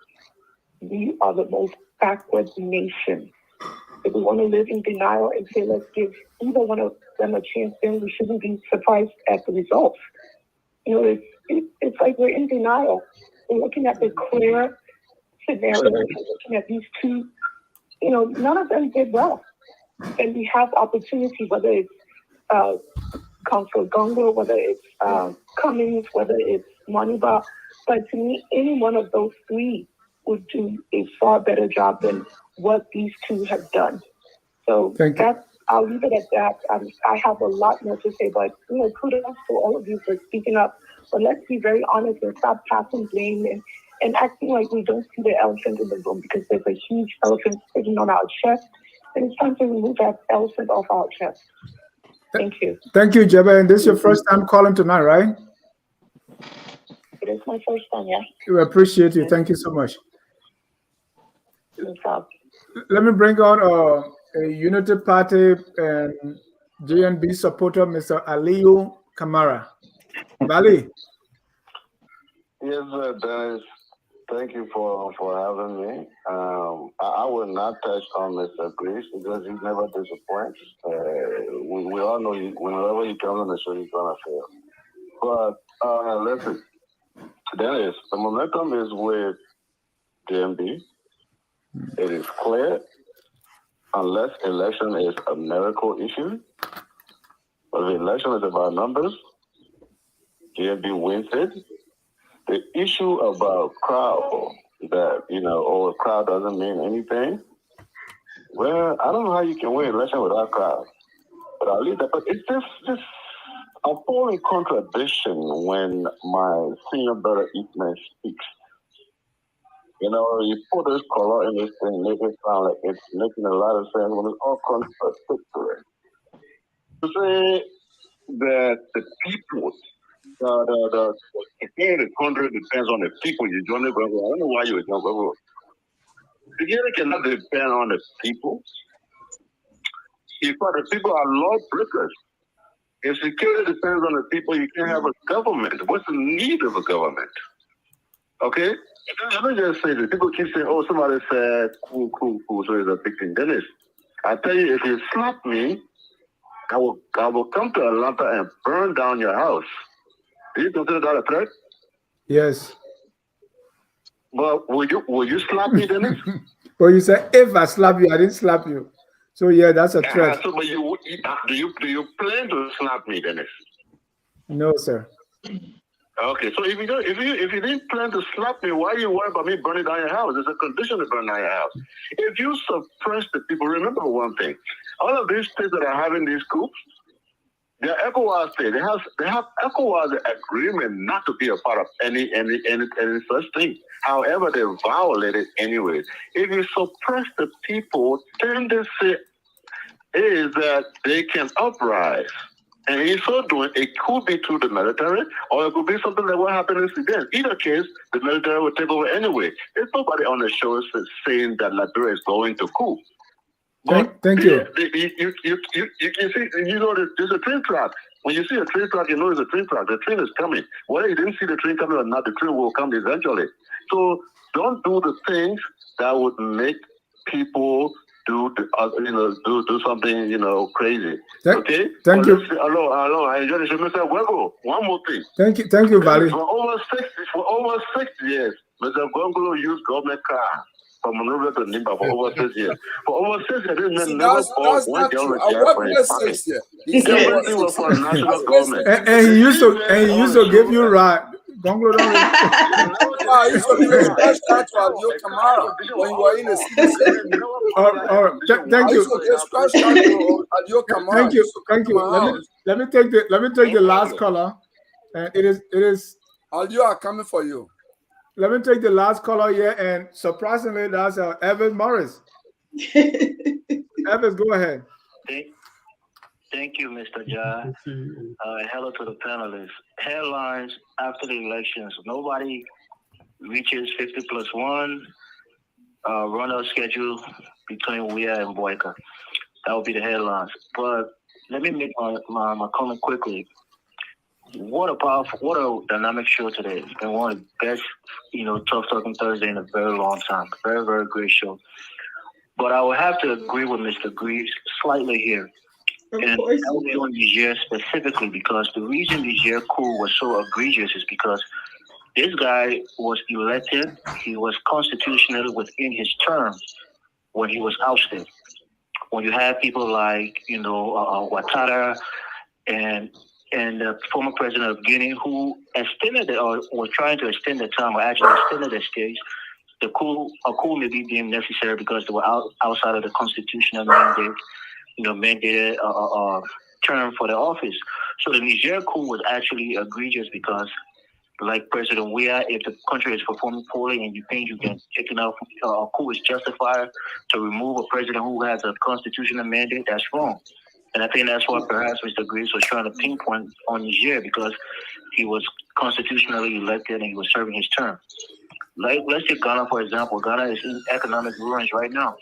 We are the most backward nation. If we want to live in denial and say, let's give either one of them a chance, then we shouldn't be surprised at the results. It's like we're in denial. We're looking at the clear scenario. We're looking at these two. None of them did well. And we have opportunity, whether it's Council Gongloe, whether it's Cummings, whether it's Maniba. But to me, any one of those three would do a far better job than what these two have done. So I'll leave it at that. I have a lot more to say, but kudos to all of you for speaking up. But let's be very honest and stop passing blame and acting like we don't see the elephant in the room, because there's a huge elephant sitting on our chest, and it's time to remove that elephant off our chest. Thank you. Thank you, Jeba. And this is your first time calling tonight, right? It is my first time, yeah. We appreciate you. Thank you so much. No problem. Let me bring on a Unity Party and JNB supporter, Mr. Aliyu Kamara. Bali. Yes, Dennis. Thank you for having me. I will not touch on Mr. Greaves because he never disappoints. We all know whenever he comes on the show, he's gonna fail. But listen, Dennis, the momentum is with DMB. It is clear, unless election is a miracle issue. But the election is about numbers. DMB wins it. The issue about crowd, that, crowd doesn't mean anything. Well, I don't know how you can win an election without crowd. But I'll leave that. But it's this appalling contradiction when my senior brother Ahmed speaks. You put this color in this thing, make it sound like it's making a lot of sense when it's all contradictory. To say that the people, the country depends on the people you join the government. I don't know why you would join the government. Security cannot depend on the people. If the people are lawbreakers, if security depends on the people, you can't have a government. What's the need of a government? Okay? Let me just say this. People keep saying, oh, somebody said, cool, so it's a big thing. Dennis, I tell you, if you slap me, I will come to Atlanta and burn down your house. Do you consider that a threat? Yes. But will you slap me, Dennis? Well, you said if I slap you, I didn't slap you. So yeah, that's a threat. So, but do you plan to slap me, Dennis? No, sir. Okay, so if you didn't plan to slap me, why are you worried about me burning down your house? There's a condition to burn down your house. If you suppress the people, remember one thing: all of these states that are having these coups, they're ECOWAS states. They have ECOWAS agreement not to be a part of any such thing. However, they violate it anyway. If you suppress the people, tendency is that they can uprise. And in so doing, it could be through the military, or it could be something that will happen in Sudan. Either case, the military will take over anyway. There's nobody on the show saying that Liberia is going to coup. Thank you. You can see, there's a train track. When you see a train track, you know it's a train track. The train is coming. Whether you didn't see the train coming or not, the train will come eventually. So don't do the things that would make people do something, crazy. Okay? Thank you. Hello, I enjoy the show. Mr. Gwego, one more thing. Thank you, Valley. For over 6 years, Mr. Gongloe used government car from Monrovia to Nimba for over 6 years. For over 6 years, this man never bought one government car for his pocket. Everything was for national government. And he used to give you right. Gongloe don't I used to give a scratch card to Alio Kamara when you were in the city. Thank you. Scratch card to Alio Kamara. Thank you. Let me take the last caller, and it is. Alio are coming for you. Let me take the last caller here, and surprisingly, that's Evans Morris. Evans, go ahead. Thank you, Mr. Jai. Hello to the panelists. Headlines after the elections: nobody reaches 50+1. Run-out schedule between Yeyia and Boyka. That would be the headlines. But let me make my comment quickly. What a dynamic show today. It's been one of the best, Tough Talking Thursday in a very long time. Very, very great show. But I would have to agree with Mr. Greaves slightly here. And I will be on Niger specifically because the reason Niger coup was so egregious is because this guy was elected. He was constitutionally within his term when he was ousted. When you have people like, Ouattara and the former president of Guinea who extended or were trying to extend the term or actually extended the stage, a coup may be deemed necessary because they were outside of the constitutional mandated term for the office. So the Niger coup was actually egregious because, like President Yeyia, if the country is performing poorly and you think you can take enough, a coup is justified to remove a president who has a constitutional mandate, that's wrong. And I think that's what perhaps Mr. Greaves was trying to pinpoint on Niger because he was constitutionally elected and he was serving his term. Like, let's take Ghana, for example. Ghana is in economic ruins right now.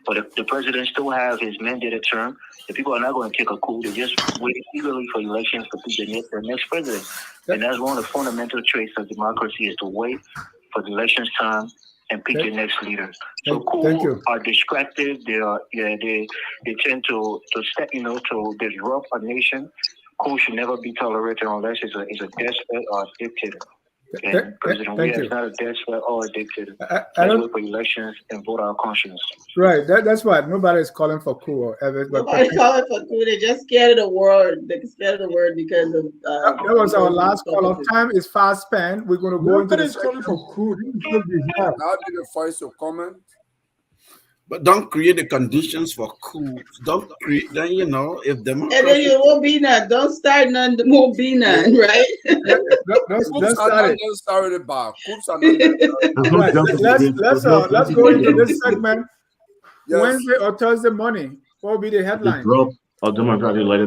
But the president still has his mandated term. The people are not going to kick a coup. They're just waiting eagerly for elections to pick the next president. And that's one of the fundamental traits of democracy is to wait for the elections time and pick your next leader. So thank coup you. are distracted. They are they tend to step to disrupt a nation. Coup should never be tolerated unless it's a despot or a dictator. And President Weah is not a despot or a dictator. Let's wait for elections and vote our conscience. Right. That's why nobody's calling for coup or ever. Nobody's calling for coup. They're just scared of the word. They're scared of the word because of. That was our last call. Of time is fast spent. We're going to go into the calling for coup. Now did the voice your comment? But don't create the conditions for coups. Don't create, then if democracy. And then you won't be none. Don't start none. There won't be none, right? Coups are not necessarily bad. Coups are not necessarily. Let's go into this segment. Yes. Wednesday or Thursday morning. What will be the headline? The drop of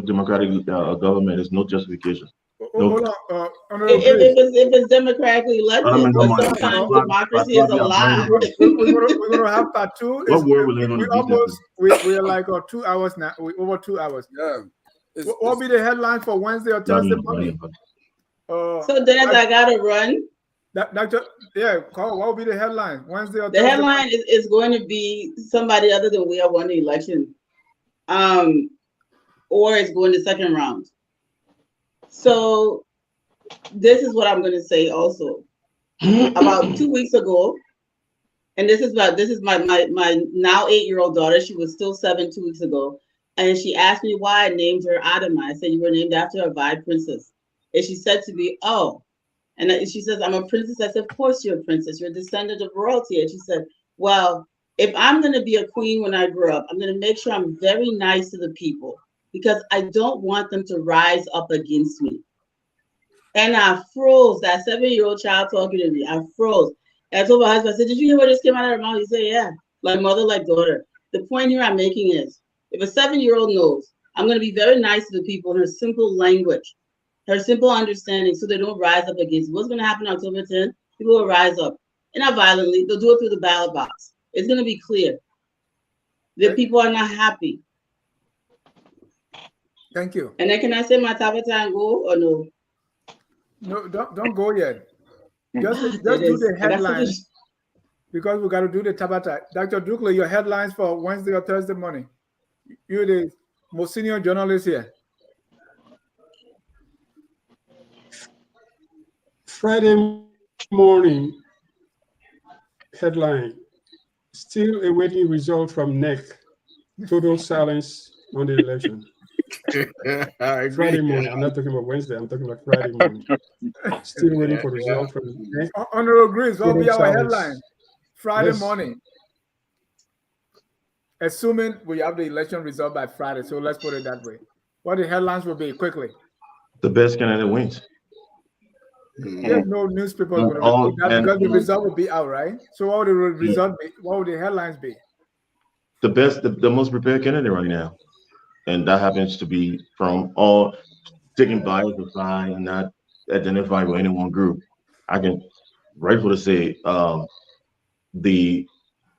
democratic government is no justification. If it's democratically elected, but sometimes democracy is a lie. We're gonna have part two. We're like 2 hours now. Over 2 hours. Yeah. What will be the headline for Wednesday or Thursday morning? So then I gotta run. Carl, what will be the headline Wednesday or the Thursday? Headline is going to be somebody other than Weah won the election, or it's going to second round. So this is what I'm going to say also. About 2 weeks ago, and this is my now 8-year-old daughter. She was still 7 2 weeks ago, and she asked me why I named her Adama. I said, you were named after a Vi princess, and she said to me, oh, and she says, I'm a princess. I said, of course you're a princess. You're a descendant of royalty. And she said, well, if I'm going to be a queen when I grow up, I'm going to make sure I'm very nice to the people, because I don't want them to rise up against me. And I froze. That 7-year-old child talking to me, I froze. And I told my husband, I said, did you hear what just came out of her mouth? He said, yeah, like mother, like daughter. The point here I'm making is, if a 7-year-old knows, I'm going to be very nice to the people in her simple language, her simple understanding, so they don't rise up against me. What's going to happen on October 10th? People will rise up. And not violently. They'll do it through the ballot box. It's going to be clear. The people are not happy. Thank you. And then can I say my Tabata and go or no? No, don't go yet. Just do the headlines, because we got to do the Tabata. Dr. Dukule, your headlines for Wednesday or Thursday morning. You're the most senior journalist here. Friday morning headline: still awaiting result from NEC. Total silence on the election. Friday morning. I'm not talking about Wednesday. I'm talking about Friday morning. Still waiting for result from NEC. Honorable Greaves, what will be our headline? Friday morning. Assuming we have the election result by Friday, so let's put it that way. What the headlines will be quickly? The best candidate wins. There's no newspaper going to report that, because the result will be out, right? So what would the result be? What would the headlines be? The best, the most prepared candidate right now. And that happens to be from all taking bias aside and not identifying with any one group. I can rightfully say the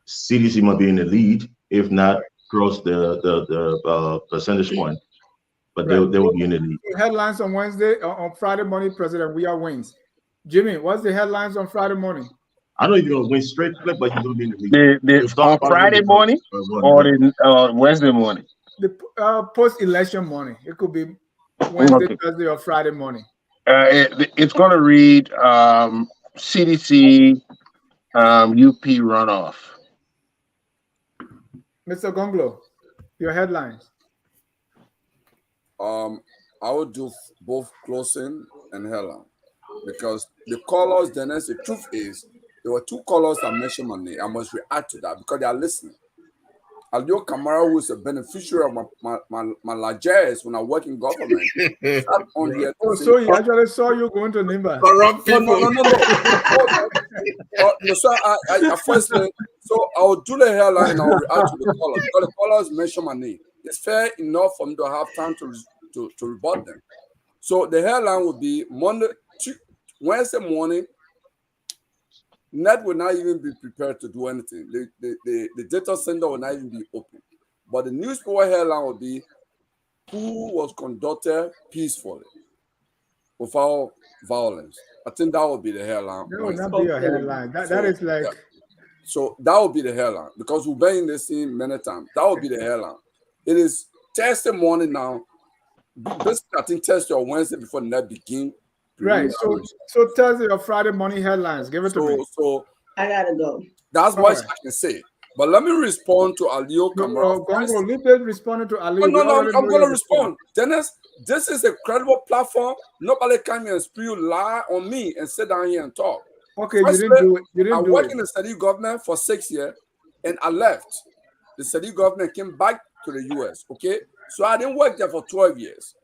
CDC might be in the lead, if not cross the percentage point. But they will be in the lead. Headlines on Wednesday, on Friday morning, President Weah wins. Jimmy, what's the headlines on Friday morning? I don't even know win straight flip, but he's going to be in the lead. On Friday morning or Wednesday morning? The post-election morning. It could be Wednesday, Thursday, or Friday morning. It's going to read CDC UP runoff. Mr. Gongloe, your headlines. I would do both closing and headline, because the colors, the truth is, there were 2 colors that mentioned my name. I must react to that because they are listening. Aldo Kamara, who is a beneficiary of my largesse when I work in government. On here so he actually saw you going to Nimba. No, so I firstly, so I'll do the headline and I'll react to the colors, because the colors mention my name. It's fair enough for me to have time to rebut them. So the headline would be Wednesday morning. Net will not even be prepared to do anything. The data center will not even be open. But the newspaper headline will be, who was conducted peacefully, without violence. I think that would be the headline. That would not be a headline. That is like. Yeah. So that would be the headline because we've been in this scene many times. That would be the headline. It is Thursday morning now. Basically, I think Thursday or Wednesday before the night begin. Right. So Thursday or Friday morning headlines. Give it to me. So I gotta go. That's what I can say. But let me respond to Alio Kamara. Gongloe, leave it responding to Ali. No, I'm going to respond. Dennis, this is a credible platform. Nobody can and spew lie on me and sit down here and talk. Okay, firstly, you didn't do it. I worked in the Saudi government for 6 years and I left. The Saudi government came back to the US, okay? So I didn't work there for 12 years.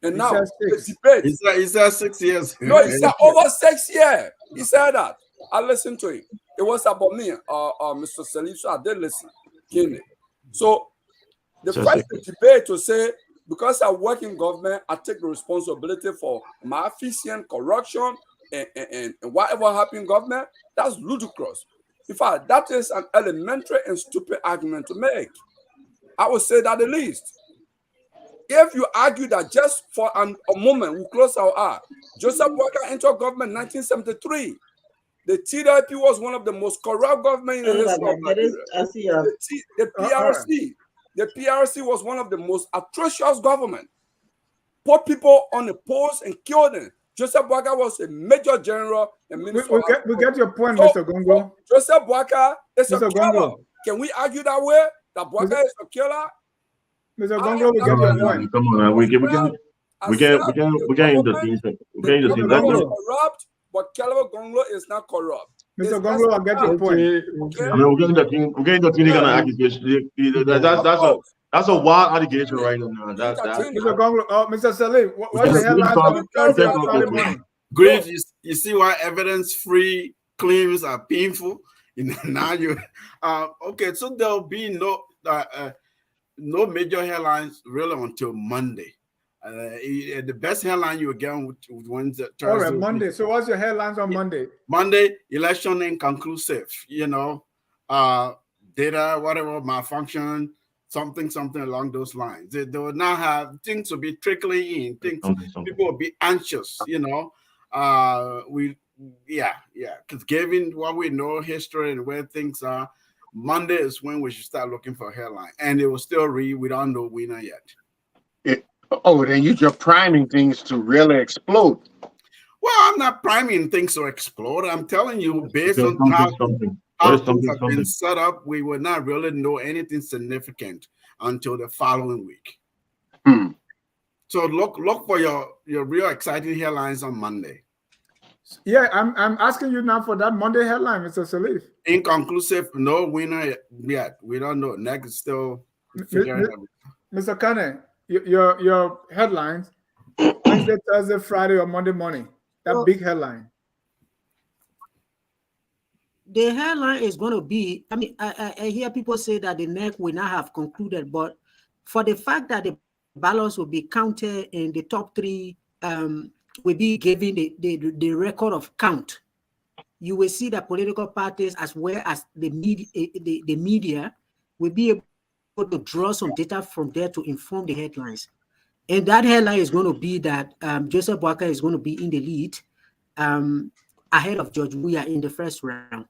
And now the debate. He said 6 years. No, he said over 6 years. He said that. I listened to it. It was about me, Mr. Sirleaf, so I did listen. So the first debate to say, because I work in government, I take the responsibility for my efficient corruption and whatever happened in government, that's ludicrous. In fact, that is an elementary and stupid argument to make. I would say that the least. If you argue that just for a moment, we close our eye, Joseph Walker entered government in 1973. The TWP was one of the most corrupt government in the history of Nigeria. The PRC was one of the most atrocious government. Put people on the post and killed them. Joseph Walker was a major general and minister. We get your point, Mr. Gongloe. Joseph Walker is a killer. Can we argue that way? That Walker is a killer? Mr. Gongloe, we get your point. Come on, we get into things. Corrupt, but Kehleboe Gongloe is not corrupt. Mr. Gongloe, I get your point. I mean, we're getting the accusation. That's a wild allegation right now. Mr. Gongloe, Mr. Sirleaf, what's the headline? Greaves, you see why evidence-free claims are painful? Now you, okay. So there'll be no major headlines really until Monday. The best headline you will get with Wednesday. All right, Monday. So what's your headlines on Monday? Monday, election inconclusive. Data, whatever, malfunction, something along those lines. They will now have things will be trickling in. People will be anxious. Because given what we know, history and where things are, Monday is when we should start looking for a headline, and it will still read, we don't know winner yet. Then you're priming things to really explode. Well, I'm not priming things to explode. I'm telling you, based on how things have been set up, we will not really know anything significant until the following week. So look for your real exciting headlines on Monday. Yeah, I'm asking you now for that Monday headline, Mr. Sirleaf. Inconclusive, no winner yet. We don't know. Next is still figuring out. Mr. Kane, your headlines, Wednesday, Thursday, Friday, or Monday morning. That big headline. The headline is going to be, I mean, I hear people say that the NEC will not have concluded, but for the fact that the ballots will be counted and the top three will be given the record of count, you will see that political parties as well as the media will be able to draw some data from there to inform the headlines. And that headline is going to be that Joseph Walker is going to be in the lead ahead of George Weah in the first round.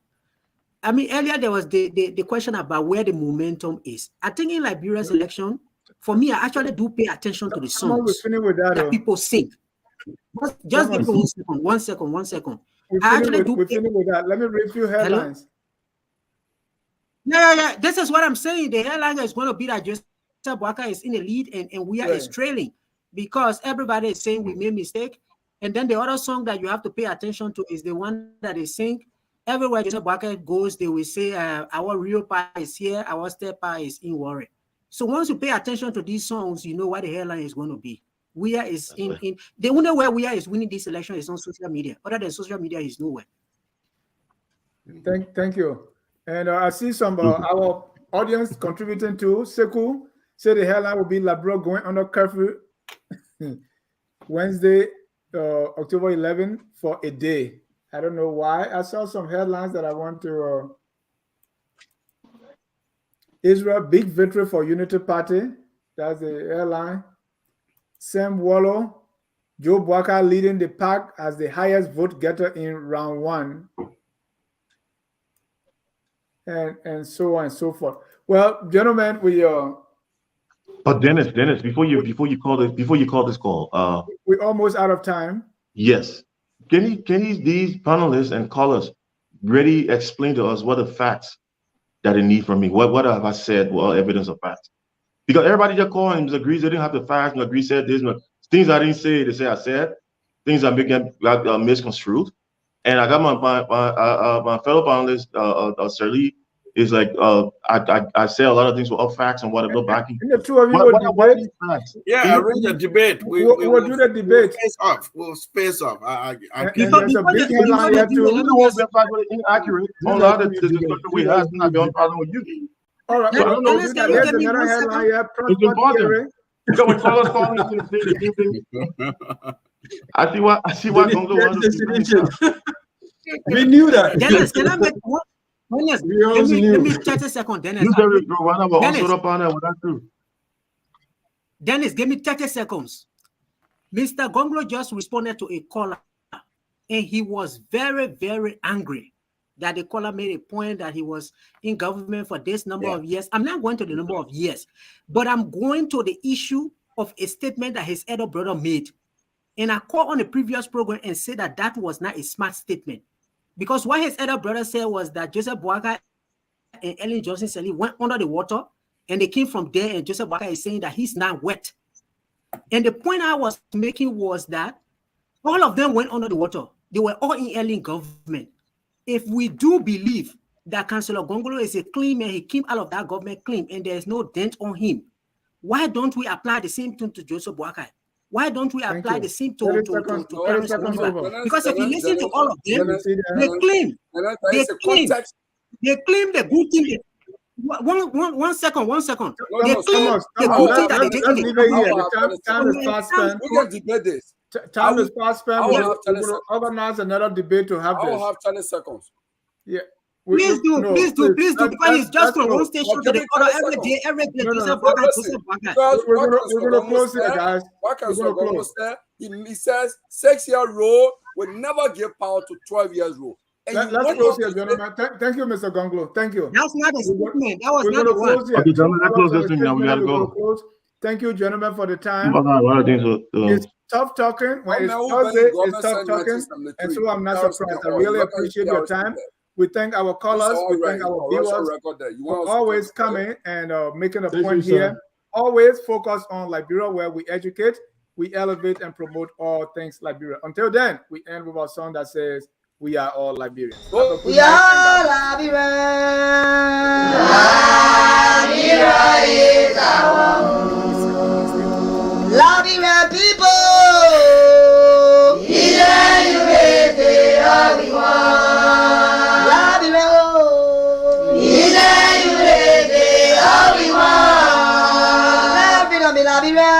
I mean, earlier there was the question about where the momentum is. I think in Liberia's election, for me, I actually do pay attention to the songs that people sing. Just give me 1 second. We're finished with that. Let me read a few headlines. Yeah. This is what I'm saying. The headline is going to be that Joseph Walker is in the lead and we are trailing because everybody is saying we made mistake. And then the other song that you have to pay attention to is the one that is saying everywhere Joseph Walker goes, they will say our real power is here, our step power is in Warren. So once you pay attention to these songs, you know what the headline is going to be. Weah is in the only way Weah is winning this election is on social media. Other than social media, is nowhere. Thank you. And I see some our audience contributing to. Sekou said the headline will be Labro going under curfew Wednesday, October 11 for a day. I don't know why. I saw some headlines that I want to. Israel, big victory for Unity Party. That's the headline. Sam Wallow, Joe Boakai leading the pack as the highest vote getter in round 1. And so on and so forth. Well, gentlemen, we But Dennis, before you call this call, we're almost out of time. yes. Can these panelists and callers really explain to us what the facts that they need from me? What have I said? What evidence of facts? Because everybody just called and agrees they didn't have the facts. And agrees said this, things I didn't say. They say I said things that making misconstrued. And I got my fellow panelist, Sirleaf, is like I say a lot of things were facts and what I'm not backing. And the two of you will debate. Yeah, arrange a debate. We'll do the debate. We'll space off. There's a big headline here too. Inaccurate. On the discussion we had, it's not going problem with you. All right. So I don't know. There's another headline here. It's important. Because when callers call me, the same thing. I see why Gongloe. We knew that. Dennis, can I make one? Dennis, let me 30 seconds. Dennis, give me 30 seconds. Mr. Gongloe just responded to a caller, and he was very, very angry that the caller made a point that he was in government for this number of years. I'm not going to the number of years, but I'm going to the issue of a statement that his elder brother made. And I called on the previous program and said that that was not a smart statement. Because what his elder brother said was that Joseph Boakai and Ellen Johnson Sirleaf went under the water and they came from there, and Joseph Boakai is saying that he's not wet. And the point I was making was that all of them went under the water. They were all in Ellen government. If we do believe that Councillor Gongloe is a clean man, he came out of that government clean and there's no dent on him, why don't we apply the same thing to Joseph Boakai? Why don't we apply the same to Clarence Oliver? Because if you listen to all of them, they claim the good thing. One second. They claim the good thing that they did. The time is fast spent. We can debate this. Time is fast spent. We're going to organize another debate to have this. I will have 20 seconds. Yeah. Please do, because it's just from one station to the other every day. We're going to close it, guys. He says 6-year rule will never give power to 12 years rule. Let's close here, gentlemen. Thank you, Mr. Gongloe. Thank you. That's not a statement. That was not the one. Okay, gentlemen, let's close this thing now. We got to go. Thank you, gentlemen, for the time. It's tough talking. When it's Thursday, it's tough talking. And so I'm not surprised. I really appreciate your time. We thank our callers. We thank our viewers for always coming and making a point here. Always focus on Liberia, where we educate, we elevate, and promote all things Liberia. Until then, we end with our song that says, "We are all Liberians." We are Liberians. Liberia is our home. Liberian people. Liberia.